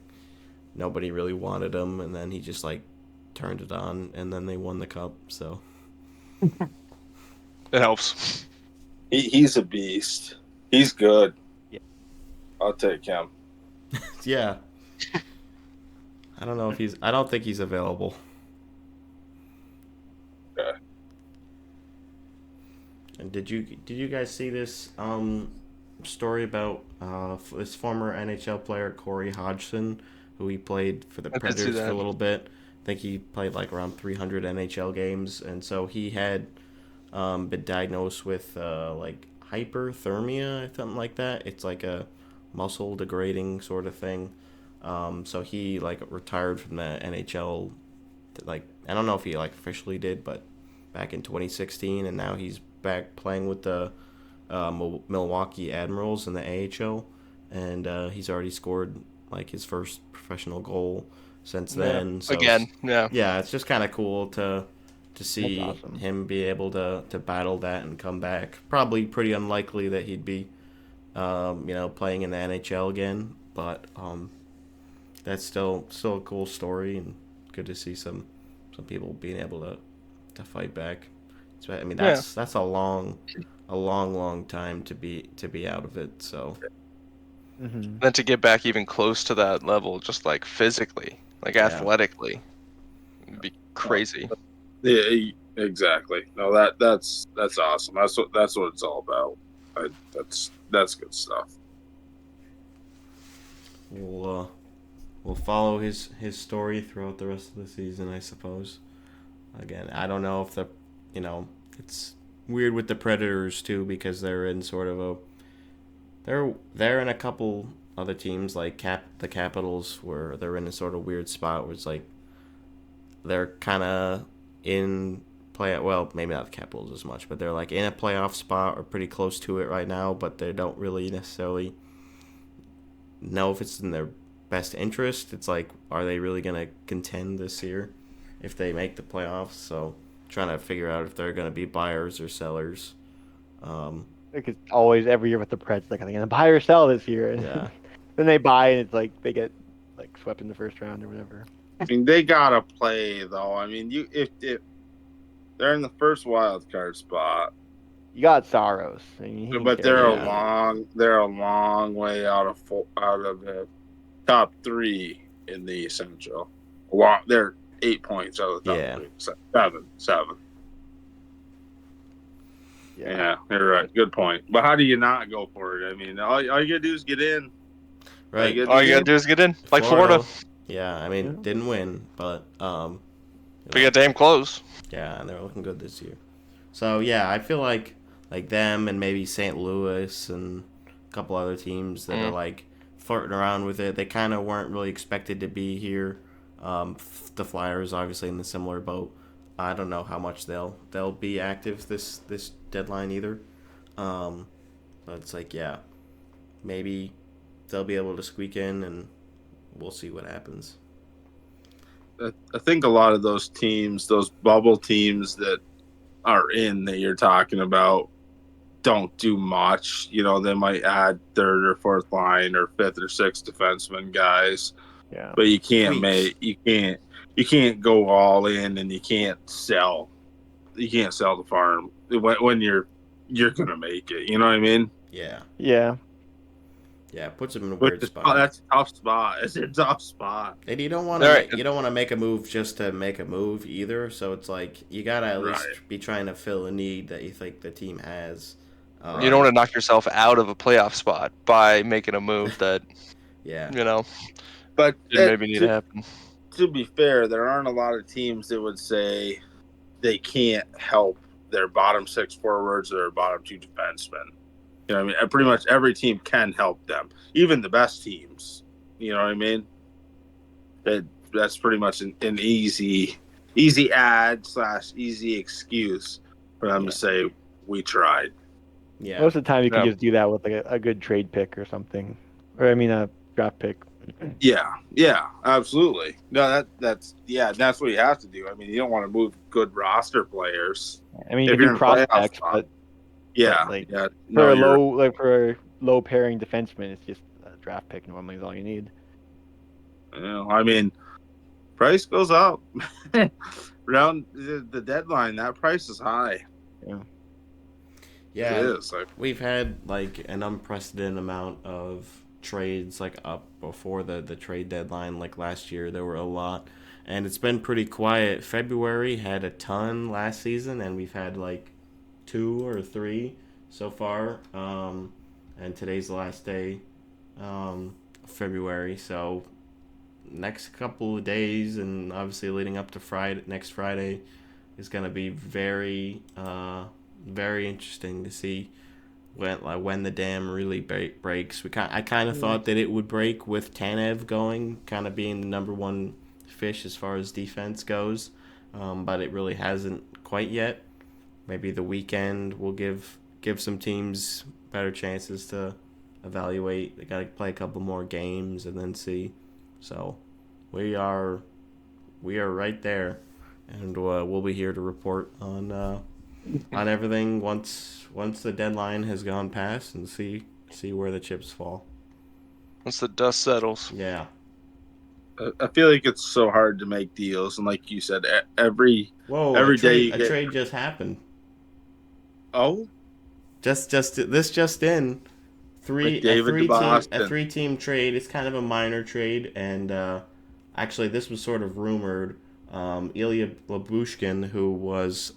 nobody really wanted him, and then he just like turned it on, and then they won the cup. So it helps. He's a beast. He's good. Yeah. I'll take him. Yeah. I don't know if he's. I don't think he's available. Okay. And did you guys see this story about this former NHL player Corey Hodgson, who he played for the I did see Predators for a that. little bit? I think he played like around 300 NHL games, and so he had been diagnosed with like hyperthermia, something like that. It's like a muscle degrading sort of thing. So he like retired from the NHL. Like I don't know if he like officially did, but back in 2016, and now he's back playing with the Milwaukee Admirals in the AHL, and he's already scored like his first professional goal since then. So Again, yeah. yeah, it's just kind of cool to see That's awesome. him be able to battle that and come back. Probably pretty unlikely that he'd be playing in the NHL again, but that's still a cool story and good to see some people being able to fight back. So, I mean that's a long time to be out of it. So Mm-hmm. Then to get back even close to that level, just like physically, like Yeah. athletically, it'd be crazy. Yeah, exactly. No, that's awesome. That's what it's all about. That's good stuff. we'll follow his story throughout the rest of the season, I suppose. Again, I don't know if it's weird with the Predators too because they're in sort of a they're in a couple other teams like the Capitals where they're in a sort of weird spot where it's like they're kind of in play. Well, maybe not the Capitals as much, but they're like in a playoff spot or pretty close to it right now. But they don't really necessarily know if it's in their best interest. It's like, are they really gonna contend this year if they make the playoffs? So trying to figure out if they're gonna be buyers or sellers. Like it's always every year with the Preds, like are they gonna buy or sell this year? And Yeah. then they buy and it's like they get like swept in the first round or whatever. I mean, they gotta play though. I mean, if they're in the first wild card spot, You got Saros. I mean, he can but carry Yeah. they're a long way out of the top three in the Central. Well, they're 8 points out of the top Yeah. three. Seven. Yeah. Yeah, you're right. Good point. But how do you not go for it? I mean, all you gotta do is get in. Right. All you gotta do is get in, like Florida. Yeah, I mean, didn't win, but We got damn close. yeah, and they're looking good this year. So yeah, I feel like them and maybe St. Louis and a couple other teams that are like flirting around with it. They kind of weren't really expected to be here. The Flyers obviously in the similar boat. I don't know how much they'll be active this deadline either. But it's like yeah, maybe they'll be able to squeak in, and we'll see what happens. I think a lot of those teams, those bubble teams that are in that you're talking about, don't do much. You know, they might add third or fourth line or fifth or sixth defenseman guys, Yeah. but you can't Tweaks. you can't go all in, and you can't sell the farm when you're gonna make it. You know what I mean? Yeah, Yeah. yeah, it puts them in a Which weird is, spot. that's a tough spot. It's a tough spot. And you don't want Right. to make a move just to make a move either. So it's like you gotta at least be trying to fill a need that you think the team has. You don't want to knock yourself out of a playoff spot by making a move that Yeah, But didn't maybe need to happen. to be fair, there aren't a lot of teams that would say they can't help their bottom six forwards or their bottom two defensemen. You know what I mean? Pretty much every team can help them, even the best teams. You know what I mean? That's pretty much an easy ad / easy excuse for them to say we tried. yeah. Most of the time, you can Yeah. just do that with like a good trade pick or something, or I mean a draft pick. Yeah, absolutely. No, that's what you have to do. I mean, you don't want to move good roster players. I mean, If you can you're do in playoff prospects, spot. but Yeah, like, yeah. for a you're- for a low pairing defenseman, it's just a draft pick normally is all you need. You know, I mean, price goes up. Around the deadline, that price is high. Yeah, It is. we've had like an unprecedented amount of trades like up before the trade deadline. Like last year, there were a lot, and it's been pretty quiet. February had a ton last season, and we've had like 2 or 3 so far. And today's the last day, February. So next couple of days, and obviously leading up to next Friday, is going to be very, very interesting to see when the dam really breaks. I kind of thought that it would break with Tanev going, kind of being the number one fish as far as defense goes, but it really hasn't quite yet. Maybe the weekend will give some teams better chances to evaluate. They got to play a couple more games and then see. So we are right there, and we'll be here to report on everything once the deadline has gone past and see where the chips fall. Once the dust settles. Yeah. I feel like it's so hard to make deals, and like you said, every day a trade just happened. Oh, just in. A three-team trade. It's kind of a minor trade, and actually this was sort of rumored. Ilya Lyubushkin, who was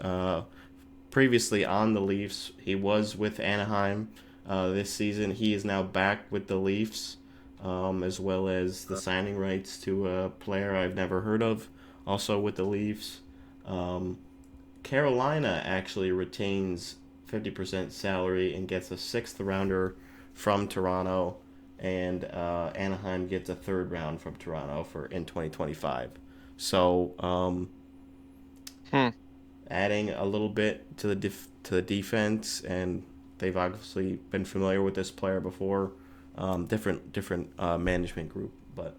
previously on the Leafs, he was with Anaheim this season. He is now back with the Leafs, as well as the signing rights to a player I've never heard of, also with the Leafs. Carolina actually retains 50% salary and gets a 6th rounder from Toronto, and Anaheim gets a 3rd round from Toronto in 2025. So adding a little bit to the defense, and they've obviously been familiar with this player before. Different management group, but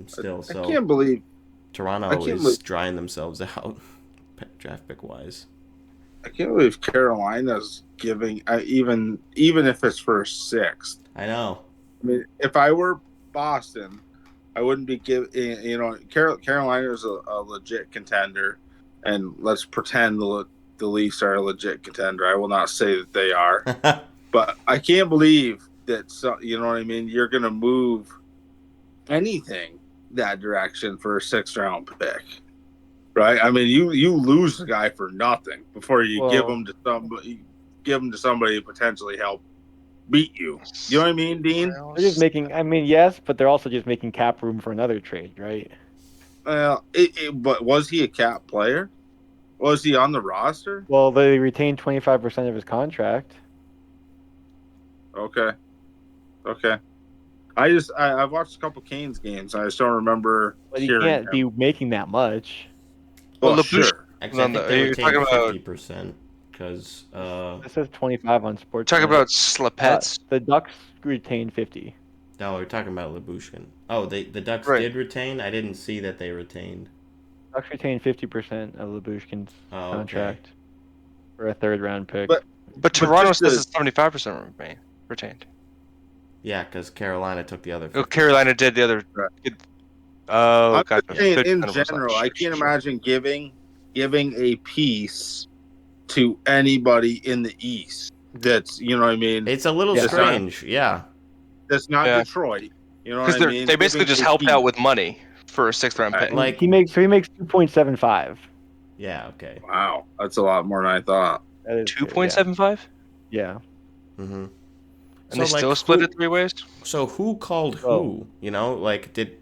still. So I can't believe Toronto is drying themselves out draft pick wise. I can't believe Carolina's giving even if it's for a 6th. I know. I mean, if I were Boston, I wouldn't be giving. Carolina is a legit contender, and let's pretend the Leafs are a legit contender. I will not say that they are, but I can't believe that. You know what I mean? You're going to move anything that direction for a 6th round pick. Right, I mean, you lose the guy for nothing before you give him to somebody to potentially help beat you. You know what I mean, Dean? They're just making. I mean, yes, but they're also just making cap room for another trade, right? Well, but was he a cap player? Was he on the roster? Well, they retained 25% of his contract. Okay. I've watched a couple Canes games. I just don't remember. But he can't be making that much. Well, sure. Actually, I think they retained 50% because it says 25 on Sports. Talking about Slapets. The Ducks retained 50. No, we're talking about Lyubushkin. Oh, the Ducks did retain? I didn't see that they retained. Ducks retained 50% of Lyubushkin's contract for a 3rd round pick. But Toronto says it's 75% retained. Yeah, because Carolina took the other 50%. Oh, Carolina did the other. Right. Oh, I'm saying in general, I can't imagine giving a piece to anybody in the East. That's, you know what I mean. It's a little strange, That's not Detroit. You know what I mean? They basically just helped out with money for a 6th round pick. Like he makes 2.75. Yeah. Okay. Wow, that's a lot more than I thought. 2.75. Yeah. Mm-hmm. And they still split it 3 ways. So who called who? You know, like did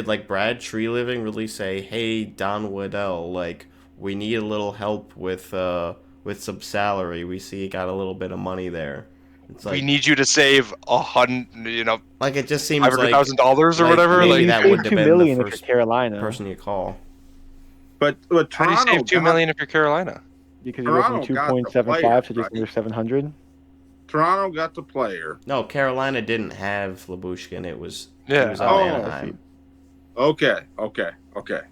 like Brad Treliving really say, "Hey, Don Waddell, like we need a little help with some salary. We see you got a little bit of money there. It's like, we need you to save $100, like it just seems like $500,000 or whatever. Maybe like that would have been the first Carolina person you call. But how do you save $2 million if you're Carolina? Because you went from 2.75 to just under 700. Toronto got the player. No, Carolina didn't have Lyubushkin. It was on Anaheim. Okay,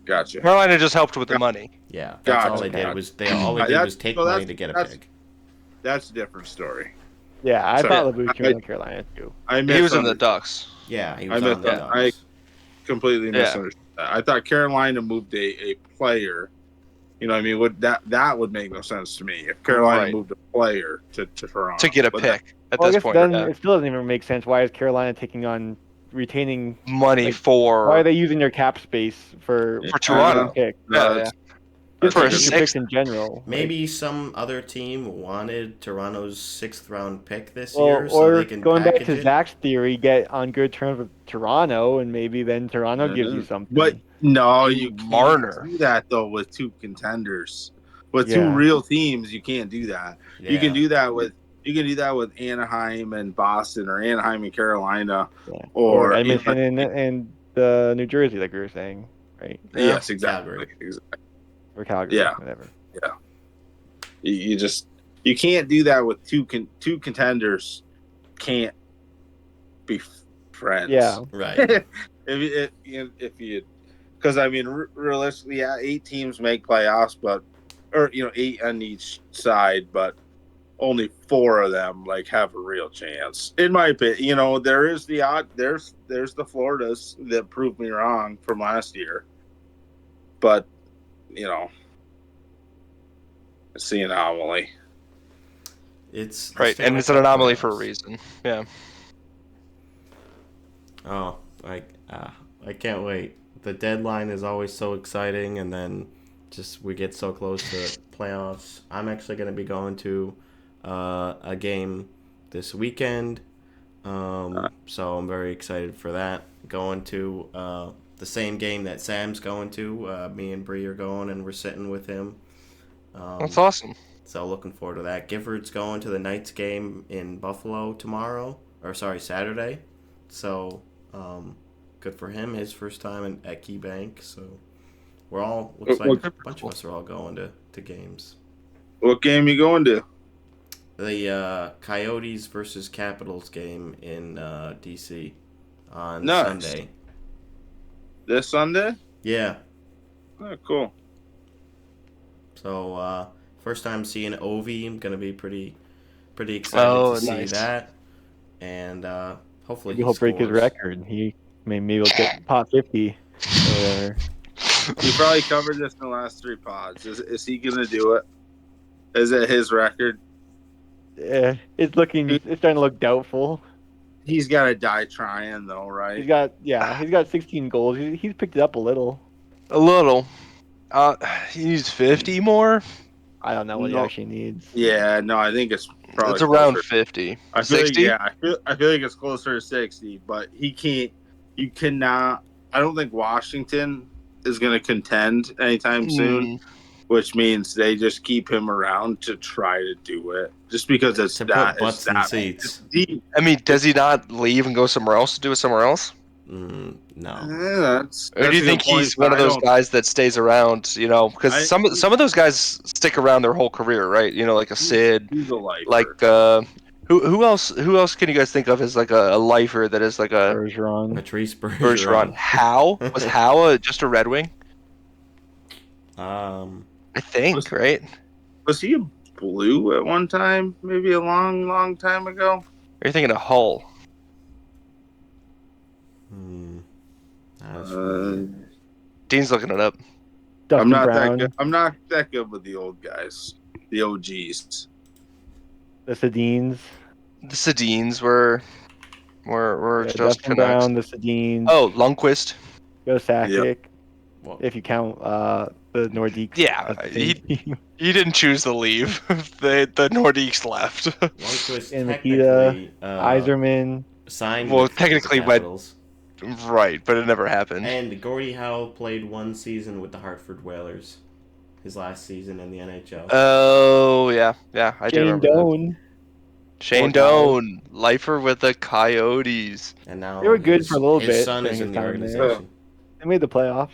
gotcha. Carolina just helped with the money. Yeah, that's all they did was take money to get a pick. That's a different story. Yeah, I thought Lyubushkin was in Carolina too. He was in the Ducks. Yeah, he was on the Ducks. I completely misunderstood that. I thought Carolina moved a player You know what I mean? That would make no sense to me if Carolina moved a player to Toronto to get a But pick at Well, I this guess point. then Yeah. it still doesn't even make sense. Why is Carolina taking on retaining Money like, for Why are they using their cap space for Toronto? pick? Yeah. Just For for a future sixth. picks in general. Maybe some other team wanted Toronto's 6th-round pick this Well, year, so or they can going back package to it. Zach's theory, get on good terms with Toronto, and maybe then Toronto gives you something. But no, you can't Marner. do that though with two contenders. With two Yeah. real teams, you can't do that. Yeah. You can do that with Anaheim and Boston, or Anaheim and Carolina, Yeah. or Edmonton and New Jersey, like we were saying, right? yes, exactly. Calgary. Exactly. Or Calgary, Yeah. whatever. You can't do that with two contenders. Can't be friends. Yeah. Right. if you, because I mean, realistically, yeah, 8 teams make playoffs, but 8 on each side, but only 4 of them like have a real chance. In my opinion, there is the odd. There's the Floridas that proved me wrong from last year, but it's the anomaly. It's the Right, and Stanley it's an Cup anomaly for a playoffs. reason. Yeah. Oh, I can't wait. The deadline is always so exciting, and then just we get so close to playoffs. I'm actually going to be going to a game this weekend, so I'm very excited for that. Going to the same game that Sam's going to. Me and Bree are going, and we're sitting with him. That's awesome. So looking forward to that. Gifford's going to the Knights game in Buffalo Saturday. So good for him, his first time at Key Bank. So looks like a bunch of us are all going to games. What game you going to? The Coyotes versus Capitals game in DC on Nice. Sunday. This Sunday? Yeah. Oh, cool. So first time seeing Ovi. I'm gonna be pretty excited to see that, and hopefully he'll break his record. Maybe he'll get top 50 or whatever. He probably covered this in the last 3 pods. Is he gonna do it? Is it his record? Yeah, it's starting to look doubtful. He's got to die trying, though, right? He's got 16 goals. He's picked it up a little. A little. He needs 50 more. I don't know what he actually needs. Yeah, no, I think it's probably It's around closer. 50. I feel 60? I feel like it's closer to 60, but he can't. You cannot. I don't think Washington is going to contend anytime soon, which means they just keep him around to try to do it, just because it's to that. put butts in seats. I mean, does he not leave and go somewhere else to do it somewhere else? No. That's Or do you think he's one of those guys that stays around? Because some of those guys stick around their whole career, right? Like a Sid, He's a lifer. like who else? Who else can you guys think of as like a lifer that is like a Bergeron? Patrice Bergeron? Bergeron. Howe was Howe just a Red Wing? I think right. Was he a Blue at one time? Maybe a long time ago. Are you thinking of Hull? Dean's looking it up. Dustin I'm not Brown, that good. I'm not that good with the old guys, the OGs. the Sedins. The Sedins were just Dustin Canucks. Brown, the Sedins. Oh, Lundqvist. Joe Sakic. Yep. If you count the Nordiques. Yeah, he didn't choose to leave. the Nordiques left. Lundqvist and Nikita, technically Eiserman. signed. Well, with technically the Capitals. Right, but it never happened. And Gordie Howe played 1 season with the Hartford Whalers. His last season in the NHL. Oh yeah, I do Shane remember Doan. that. Shane Doan, lifer with the Coyotes. And now They were good for a little his bit son is during in his the time there. organization. They made the playoffs.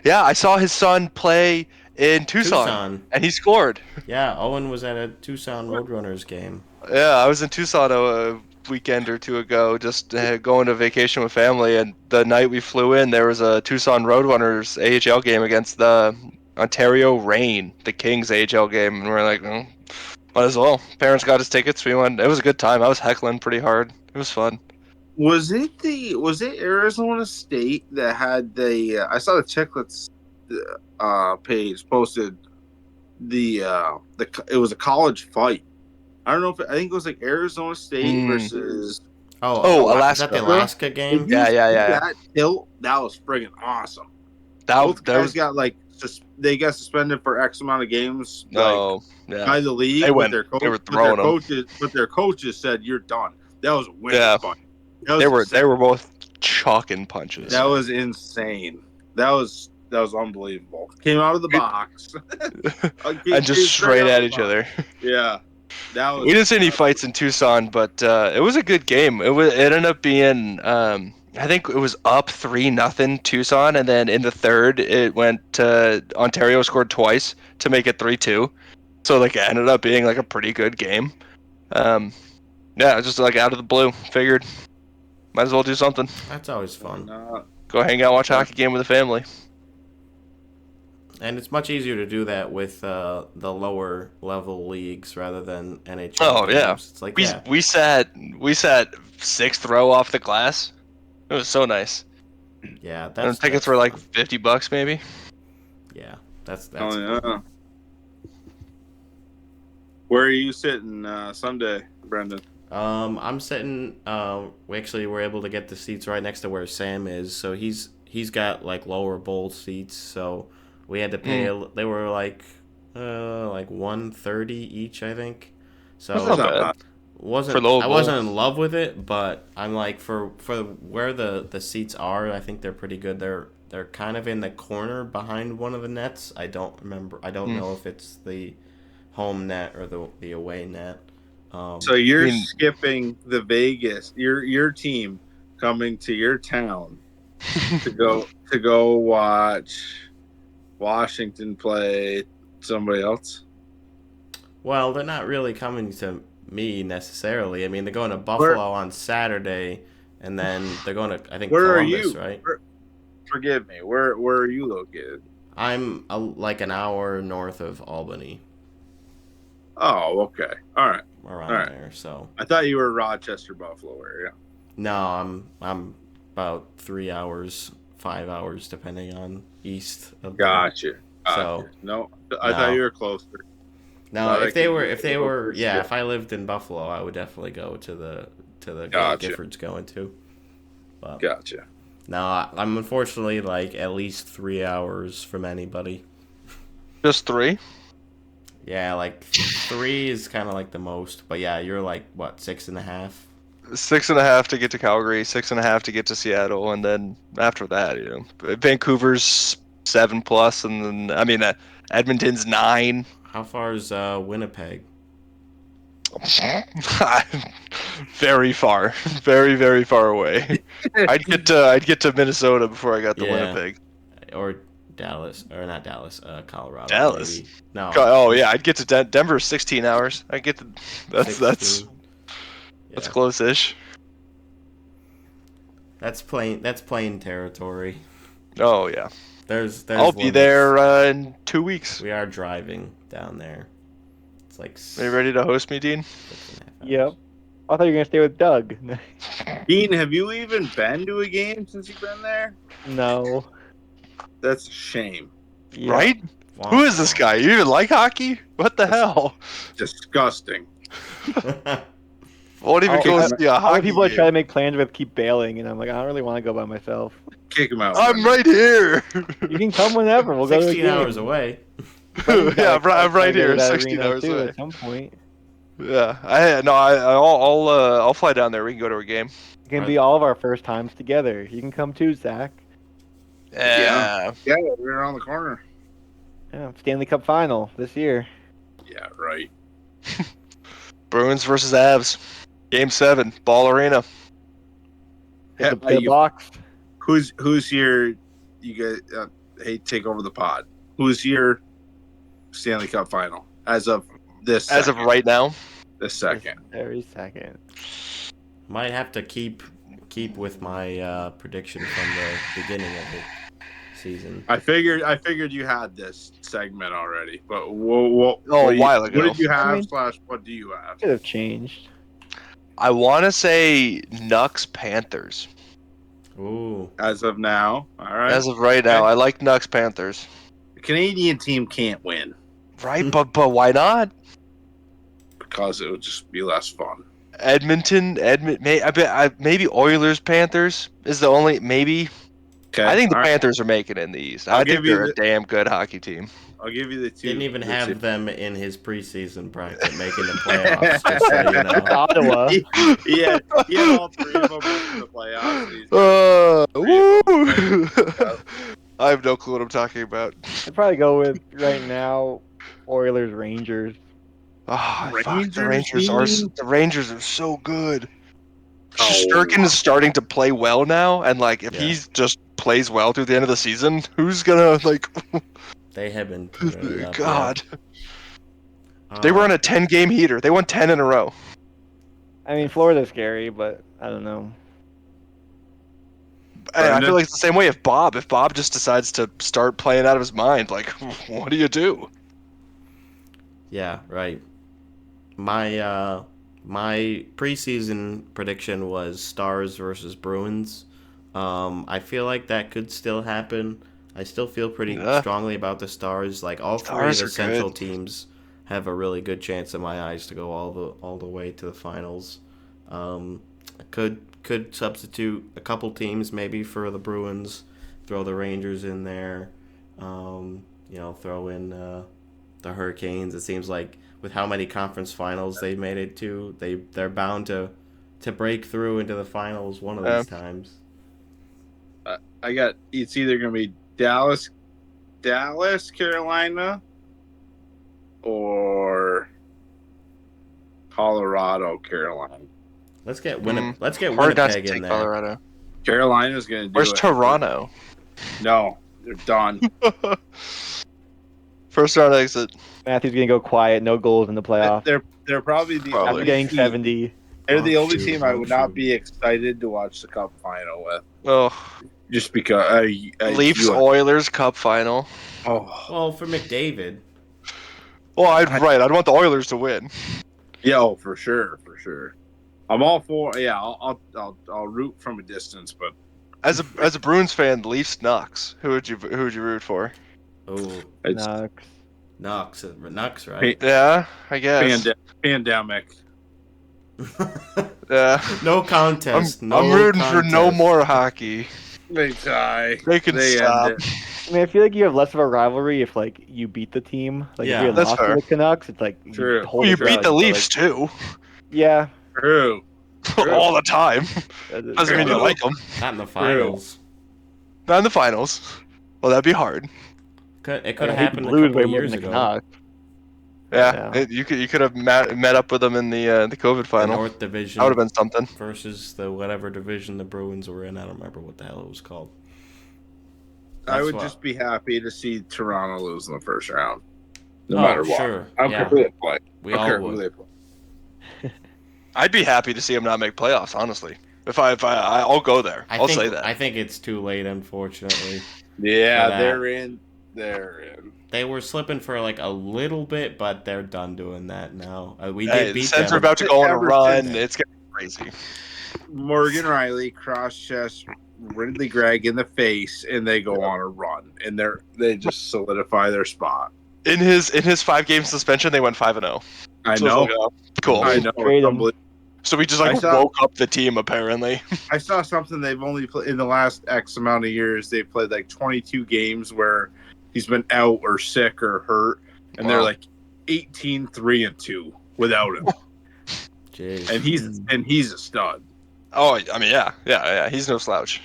Yeah, I saw his son play in Tucson. And he scored. Yeah, Owen was at a Tucson Roadrunners game. Yeah, I was in Tucson a weekend or 2 ago, just going to vacation with family, and the night we flew in, there was a Tucson Roadrunners AHL game against the Ontario Reign, the Kings AHL game, and we're like, might as well. Parents got us tickets. We went. It was a good time. I was heckling pretty hard. It was fun. Was it Arizona State that had the? I saw the Chicklets page posted it was a college fight. I don't know if I think it was like Arizona State versus. Oh, Is that the Alaska game? Did you see that tilt? That was friggin' awesome. Both guys got they got suspended for X amount of games. By the league, but their coaches said you're done. That was a winning fight. They were both chalking punches. That was insane. That was unbelievable. Came out of the box and just straight at each other. Yeah. We didn't see any fights in Tucson, but it was a good game. It ended up being I think it was up 3-0 Tucson, and then in the third it went to Ontario scored twice to make it 3-2. So like it ended up being like a pretty good game. Just like out of the blue, figured might as well do something. That's always fun. Go hang out, watch a hockey game with the family. And it's much easier to do that with the lower level leagues rather than NHL. Oh games. yeah, It's like we sat sixth row off the glass. It was so nice. Yeah, and tickets were like $50 maybe. Yeah, that's cool. Where are you sitting Sunday, Brendan? I'm sitting. We actually were able to get the seats right next to where Sam is, so he's got like lower bowl seats. So we had to pay. They were like $130 each, I think. So I wasn't in love with it, but I'm like for where the seats are, I think they're pretty good. They're kind of in the corner behind one of the nets. I don't remember. I don't know if it's the home net or the away net. So you're skipping the Vegas. Your team coming to your town to go watch Washington play somebody else. Well, they're not really coming to me necessarily. I mean, they're going to Buffalo on Saturday, and then they're going to Columbus, are you? Right? Forgive me. Where are you located? I'm like an hour north of Albany. Oh, okay. All right. Around there, so. I thought you were Rochester, Buffalo area. No, I'm about 3 hours, 5 hours, depending on east of. Gotcha. So no, I thought you were closer. No, if they were, yeah. If I lived in Buffalo, I would definitely go to the game Gifford's going to. But, gotcha. No, I'm unfortunately like at least 3 hours from anybody. Just 3? Yeah, like 3 is kind of like the most, but yeah, you're like what 6.5? 6.5 to get to Calgary, 6.5 to get to Seattle, and then after that, Vancouver's 7+, and then Edmonton's 9. How far is Winnipeg? Very far, very very far away. I'd get to Minnesota before I got to Winnipeg. Or Dallas, or not Dallas, Colorado. Dallas. Maybe. No. Oh yeah, I'd get to Denver 16 hours. I get to that's close-ish. That's plain territory. Oh yeah. There's I'll be there in 2 weeks. We are driving down there. It's like. Are you ready to host me, Dean? Yep. I thought you were gonna stay with Doug. Dean, have you even been to a game since you've been there? No. That's a shame. Yep. Right? Who is this guy? You even like hockey? What the hell? Disgusting. Won't even go see a hockey people game. I try to make plans with keep bailing, and I'm like, I don't really want to go by myself. Kick him out. I'm right here. You can come whenever. We'll go to 16 hours away. Yeah, I'm right here. 16 hours away. At some point. Yeah, I'll fly down there. We can go to a game. It can be all of our first times together. You can come too, Zach. Yeah, we're around the corner. Yeah, Stanley Cup final this year. Yeah, right. Bruins versus Avs. Game 7, Ball Arena. The box. Who's your? You guys, take over the pod. Who's your Stanley Cup final as of this? As of right now, this second. Very second. Might have to keep with my prediction from the beginning of the season. I figured you had this segment already, but a while ago. What did you have? What do you have? Could have changed. I want to say Nucks Panthers. Ooh. as of now. All right. As of right now, I like Nucks Panthers. The Canadian team can't win Right, but why not? because it would just be less fun. Maybe Oilers Panthers is the only maybe. Okay. I think the all right. Panthers are making it in the East. I'll I think give you they're a the- damn good hockey team. I'll give you the two. Didn't even the have two. them in his preseason bracket making the playoffs, just so you know. Ottawa. he had all three of them in the playoffs. And he's got Woo! I have no clue what I'm talking about. I'd probably go with right now Oilers Rangers. Oh, fuck, the Rangers Rangers are so good. Oh. Shesterkin is starting to play well now, and like if Yeah. he just plays well through the end of the season, who's gonna like? They have been putting it up. God, Yeah. they were on a 10-game heater. They won 10 in a row. I mean, Florida's scary, but I don't know. I feel like it's the same way if Bob just decides to start playing out of his mind, like what do you do? Yeah, right. My my preseason prediction was Stars versus Bruins. I feel like that could still happen. I still feel pretty strongly about the Stars. Like all three of Stars the are Central good. teams have a really good chance in my eyes to go all the way to the finals. Could substitute a couple teams maybe for the Bruins. Throw the Rangers in there. Throw in the Hurricanes. It seems like with how many conference finals they've made it to, they're bound to break through into the finals one of these times. I got it's either gonna be Dallas, Carolina, or Colorado, Carolina. Let's get Hard not to Winnipeg in take there. Colorado. Carolina's gonna do Where's it. Toronto? No, they're done. First round exit. Matthew's gonna go quiet, no goals in the playoff. They're probably the Probably. After only getting team. 70. They're the Oh, only shoot, team I oh, would not shoot. be excited to watch the Cup final with, Oh, just because. Leafs Oilers Cup final. Oh, Well, for McDavid. Well, I'd want the Oilers to win. yeah, oh, for sure. I'm all for. Yeah, I'll root from a distance, but As a Bruins fan, Leafs Nucks. Who would you root for? Oh, it's Knox, right? Yeah, I guess. pandemic. Yeah. No contest. I'm rooting for no more hockey. They die. They can stop. end it. I mean, I feel like you have less of a rivalry if like you beat the team. Like Yeah, if you had that's lost fair. to the Canucks, it's like True. hold You a grudge, beat the but, Leafs too, Like, yeah. True. all the time. Doesn't Doesn't mean you like them. Not in the finals. Not in the finals. Well, that'd be hard. It could have hate happened the a Blues couple way of more years than the ago. Canucks. Yeah, Yeah. you could have met up with them in the COVID The final. North Division That would have been something. versus the whatever division the Bruins were in. I don't remember what the hell it was called. I would That's just be happy to see Toronto lose in the first round, no Oh, matter what. sure. I don't Yeah. care who they play. We I don't all care who would. they play. I'd be happy to see them not make playoffs. Honestly, I'll go there. I'll say that. I think it's too late, unfortunately. Yeah, For that. they're in. They're in. They were slipping for like a little bit, but they're done doing that now. We Hey, did the beat Sens them. are about to go on a Everton. run. It's gonna be crazy. Morgan Riley cross chest Ridley Gregg in the face, and they go on a run, and they just solidify their spot. In his 5-game suspension, they went 5-0. I So know. it's like, oh, cool. I know. Trade 'em. Unbelievable. So we just I saw- woke up the team apparently. I saw something they've only played in the last X amount of years. They've played like 22 games where he's been out or sick or hurt, and they're Wow. like 18-3-2 without him, Jeez. and he's a stud. Oh, I mean, yeah. He's no slouch.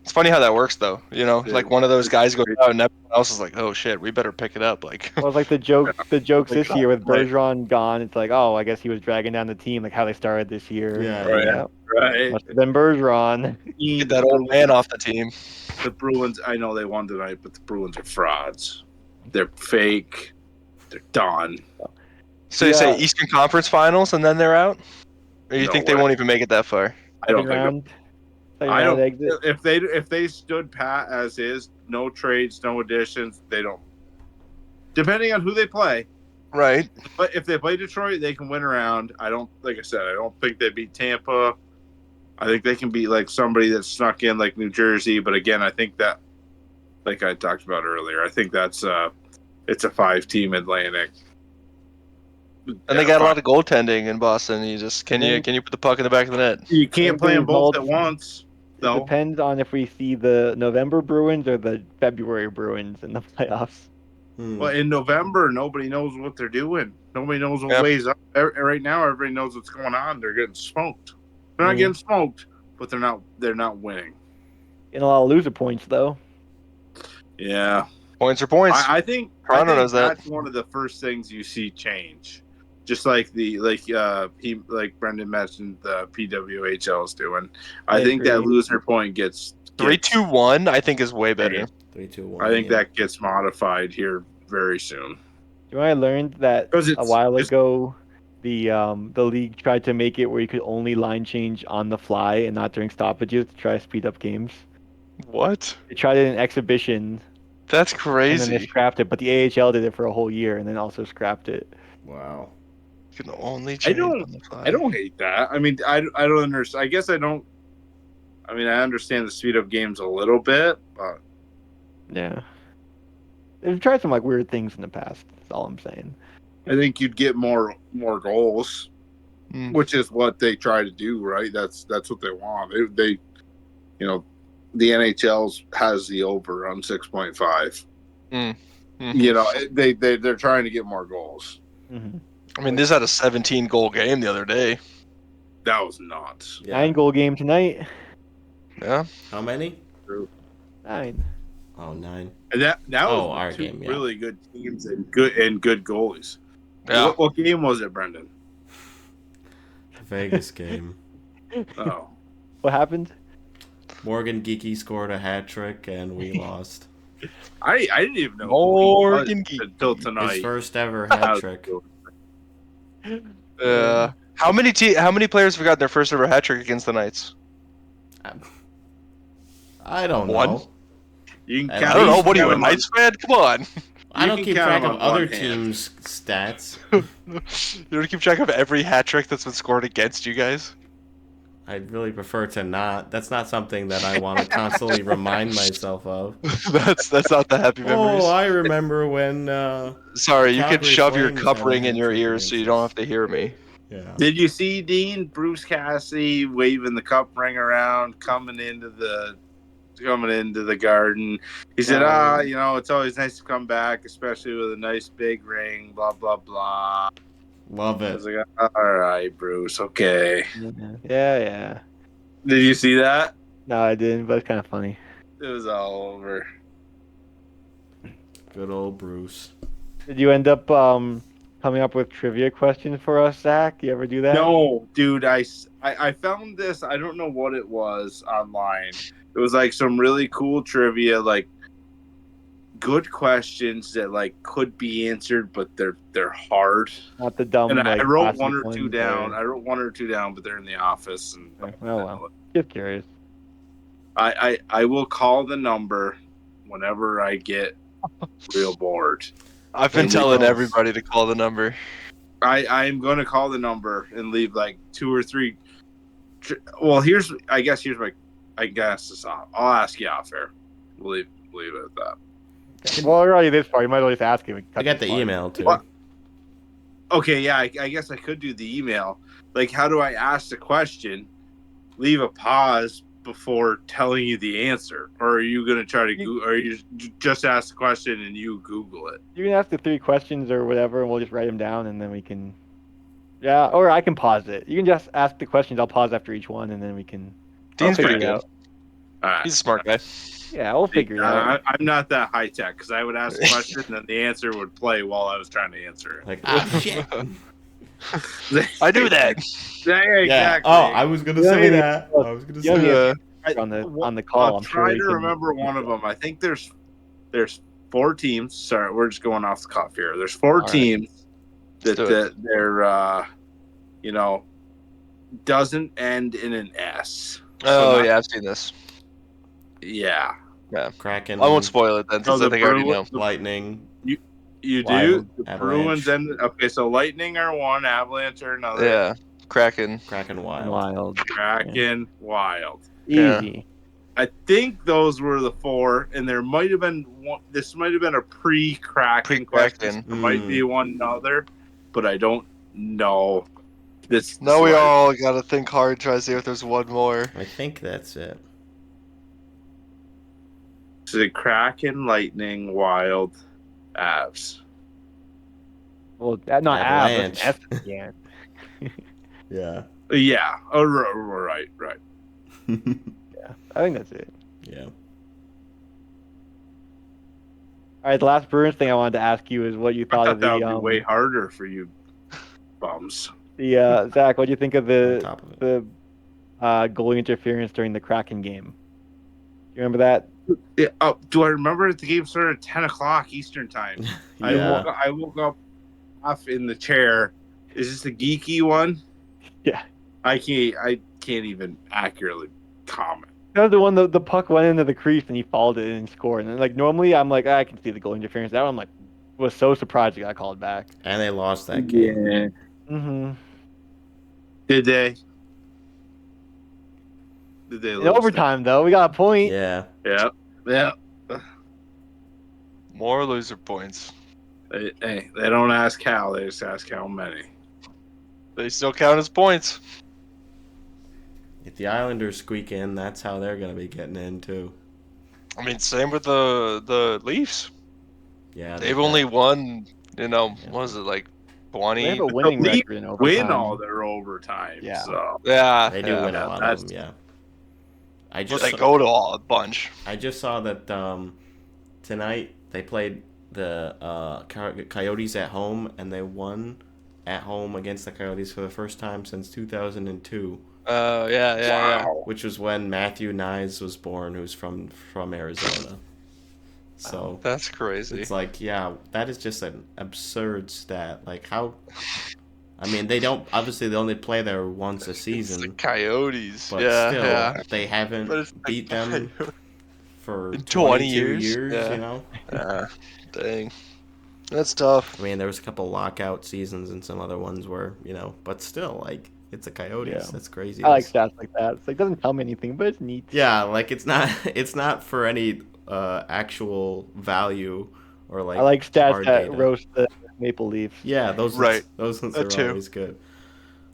It's funny how that works, though. You know, like one of those guys goes out, and everyone else is like, "Oh shit, we better pick it up." Like, Well, it's like the jokes this year with Right. Bergeron gone. It's like, oh, I guess he was dragging down the team, like how they started this year. Yeah, Right. Yeah. Right. Must have been Bergeron. get that old man off the team. The Bruins, I know they won tonight, but the Bruins are frauds. They're fake. They're done. So you say Eastern Conference Finals, and then they're out, or you No think they way. won't even make it that far? I don't Second think. round. Second I round don't. exit. If they stood pat as is, no trades, no additions, they don't. Depending on who they play, Right. but if they play Detroit, they can win around. I don't. Like I said, I don't think they beat Tampa. I think they can beat like somebody that snuck in like New Jersey, but again, I think that, like I talked about earlier, I think that's it's a 5-team Atlantic. And they got a lot of goaltending in Boston. You just can you put the puck in the back of the net? You can't play them both at once. It depends on if we see the November Bruins or the February Bruins in the playoffs. Well, in November, nobody knows what they're doing. Nobody knows what ways up. Right now, everybody knows what's going on. They're getting smoked. They're not getting smoked, but they're not winning. Getting a lot of loser points though. Yeah, points are points. I think Toronto knows that. That's one of the first things you see change. Just like Brendan mentioned, the PWHL is doing. I think that loser point gets 3-2-1. I think is way better. 3-2-1. I think that gets modified here very soon. You know, I learned that a while ago, the league tried to make it where you could only line change on the fly and not during stoppages to try to speed up games. What? They tried it in exhibition. That's crazy. And then they scrapped it, but the AHL did it for a whole year and then also scrapped it. Wow. You can only change on the fly. I don't hate that. I mean, I don't understand. I guess I don't. I mean, I understand the speed up games a little bit, but yeah, they've tried some like weird things in the past. That's all I'm saying. I think you'd get more goals, which is what they try to do, right? That's what they want. They you know, the NHL has the over on 6.5. You know, they're trying to get more goals. Mm-hmm. I mean, this had a 17-goal game the other day. That was nuts. Yeah. 9-goal game tonight. Yeah. How many? 9. Oh, 9. And that was our two game, yeah. really good teams and good goalies. Yeah. What game was it, Brendan? The Vegas game. Oh. What happened? Morgan Geeky scored a hat trick and we lost. I didn't even know Morgan Geeky until tonight. His first ever hat trick. How many players have gotten their first ever hat trick against the Knights? I don't know. One? You can I don't know. What are you, a Knights fan? Come on. I don't keep track of other teams' stats. You don't keep track of every hat trick that's been scored against you guys? I'd really prefer to not. That's not something that I want to constantly remind myself of. That's not the happy memories. Oh, I remember when. Sorry, you can Calgary shove your Flames cup had ring a in your hat ears trick so you against don't us. have to hear me. Yeah. Did you see Dean Bruce Cassidy waving the cup ring around coming into the garden? He said, you know, it's always nice to come back, especially with a nice big ring, blah blah blah. Love I it. was like, all right, Bruce, okay. Yeah. Did you see that? No, I didn't, but it's kind of funny. It was all over. Good old Bruce. Did you end up coming up with trivia questions for us, Zach? You ever do that? No, dude, I found this. I don't know what it was online. It was like some really cool trivia, like good questions that like could be answered, but they're hard. Not the dumb. And I like, wrote classic one or ones, two down. I wrote one or two down, but they're in the office. And Oh well. Just curious. I will call the number whenever I get real bored. I've been telling everybody to call the number. I'm going to call the number and leave like 2 or 3. Well, here's my. I guess it's off. I'll ask you off air. We'll leave it at that. Well, already this part, you might as well just ask him. I got the email too. What? Okay, yeah, I guess I could do the email. Like, how do I ask the question? Leave a pause before telling you the answer, or are you gonna try to or you just ask the question and you Google it? You can ask the 3 questions or whatever, and we'll just write them down, and then we can. Yeah, or I can pause it. You can just ask the questions. I'll pause after each one, and then we can. Dean's figure pretty it good. out. All right. He's a smart guy. Yeah, we'll figure it out. I'm not that high tech because I would ask a question and then the answer would play while I was trying to answer it. Like, shit. I do that. Yeah, Yeah. exactly. Oh, I was gonna say that. I was gonna say that. On the call. I'll I'm sure try we to can- remember one of them. I think there's 4 teams. Sorry, we're just going off the cuff here. There's 4 All right. teams Let's do it. that they're doesn't end in an S. Oh, yeah, I've seen this. Yeah. Kraken. I won't spoil it then, Oh, since I think I already know. Lightning. You do? Wild, The Avalanche. Bruins and okay, so Lightning are one, Avalanche are another. Yeah. Kraken. Kraken Wild. Wild. Kraken, Wild. Easy. I think those were the 4, and there might have been one. This might have been a pre-Kraken question. There might be one other, but I don't know. Now we all got to think hard, try to see if there's one more. I think that's it. So the Kraken, Lightning, Wild, Avs. Well, not Avalanche. Avs. Yeah. Yeah. Yeah. Oh, right. Yeah. I think that's it. Yeah. All right. The last Bruins thing I wanted to ask you is what you thought I of thought the. that would be way harder for you bums. Zach, what do you think of On top of it. the goalie interference during the Kraken game? Do you remember that? Yeah, do I remember the game started at 10 o'clock Eastern time? Yeah. I woke up off in the chair. Is this the geeky one? Yeah. I can't even accurately comment. That was the one the puck went into the crease and he fouled it and scored. And like normally I'm like I can see the goal interference. That one I'm like was so surprised he got called back. And they lost that game. Yeah. Mm-hmm. Did they? Did they In lose overtime though, we got a point. Yeah. that? Yeah. More loser points. They don't ask how, they just ask how many. They still count as points. If the Islanders squeak in, that's how they're going to be getting in, too. I mean, same with the Leafs. Yeah. They've only won, what was it, like 20? They have a winning Leafs record in overtime. win all their overtime. Yeah. So. Yeah. They do win a lot of them, yeah. But they go to a bunch. I just saw that tonight they played the Coyotes at home, and they won at home against the Coyotes for the first time since 2002. Yeah. Which was when Matthew Nyes was born, who's from Arizona. So that's crazy. It's like, yeah, that is just an absurd stat. Like, how? I mean, they only play there once a season. It's the Coyotes. But still, they haven't beat them for 20 years. Yeah. You know? Dang. That's tough. I mean, there was a couple lockout seasons and some other ones where, but still, like, it's a Coyotes. Yeah. That's crazy. I like stats like that. It's like, it doesn't tell me anything, but it's neat. Yeah, like, it's not for any actual value or, like, I like stats hard that data. roast the Maple Leafs. Yeah, those ones are too. always good.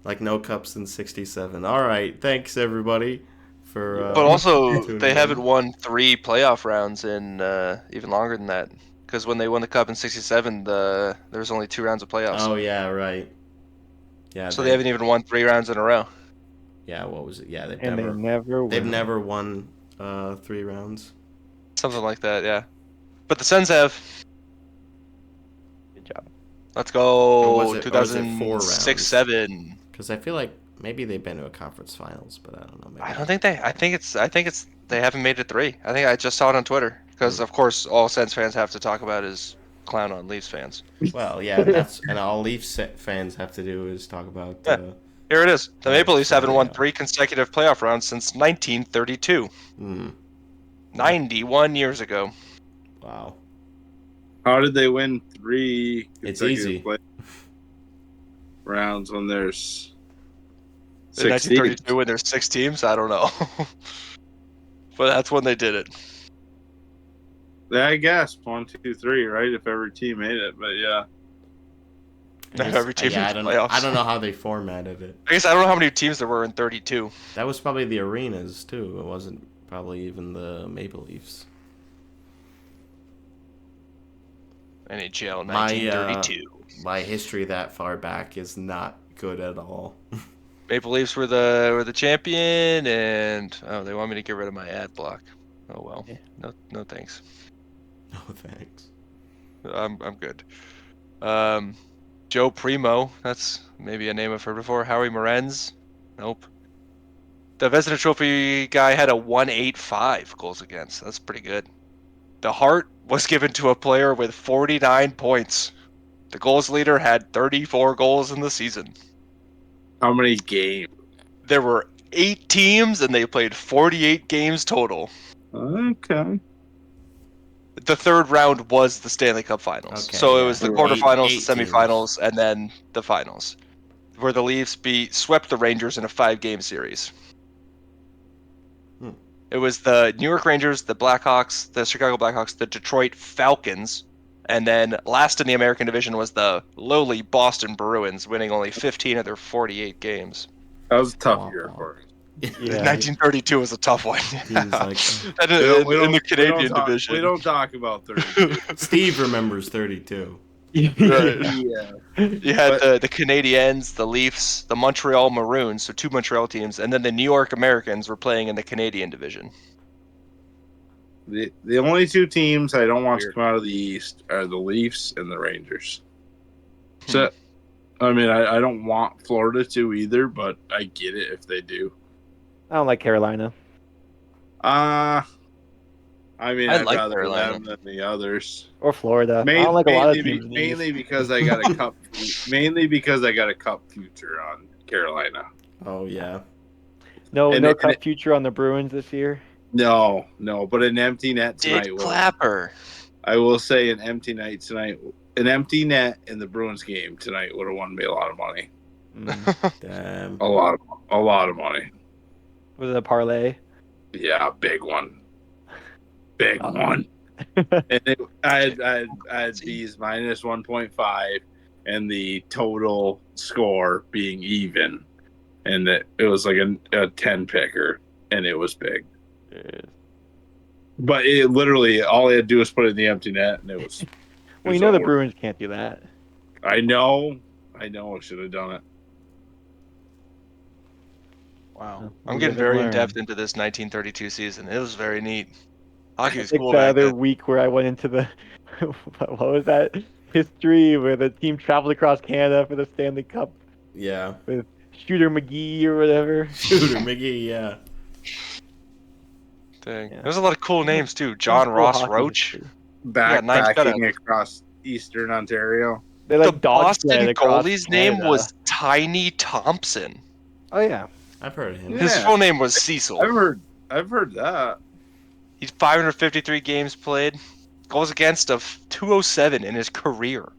Like no cups in '67. All right, thanks everybody for. But also, tuning they in. haven't won 3 playoff rounds in even longer than that. Because when they won the cup in '67, there was only 2 rounds of playoffs. Oh yeah, right. Yeah. So they haven't even won 3 rounds in a row. Yeah, what was it? Yeah, they've never won 3 rounds. Something like that, yeah. But the Sens have. Good job. Let's go. Or was it 4 rounds? 2006-7. Because I feel like maybe they've been to a conference finals, but I don't know. Maybe. I don't think they. I think it's. They haven't made it 3. I think I just saw it on Twitter. Because of course, all Sens fans have to talk about is clown on Leafs fans. Well, yeah, and all Leafs fans have to do is talk about. Here it is. The Maple Leafs haven't won yeah. 3 consecutive playoff rounds since 1932. 91 years ago. Wow. How did they win 3 It's easy. rounds when there's In 6 1932, teams? when there's 6 teams, I don't know. But that's when they did it. Yeah, I guess 1, 2, 3, right? If every team made it, but yeah. Every team I in don't. playoffs. I don't know how they formatted it. I guess I don't know how many teams there were in 32. That was probably the arenas too. It wasn't probably even the Maple Leafs. NHL 1932. My history that far back is not good at all. Maple Leafs were the champion, and they want me to get rid of my ad block. Oh well. Yeah. No thanks. No thanks. I'm good. Joe Primo, that's maybe a name I've heard before. Howie Morenz, nope. The Vezina Trophy guy had a 185 goals against. That's pretty good. The Hart was given to a player with 49 points. The goals leader had 34 goals in the season. How many games? There were 8 teams, and they played 48 games total. Okay. The third round was the Stanley Cup Finals. Okay, So yeah. it was the Eight quarterfinals, the teams. semifinals, and then the finals. where the Leafs swept the Rangers in a 5-game series. It was the New York Rangers, the Blackhawks, the Chicago Blackhawks, the Detroit Falcons, and then last in the American division was the lowly Boston Bruins, winning only 15 of their 48 games. That was a tough year for us. Yeah. 1932 was a tough one. Teams like And in the Canadian division. We don't talk about 32. Steve remembers 32. Right. Yeah. You had the Canadiens, the Leafs, the Montreal Maroons, so 2 Montreal teams, and then the New York Americans were playing in the Canadian division. The only 2 teams I don't want to come out of the East are the Leafs and the Rangers. So, I mean, I don't want Florida to either, but I get it if they do. I don't like Carolina. I mean, I I'd like rather Carolina. them than the others. Or Florida. I don't like a lot of teams. in the Mainly East. because I got a cup. Mainly because I got a cup future on Carolina. Oh yeah. No cup future on the Bruins this year. No, but an empty net tonight. Dick Clapper. I will say an empty night tonight. An empty net in the Bruins game tonight would have won me a lot of money. Damn. A lot of money. Was it a parlay? Yeah, big one. Big one. And I had B's minus 1.5 and the total score being even. And it was like a 10 picker and it was big. But it literally, all I had to do was put it in the empty net and it was. Well, you know the Bruins can't do that. I know. I should have done it. Wow. I'm getting very in-depth into this 1932 season. It was very neat. Hockey was Like cool the back other then. week where I went into the what was that history where the team traveled across Canada for the Stanley Cup Yeah. with Shooter McGee or whatever. Shooter McGee, yeah. Dang. Yeah. There's a lot of cool names too. John Cool Ross hockey Roach. history. Backpacking across Eastern Ontario. They The like dodge sled Boston across goalie's name Canada. was Tiny Thompson. Oh yeah. I've heard of him. Yeah. His full name was Cecil. I've heard that. He's 553 games played. Goals against of 207 in his career.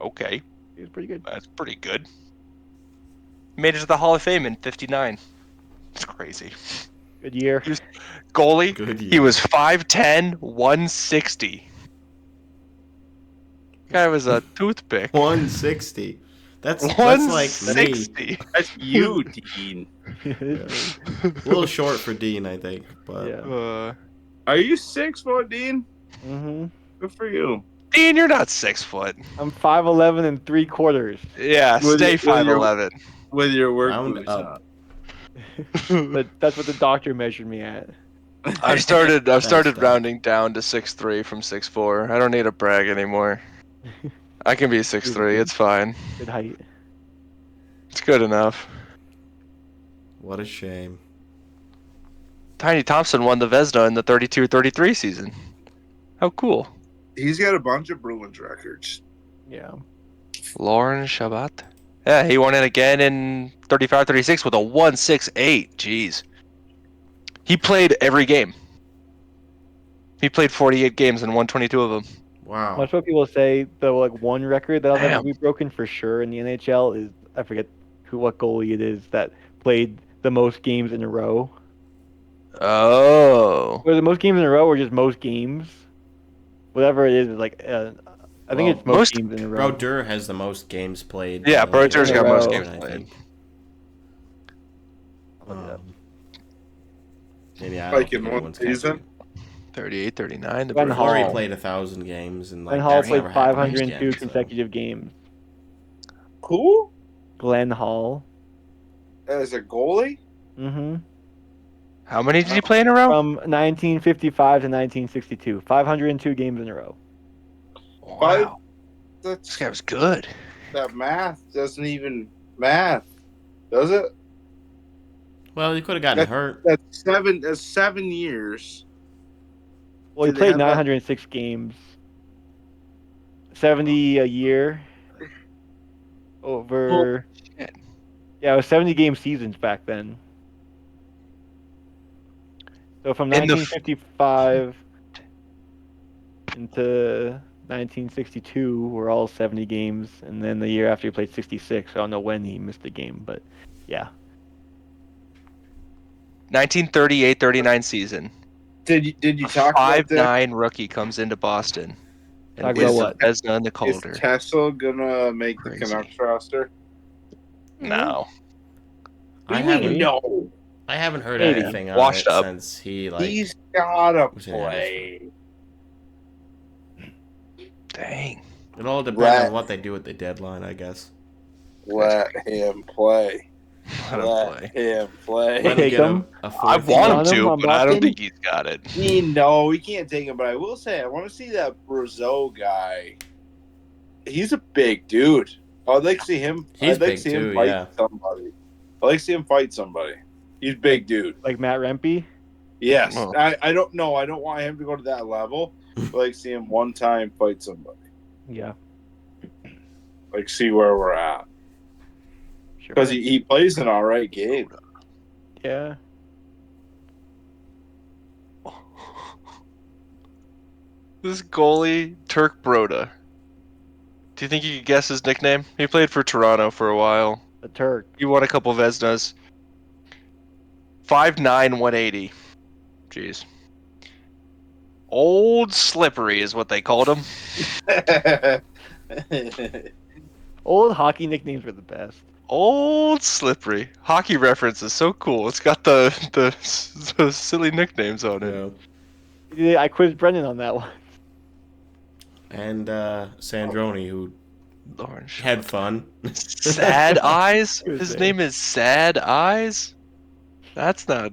Okay, He was pretty good. that's pretty good. Made it to the Hall of Fame in 59. It's crazy. Good year. Goalie, Good year. he was 5'10", 160. Guy was a toothpick. 160. That's like me. 160. That's you, Dean. A little short for Dean, I think. But Yeah. Are you 6 foot, Dean? Mm-hmm. Good for you. Dean, you're not 6 foot. I'm 5'11" and 3/4. Yeah, With stay your- 5'11". With your work Round boots up. on. But that's what the doctor measured me at. I've started dumb. rounding down to 6'3" from 6'4". I don't need to brag anymore. I can be 6'3". It's fine. Good height. It's good enough. what a shame. Tiny Thompson won the Vezina in the 32-33 season. How cool. He's got a bunch of Bruins records. Yeah. Lauren Shabbat. Yeah, he won it again in 35-36 with a 1.68. Jeez. He played every game. He played 48 games and won 22 of them. Wow. Much what people say, the like one record that'll never Damn. be broken for sure in the NHL is I forget what goalie it is that played the most games in a row. Oh. Or the most games in a row, or just most games. Whatever it is like I think it's most games in a row. Brodeur has the most games played. Yeah, in the Brodeur's league. got most games I played. think. Look it up. Maybe I Like don't in think one anyone's catching season? it. 38, 39. The Ben Bruins. Hall. Fleury played 1,000 games and like Glenn Hall that's played never happened 502 again, so. consecutive games. Who? Glenn Hall. As a goalie? Mm-hmm. How many did he play in a row? From 1955 to 1962. 502 games in a row. Wow. This That's, guy was good. that math doesn't even math, does it? Well, he could have gotten That- hurt. That's 7 years. Well, he Did they played have that- 906 games. 70 a year. Over. shit. Yeah, it was 70 game seasons back then. So from In the 1955 into 1962 were all 70 games, and then the year after he played 66. I don't know when he missed a game, but yeah. 1938-39 season. Did you talk about that? 5'9" rookie comes into Boston. And Talk wins about the what? Vezina and the Is Calder. Tesla gonna make Crazy. the Canucks roster? No. What do I you mean no? haven't heard Maybe. anything on Washed it up. since he He's gotta was in play. Dang. It all depends Let- on what they do at the deadline, I guess. Let him play. Let him play. him play. Let him Take get him. a I fourth want year. him to, on but I don't Boston? think he's got it. No, we can't take him. But I will say, I want to see that Brazeau guy. He's a big dude. I'd like to see him. He's I'd like big to see him too, fight yeah. somebody. I'd like to see him fight somebody. He's a big dude. Like Matt Rempe? Yes, Oh. I don't know. I don't want him to go to that level. I'd like to see him one time fight somebody. Yeah, Like see where we're at sure. because he plays an all right game. Yeah. This goalie, Turk Broda. Do you think you could guess his nickname? He played for Toronto for a while. The Turk. He won a couple Vezinas. 5'9", 180. Jeez. Old Slippery is what they called him. Old hockey nicknames were the best. Old Slippery. Hockey reference is so cool. It's got the silly nicknames on it. Yeah. Yeah, I quizzed Brendan on that one. And Sandroni, who Lauren had fun. Sad Eyes? Good His name. name is Sad Eyes? That's not...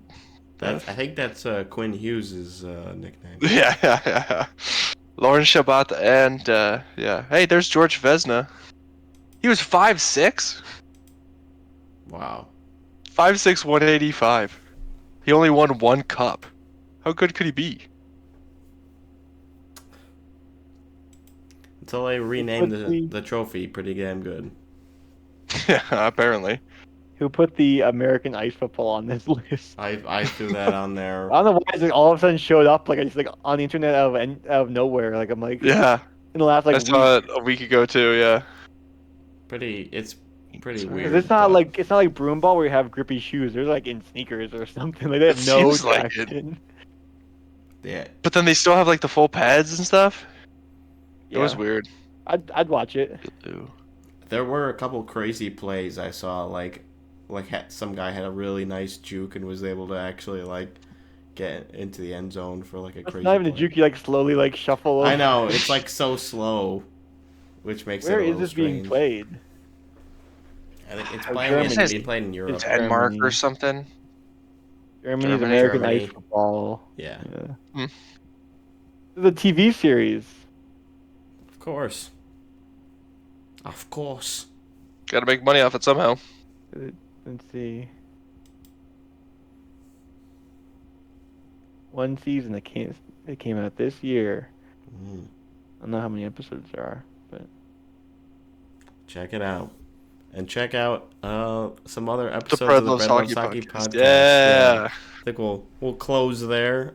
I think that's Quinn Hughes' nickname. Yeah. Lauren Shabbat and, yeah. Hey, there's George Vezina. He was 5'6"? Wow. 5'6", 185. He only won one cup. How good could he be? Until they renamed put the- the trophy pretty damn good. Yeah, apparently. Who put the American ice football on this list? I threw that on there. I don't know why it like, all of a sudden showed up like it's like on the internet out of nowhere. Like I'm like Yeah, in the last like I saw week. it a week ago too, yeah. It's pretty Because weird. It's not but- like broom ball where you have grippy shoes. They're like in sneakers or something. Like they have It no seems like it. traction. Yeah. But then they still have like the full pads and stuff. It was Yeah. weird. I'd watch it. There were a couple crazy plays I saw, like some guy had a really nice juke and was able to actually like get into the end zone for like a It's crazy not even a play. juke. You like slowly like shuffle. I over. know, it's like so slow, which makes Where it a is little this being strange. played? I think it's Oh, playing Germany. being played in Europe. It's Denmark or Germany. something. Germany's Germany. American Germany. ice football. Yeah, Yeah. The TV series. of course. Of course. Gotta make money off it somehow. Let's see. One season that came out this year. Mm. I don't know how many episodes there are, but Check it out. And check out some other episodes of the Breadloaves Bread Loves Hockey podcast. Yeah. I think we'll close there.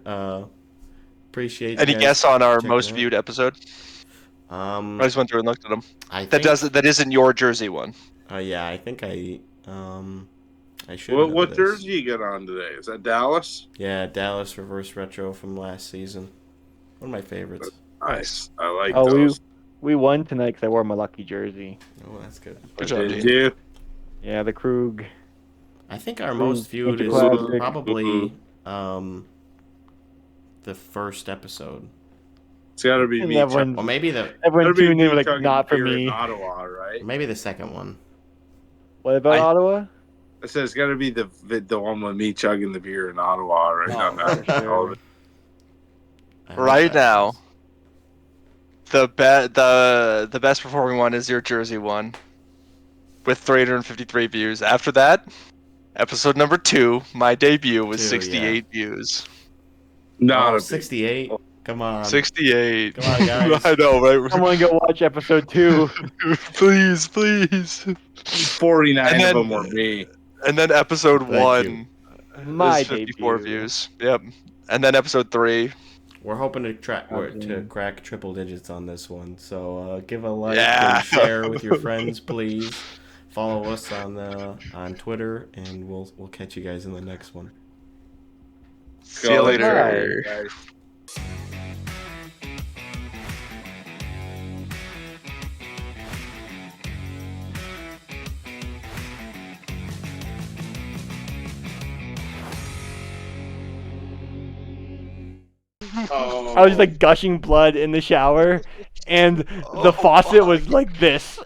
Appreciate Any you guys guess on our checking most it out. viewed episode? I just went through and looked at them. I That think, that isn't your jersey one. yeah, I think I should know What this. jersey you got on today? Is that Dallas? Yeah, Dallas Reverse Retro from last season. One of my favorites. Nice. I like oh, those. we won tonight because I wore my lucky jersey. Oh, that's good. Good job, Did dude. you? Yeah, the Krug. I think our most viewed is Classic. probably the first episode. It's got to be And me. everyone- Or maybe the Everyone Gotta be tuned me in like chugging not for beer in me. Ottawa, right? maybe the second one. What about Ottawa? I said it's got to be the one with me chugging the beer in Ottawa, right? Oh, on that. for sure. I think Right that now, is. the best performing one is your jersey one, with 353 views. After that, episode number 2, my debut, was 2, 68 views. Not Oh, a big 68. Come on. 68. Come on, guys. I know, right? Someone go watch episode 2. Please. 49 And then- of them were me. And then episode Thank 1 My is 54 debut. views. Yep. And then episode 3, we're hoping to Absolutely. crack triple digits on this one. So give a like Yeah. and share with your friends, please. Follow us on Twitter, and we'll catch you guys in the next one. See you Go later. guys. I was just like gushing blood in the shower, and the faucet was like this.